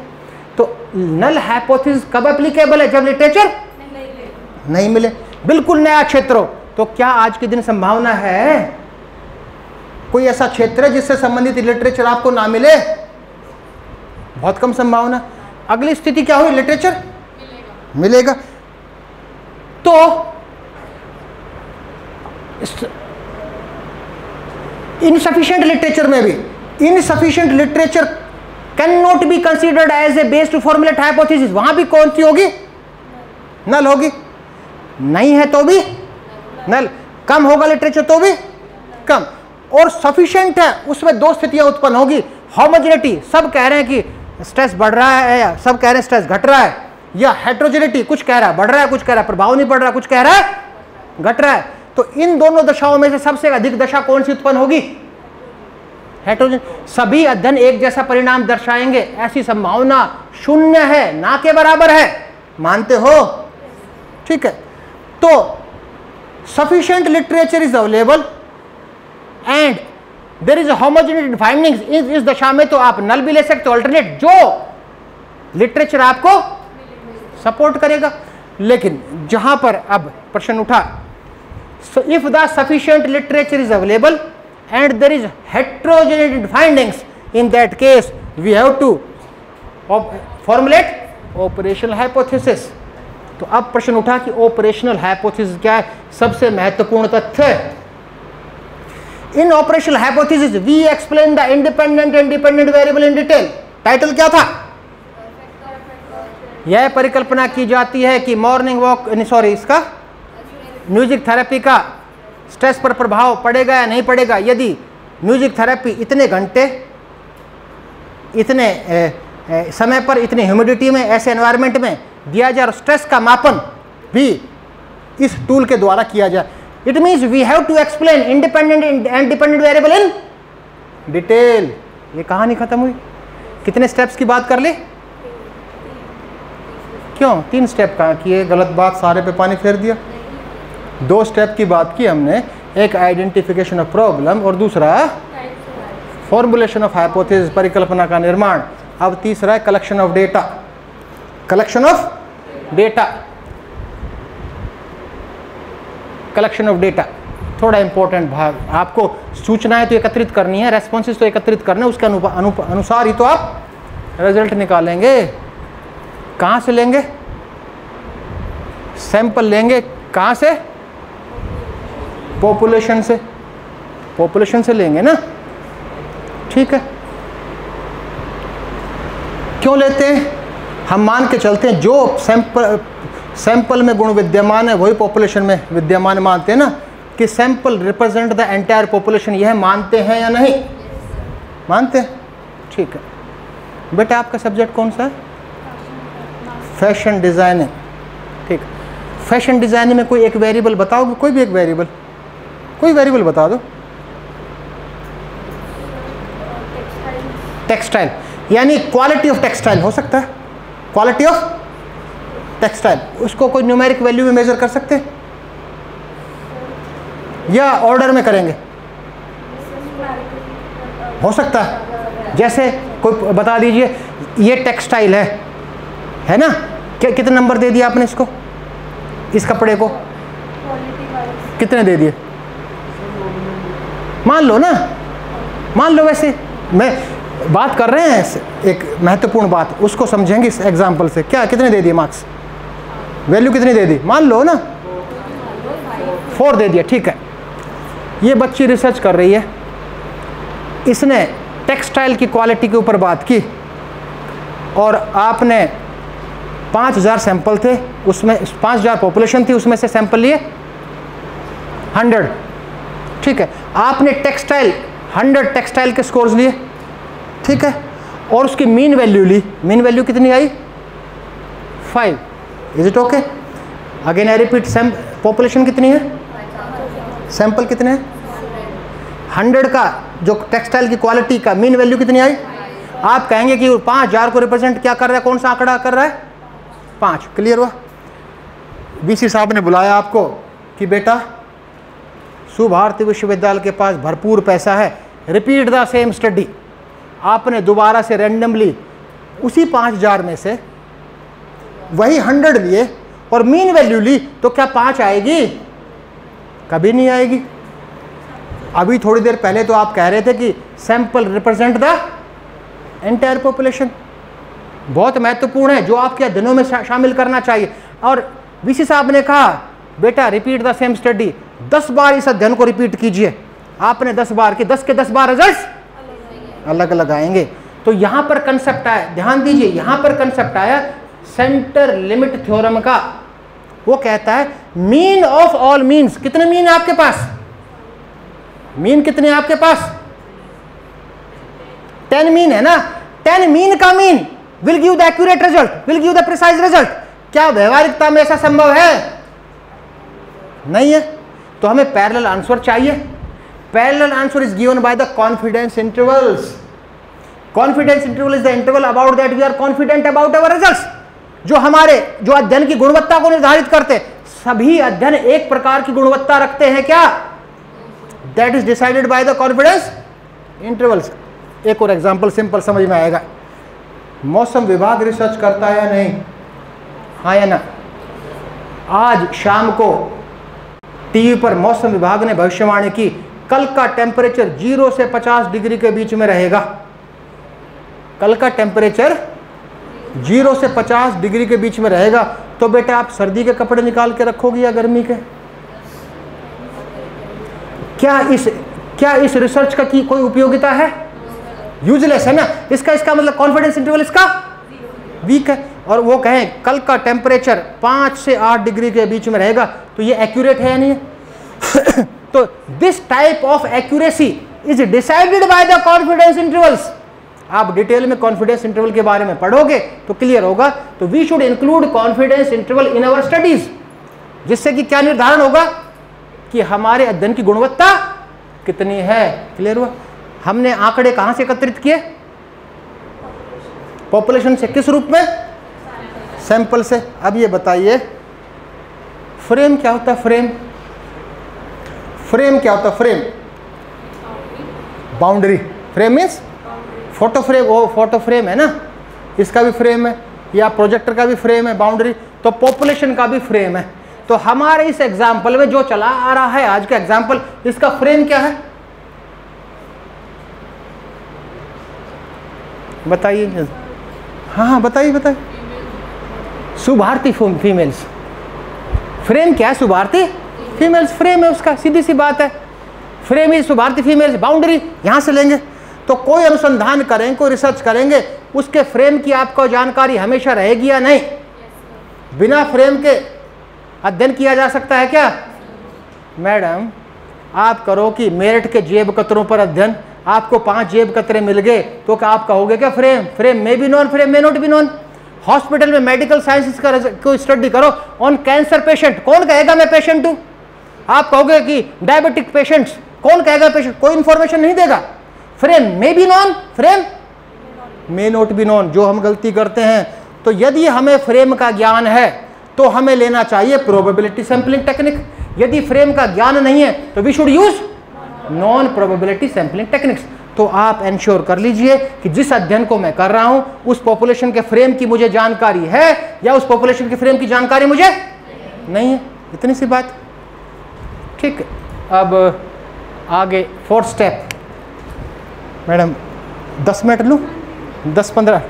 तो नल हाइपोथेसिस कब एप्लीकेबल है? जब लिटरेचर नहीं मिले। बिल्कुल नया क्षेत्र हो। तो क्या आज के दिन संभावना है कोई ऐसा क्षेत्र है जिससे संबंधित लिटरेचर आपको ना मिले? बहुत कम संभावना। अगली स्थिति क्या हुई? लिटरेचर मिलेगा। तो इनसफिशिएंट लिटरेचर में भी, insufficient literature can not be considered as a base to formulate hypothesis. वहां भी कौन सी होगी? नल होगी। नहीं है तो भी नल। कम होगा लिटरेचर तो भी कम। और सफिशिएंट है उसमें दो स्थितियां उत्पन्न होगी, होमोजेनिटी, सब कह रहे हैं कि स्ट्रेस बढ़ रहा है, या सब कह रहे हैं स्ट्रेस घट रहा है, या हेट्रोजेनिटी, कुछ कह रहा है बढ़ रहा है, कुछ कह रहा है प्रभाव नहीं पड़ रहा, कुछ कह रहा है घट रहा है। तो इन दोनों दशाओं में से सबसे अधिक दशा कौन सी उत्पन्न होगी? हेट्रोजेन। सभी अध्ययन एक जैसा परिणाम दर्शाएंगे ऐसी संभावना शून्य है, ना के बराबर है। मानते हो? ठीक है। तो sufficient literature is available and there is a homogeneity findings। इस दशा में तो आप नल भी ले सकते हो, अल्टरनेट, जो लिटरेचर आपको सपोर्ट करेगा। लेकिन जहां पर अब प्रश्न उठा, if the sufficient literature is available and there is heterogeneity findings, in that case we have to formulate operational hypothesis। तो अब प्रश्न उठा कि ऑपरेशनल हाइपोथेसिस क्या है? सबसे महत्वपूर्ण तथ्य। In operational hypothesis we explain the independent and dependent variable in detail. Title क्या था? यह परिकल्पना की जाती है कि मॉर्निंग वॉक, सॉरी, इसका म्यूजिक थेरेपी का स्ट्रेस पर प्रभाव पड़ेगा या नहीं पड़ेगा। यदि म्यूजिक थेरेपी इतने घंटे, इतने समय पर, इतने ह्यूमिडिटी में, ऐसे एनवायरनमेंट में दिया जाए और स्ट्रेस का मापन भी इस टूल के द्वारा किया जाए। It means we have to explain independent and dependent variable in detail. ये कहानी खत्म हुई। कितने स्टेप्स की बात कर ली? क्यों 3 स्टेप कहाँ किए? गलत बात, सारे पे पानी फेर दिया। 2 स्टेप की बात की हमने, एक आइडेंटिफिकेशन ऑफ प्रॉब्लम और दूसरा फॉर्मुलेशन ऑफ हाइपोथेसिस, परिकल्पना का निर्माण। अब तीसरा है collection of data. Collection of data, collection of data थोड़ा इंपॉर्टेंट भाग। आपको सूचनाएं तो एकत्रित करनी है, रेस्पॉन्सेस तो एकत्रित करने, उसके अनुसार ही तो आप रिजल्ट निकालेंगे। कहाँ से लेंगे? सैंपल लेंगे। कहाँ से? पॉपुलेशन से। पॉपुलेशन से लेंगे ना, ठीक है। क्यों लेते हैं? हम मान के चलते हैं जो सैंपल में गुण विद्यमान है वही पॉपुलेशन में विद्यमान मानते हैं ना, कि sample represent the entire population. यह मानते हैं या नहीं? मानते हैं, ठीक है। बेटा आपका सब्जेक्ट कौन सा है? फैशन डिज़ाइनिंग, ठीक। फैशन डिज़ाइनिंग में कोई एक वेरिएबल बताओगे? कोई भी एक वेरिएबल, कोई वेरिएबल बता दो। टेक्सटाइल, यानी क्वालिटी ऑफ टेक्सटाइल हो सकता है। क्वालिटी ऑफ टेक्सटाइल, उसको कोई न्यूमेरिक वैल्यू में मेजर कर सकते हैं या ऑर्डर में करेंगे? हो सकता है। जैसे कोई बता दीजिए ये टेक्सटाइल है ना, क्या कितने नंबर दे दिया आपने इसको, इस कपड़े को कितने दे दिए? मान लो ना, मान लो। वैसे मैं बात कर रहे हैं एक महत्वपूर्ण बात, उसको समझेंगे इस एग्जाम्पल से। क्या कितने दे दिए मार्क्स, वैल्यू कितनी दे दी, मान लो ना 4 दे दिया, ठीक है। ये बच्ची रिसर्च कर रही है, इसने टेक्सटाइल की क्वालिटी के ऊपर बात की और आपने 5000 सैंपल थे, उसमें 5000 पॉपुलेशन थी, उसमें से सैंपल लिए 100, ठीक है। आपने टेक्सटाइल 100 टेक्सटाइल के स्कोर्स लिए, ठीक है, और उसकी मीन वैल्यू ली। मीन वैल्यू कितनी आई 5। Is it okay? Again I repeat, population कितनी है, सैंपल कितने हैं 100 का, जो टेक्सटाइल की क्वालिटी का मीन वैल्यू कितनी आई। आप कहेंगे कि 5000 को रिप्रेजेंट क्या कर रहा है, कौन सा आंकड़ा कर रहा है 5। क्लियर हुआ? वीसी साहब ने बुलाया आपको कि बेटा सुभारती विश्वविद्यालय के पास भरपूर पैसा है, रिपीट द सेम स्टडी। आपने दोबारा से रैंडमली उसी 5000 में से वही 100 लिए और मीन वैल्यू ली, तो क्या 5 आएगी? कभी नहीं आएगी। अभी थोड़ी देर पहले तो आप कह रहे थे कि sample represent the entire population. बहुत महत्वपूर्ण है, जो आपके अध्ययनों में शामिल करना चाहिए। और वीसी साहब ने कहा बेटा रिपीट द सेम स्टडी, 10 बार इस अध्ययन को रिपीट कीजिए। आपने 10 बार की 10 के 10 बार रिजल्ट्स अलग अलग आएंगे। तो यहां पर कंसेप्ट आया, ध्यान दीजिए, यहां पर कंसेप्ट आया सेंटर लिमिट थ्योरम का। वो कहता है मीन ऑफ ऑल मीन्स। कितने मीन है आपके पास, मीन कितने हैं आपके पास 10 मीन है ना। 10 मीन का mean will give the accurate result, will give the precise result. क्या व्यवहारिकता में ऐसा संभव है? नहीं है। तो हमें पैरेलल आंसर चाहिए। Parallel answer is given by the confidence intervals. Confidence interval is the interval about that we are confident about our results. जो अध्ययन की गुणवत्ता को निर्धारित करते, सभी अध्ययन एक प्रकार की गुणवत्ता रखते हैं क्या? That is decided by the confidence intervals. एक और एग्जांपल सिंपल समझ में आएगा। मौसम विभाग रिसर्च करता है या नहीं? हाँ या ना? आज शाम को टीवी पर मौसम विभाग ने भविष्यवाणी की, कल का टेम्परेचर 0 से 50 डिग्री के बीच में रहेगा। कल का टेम्परेचर 0 से 50 डिग्री के बीच में रहेगा। तो बेटा आप सर्दी के कपड़े निकाल के रखोगे या गर्मी के? क्या इस रिसर्च का की कोई उपयोगिता है? यूजलेस है ना। इसका मतलब कॉन्फिडेंस इंटरवल इसका वीक है। और वो कहें कल का टेम्परेचर 5 से 8 डिग्री के बीच में रहेगा, तो ये एक्यूरेट है या नहीं है? तो this type of accuracy is decided by the confidence intervals. आप डिटेल में कॉन्फिडेंस इंटरवल के बारे में पढ़ोगे तो क्लियर होगा। तो we should include confidence interval in our studies, जिससे कि क्या निर्धारण होगा कि हमारे अध्ययन की गुणवत्ता कितनी है। क्लियर हुआ? हमने आंकड़े कहां से एकत्रित किए? पॉपुलेशन से। किस रूप में? सैंपल से। अब ये बताइए फ्रेम क्या होता है? फ्रेम क्या होता है? Frame boundary. Frame means photo frame. वो फोटो फ्रेम है ना, इसका भी फ्रेम है, या प्रोजेक्टर का भी फ्रेम है बाउंड्री। तो पॉपुलेशन का भी फ्रेम है। तो हमारे इस एग्जाम्पल में जो चला आ रहा है आज का एग्जाम्पल, इसका फ्रेम क्या है बताइए। हाँ बताइए। सुभारती फीमेल्स। फ्रेम क्या है? सुभारती फीमेल्स फ्रेम है उसका, सीधी सी बात है। फ्रेम ही सुभारती फीमेल्स, बाउंड्री यहां से लेंगे। तो कोई अनुसंधान करें, कोई रिसर्च करेंगे, उसके फ्रेम की आपको जानकारी हमेशा रहेगी या नहीं? बिना फ्रेम के अध्ययन किया जा सकता है क्या? मैडम आप करो कि मेरठ के जेब कतरों पर अध्ययन, आपको 5 जेब कतरे मिल गए, तो क्या आप कहोगे क्या फ्रेम में बी नॉन, फ्रेम में नॉट बी नॉन? हॉस्पिटल में मेडिकल साइंसेस का कोई स्टडी करो ऑन कैंसर पेशेंट, कौन कहेगा मैं पेशेंट हूं? आप कहोगे कि डायबिटिक पेशेंट्स, कौन कहेगा पेशेंट? कोई इंफॉर्मेशन नहीं देगा। फ्रेम में बी नॉन, फ्रेम में नॉट बी नॉन। जो हम गलती करते हैं, तो यदि हमें फ्रेम का ज्ञान है तो हमें लेना चाहिए प्रोबेबिलिटी सैंपलिंग टेक्निक। यदि फ्रेम का ज्ञान नहीं है तो we should use non probability sampling techniques. तो आप इंश्योर कर लीजिए कि जिस अध्ययन को मैं कर रहा हूं उस पॉपुलेशन के फ्रेम की मुझे जानकारी है या उस पॉपुलेशन के फ्रेम की जानकारी मुझे नहीं है। इतनी सी बात, ठीक। अब आगे 4th स्टेप। मैडम 10 मिनट लूँ, 10-15?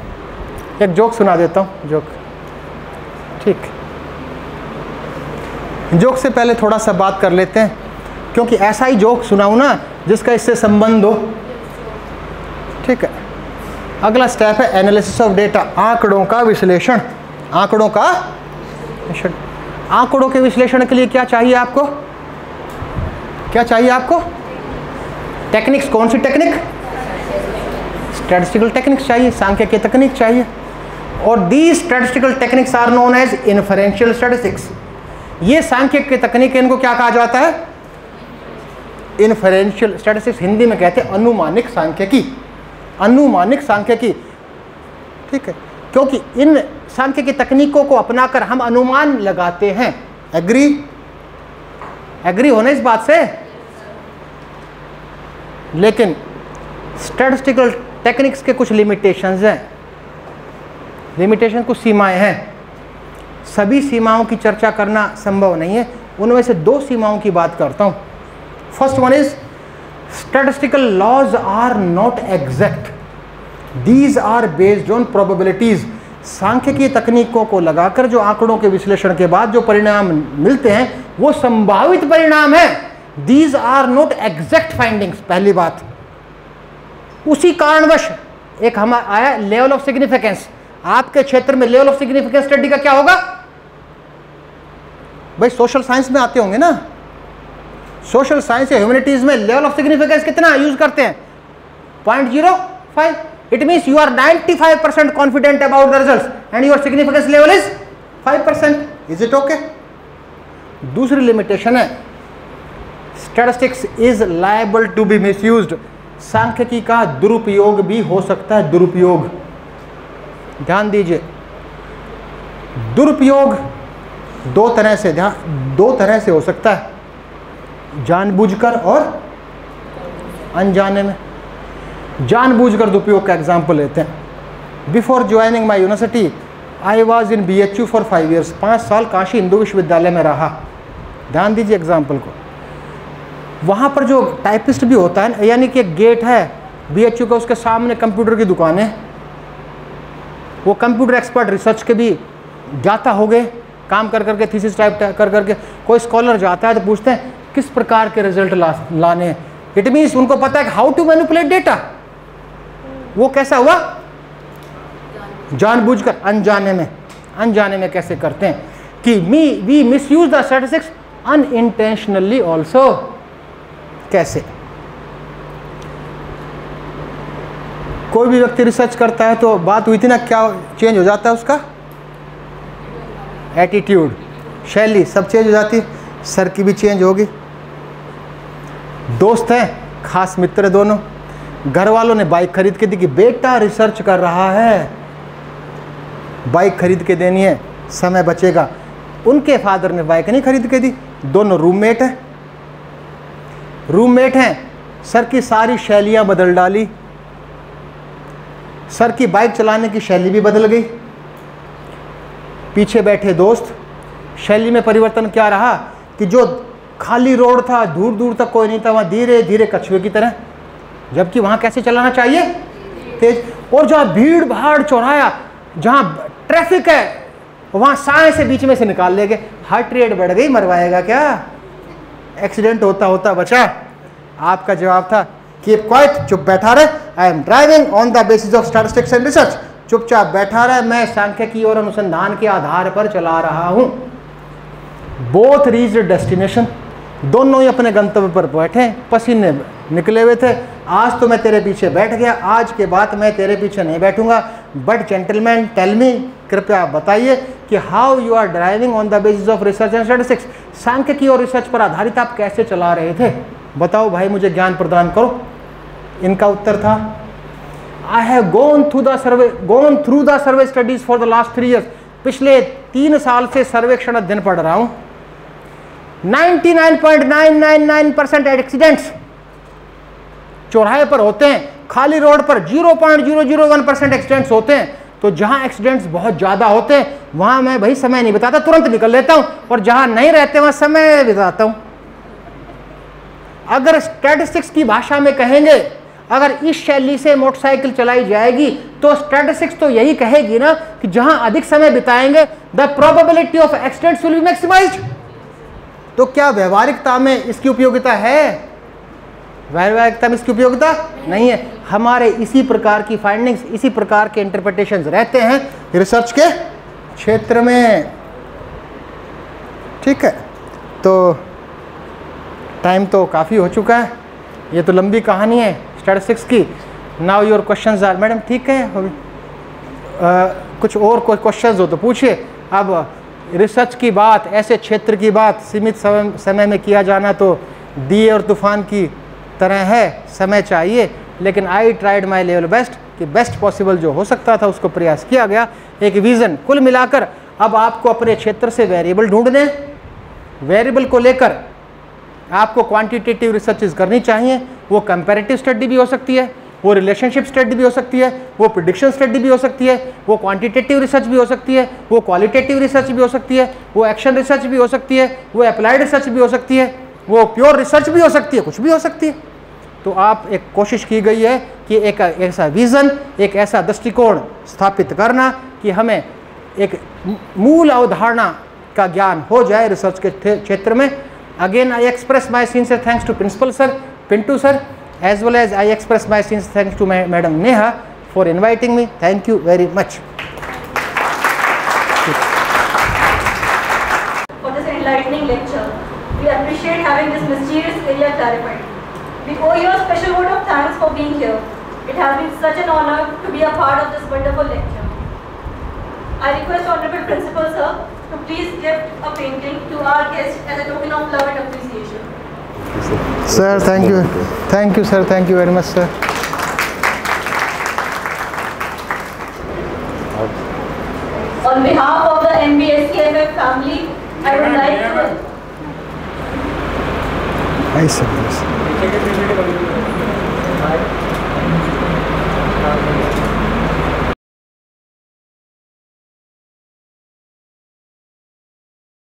एक जोक सुना देता हूँ, जोक। ठीक, जोक से पहले थोड़ा सा बात कर लेते हैं, क्योंकि ऐसा ही जोक सुनाऊँ ना जिसका इससे संबंध हो। ठीक है, अगला स्टेप है एनालिसिस ऑफ डेटा, आंकड़ों का विश्लेषण। आंकड़ों का विश्लेषण, आंकड़ों के विश्लेषण के लिए क्या चाहिए आपको? क्या चाहिए आपको? टेक्निक्स। कौन सी टेक्निक? स्टैटिस्टिकल टेक्निक्स चाहिए, सांख्यिकीय तकनीक चाहिए। और these statistical techniques are known as inferential statistics. ये सांख्यिकीय तकनीक, इनको क्या कहा जाता है? Inferential statistics. हिंदी में कहते हैं अनुमानिक सांख्यिकी। अनुमानिक सांख्यिकी, ठीक है, क्योंकि इन सांख्यिकीय तकनीकों को अपनाकर हम अनुमान लगाते हैं। एग्री? एग्री होने इस बात से? लेकिन स्टैटिस्टिकल टेक्निक्स के कुछ लिमिटेशंस हैं, लिमिटेशन, कुछ सीमाएं हैं। सभी सीमाओं की चर्चा करना संभव नहीं है, उनमें से 2 सीमाओं की बात करता हूं। First one is statistical laws are not exact, these are based on probabilities. सांख्यिकीय तकनीकों को लगाकर जो आंकड़ों के विश्लेषण के बाद जो परिणाम मिलते हैं वो संभावित परिणाम है। These are not exact findings, पहली बात। उसी कारणवश एक हम आया लेवल ऑफ सिग्निफिकेंस। आपके क्षेत्र में लेवल ऑफ सिग्निफिकेंस स्टडी का क्या होगा? भाई सोशल साइंस में आते होंगे ना, सोशल साइंस या ह्यूमैनिटीज में लेवल ऑफ सिग्निफिकेंस कितना यूज करते हैं? 0.05। It means you are 95% confident about the results and your significance level is 5%। Is it okay? दूसरी लिमिटेशन है statistics is liable to be misused. सांख्यिकी का दुरुपयोग भी हो सकता है, दुरुपयोग। ध्यान दीजिए, दुरुपयोग 2 तरह से, दो तरह से हो सकता है, जानबूझकर और अनजाने में। जानबूझकर दुरुपयोग का एग्जाम्पल लेते हैं। Before joining my university I was in BHU for 5 years। 5 साल काशी हिंदू विश्वविद्यालय में रहा। ध्यान दीजिए एग्जाम्पल को। वहाँ पर जो टाइपिस्ट भी होता है, यानी कि एक गेट है BHU का, उसके सामने कंप्यूटर की दुकान है। वो कंप्यूटर एक्सपर्ट रिसर्च के भी जाता हो गए, काम कर करके, थीसिस टाइप कर करके। कोई स्कॉलर जाता है तो पूछते हैं किस प्रकार के रिजल्ट लाने हैं। इट मीन्स उनको पता है कि हाउ टू मैनिपुलेट डेटा। वो कैसा हुआ? जानबूझकर, अनजाने में। अनजाने में कैसे करते हैं कि we misuse the statistics unintentionally also. कैसे? कोई भी व्यक्ति रिसर्च करता है तो बात हुई थी ना, क्या चेंज हो जाता है उसका? एटीट्यूड, शैली, सब चेंज हो जाती है। सर की भी चेंज होगी। दोस्त हैं, खास मित्र दोनों। घर वालों ने बाइक खरीद के दी कि बेटा रिसर्च कर रहा है, बाइक खरीद के देनी है, समय बचेगा। उनके फादर ने बाइक नहीं खरीद के दी। दोनों रूममेट हैं, रूममेट हैं। सर की सारी शैलियां बदल डाली, सर की बाइक चलाने की शैली भी बदल गई। पीछे बैठे दोस्त, शैली में परिवर्तन क्या रहा कि जो खाली रोड था, दूर दूर तक कोई नहीं था, वहाँ धीरे धीरे कछुए की तरह, जबकि वहाँ कैसे चलाना चाहिए? तेज। और जहाँ भीड़ भाड़ चौराया, जहाँ ट्रैफिक है, वहाँ साए से बीच में से निकाल ले गए। हार्ट रेट बढ़ गई, मरवाएगा क्या? एक्सीडेंट होता होता बचा। आपका जवाब था कीप क्वाइट, चुप बैठा रहे। I am driving on the basis of statistics and research. चुपचाप बैठा रहे, मैं सांख्यिकी और अनुसंधान के आधार पर चला रहा हूँ। बोथ रीच्ड डेस्टिनेशन, दोनों ही अपने गंतव्य पर बैठे, पसीने निकले हुए थे। आज तो मैं तेरे पीछे बैठ गया, आज के बाद मैं तेरे पीछे नहीं बैठूंगा। बट जेंटलमैन टेल मी, कृपया बताइए कि how you are driving on the basis of research and statistics. सांख्यिकी और रिसर्च पर आधारित आप कैसे चला रहे थे? बताओ भाई, मुझे ज्ञान प्रदान करो। इनका उत्तर था I have gone through the survey studies for the last 3 years। पिछले 3 साल से सर्वेक्षण अध्ययन पढ़ रहा हूँ। 99.999% एक्सीडेंट्स चौराहे पर होते हैं, खाली रोड पर 0.001% एक्सीडेंट्स होते हैं। तो जहां एक्सीडेंट्स बहुत ज़्यादा होते हैं वहां मैं भाई समय नहीं बिताता, तुरंत निकल लेता हूं, और जहां नहीं रहते वहां समय बिताता हूं। अगर स्टैटिस्टिक्स की भाषा में कहेंगे, अगर इस शैली से मोटरसाइकिल चलाई जाएगी तो स्टैटिस्टिक्स तो यही कहेगी ना कि जहां अधिक समय बिताएंगे the probability of accidents will be maximised. तो क्या व्यवहारिकता में इसकी उपयोगिता है? व्यवहारिकता में इसकी उपयोगिता नहीं है। हमारे इसी प्रकार की फाइंडिंग्स, इसी प्रकार के इंटरप्रिटेशंस रहते हैं रिसर्च के क्षेत्र में। ठीक है, तो टाइम तो काफ़ी हो चुका है, ये तो लंबी कहानी है स्टैटिस्टिक्स की। Now your questions are, madam ठीक है, कुछ और कोई क्वेश्चंस हो तो पूछिए। अब रिसर्च की बात, ऐसे क्षेत्र की बात सीमित समय में किया जाना तो दिए और तूफान की तरह है, समय चाहिए, लेकिन I tried my level best कि बेस्ट पॉसिबल जो हो सकता था उसको प्रयास किया गया। एक विज़न, कुल मिलाकर अब आपको अपने क्षेत्र से वेरिएबल ढूंढने, वेरिएबल को लेकर आपको क्वांटिटेटिव रिसर्चेज करनी चाहिए। वो कंपैरेटिव स्टडी भी हो सकती है, वो रिलेशनशिप स्टडी भी हो सकती है, वो प्रिडिक्शन स्टडी भी हो सकती है, वो क्वांटिटेटिव रिसर्च भी हो सकती है, वो क्वालिटेटिव रिसर्च भी हो सकती है, वो एक्शन रिसर्च भी हो सकती है, वो अप्लाइड रिसर्च भी हो सकती है, वो प्योर रिसर्च भी हो सकती है, कुछ भी हो सकती है। तो आप एक कोशिश की गई है कि एक ऐसा विज़न, एक ऐसा दृष्टिकोण स्थापित करना कि हमें एक मूल अवधारणा का ज्ञान हो जाए रिसर्च के क्षेत्र में। Again I express my sincere thanks to principal sir, Pintu sir, as well as I express my sincere thanks to Madam Neha for inviting me. Thank you very much. For this enlightening lecture, we appreciate having this mysterious area clarified. We owe you a special vote of thanks for being here. It has been such an honor to be a part of this wonderful lecture. I request Honorable Principal Sir to please gift a painting to our guest as a token of love and appreciation. Sir, thank you. Thank you, sir. Thank you very much, sir. On behalf of the MBSCFF family, I would like to... I see.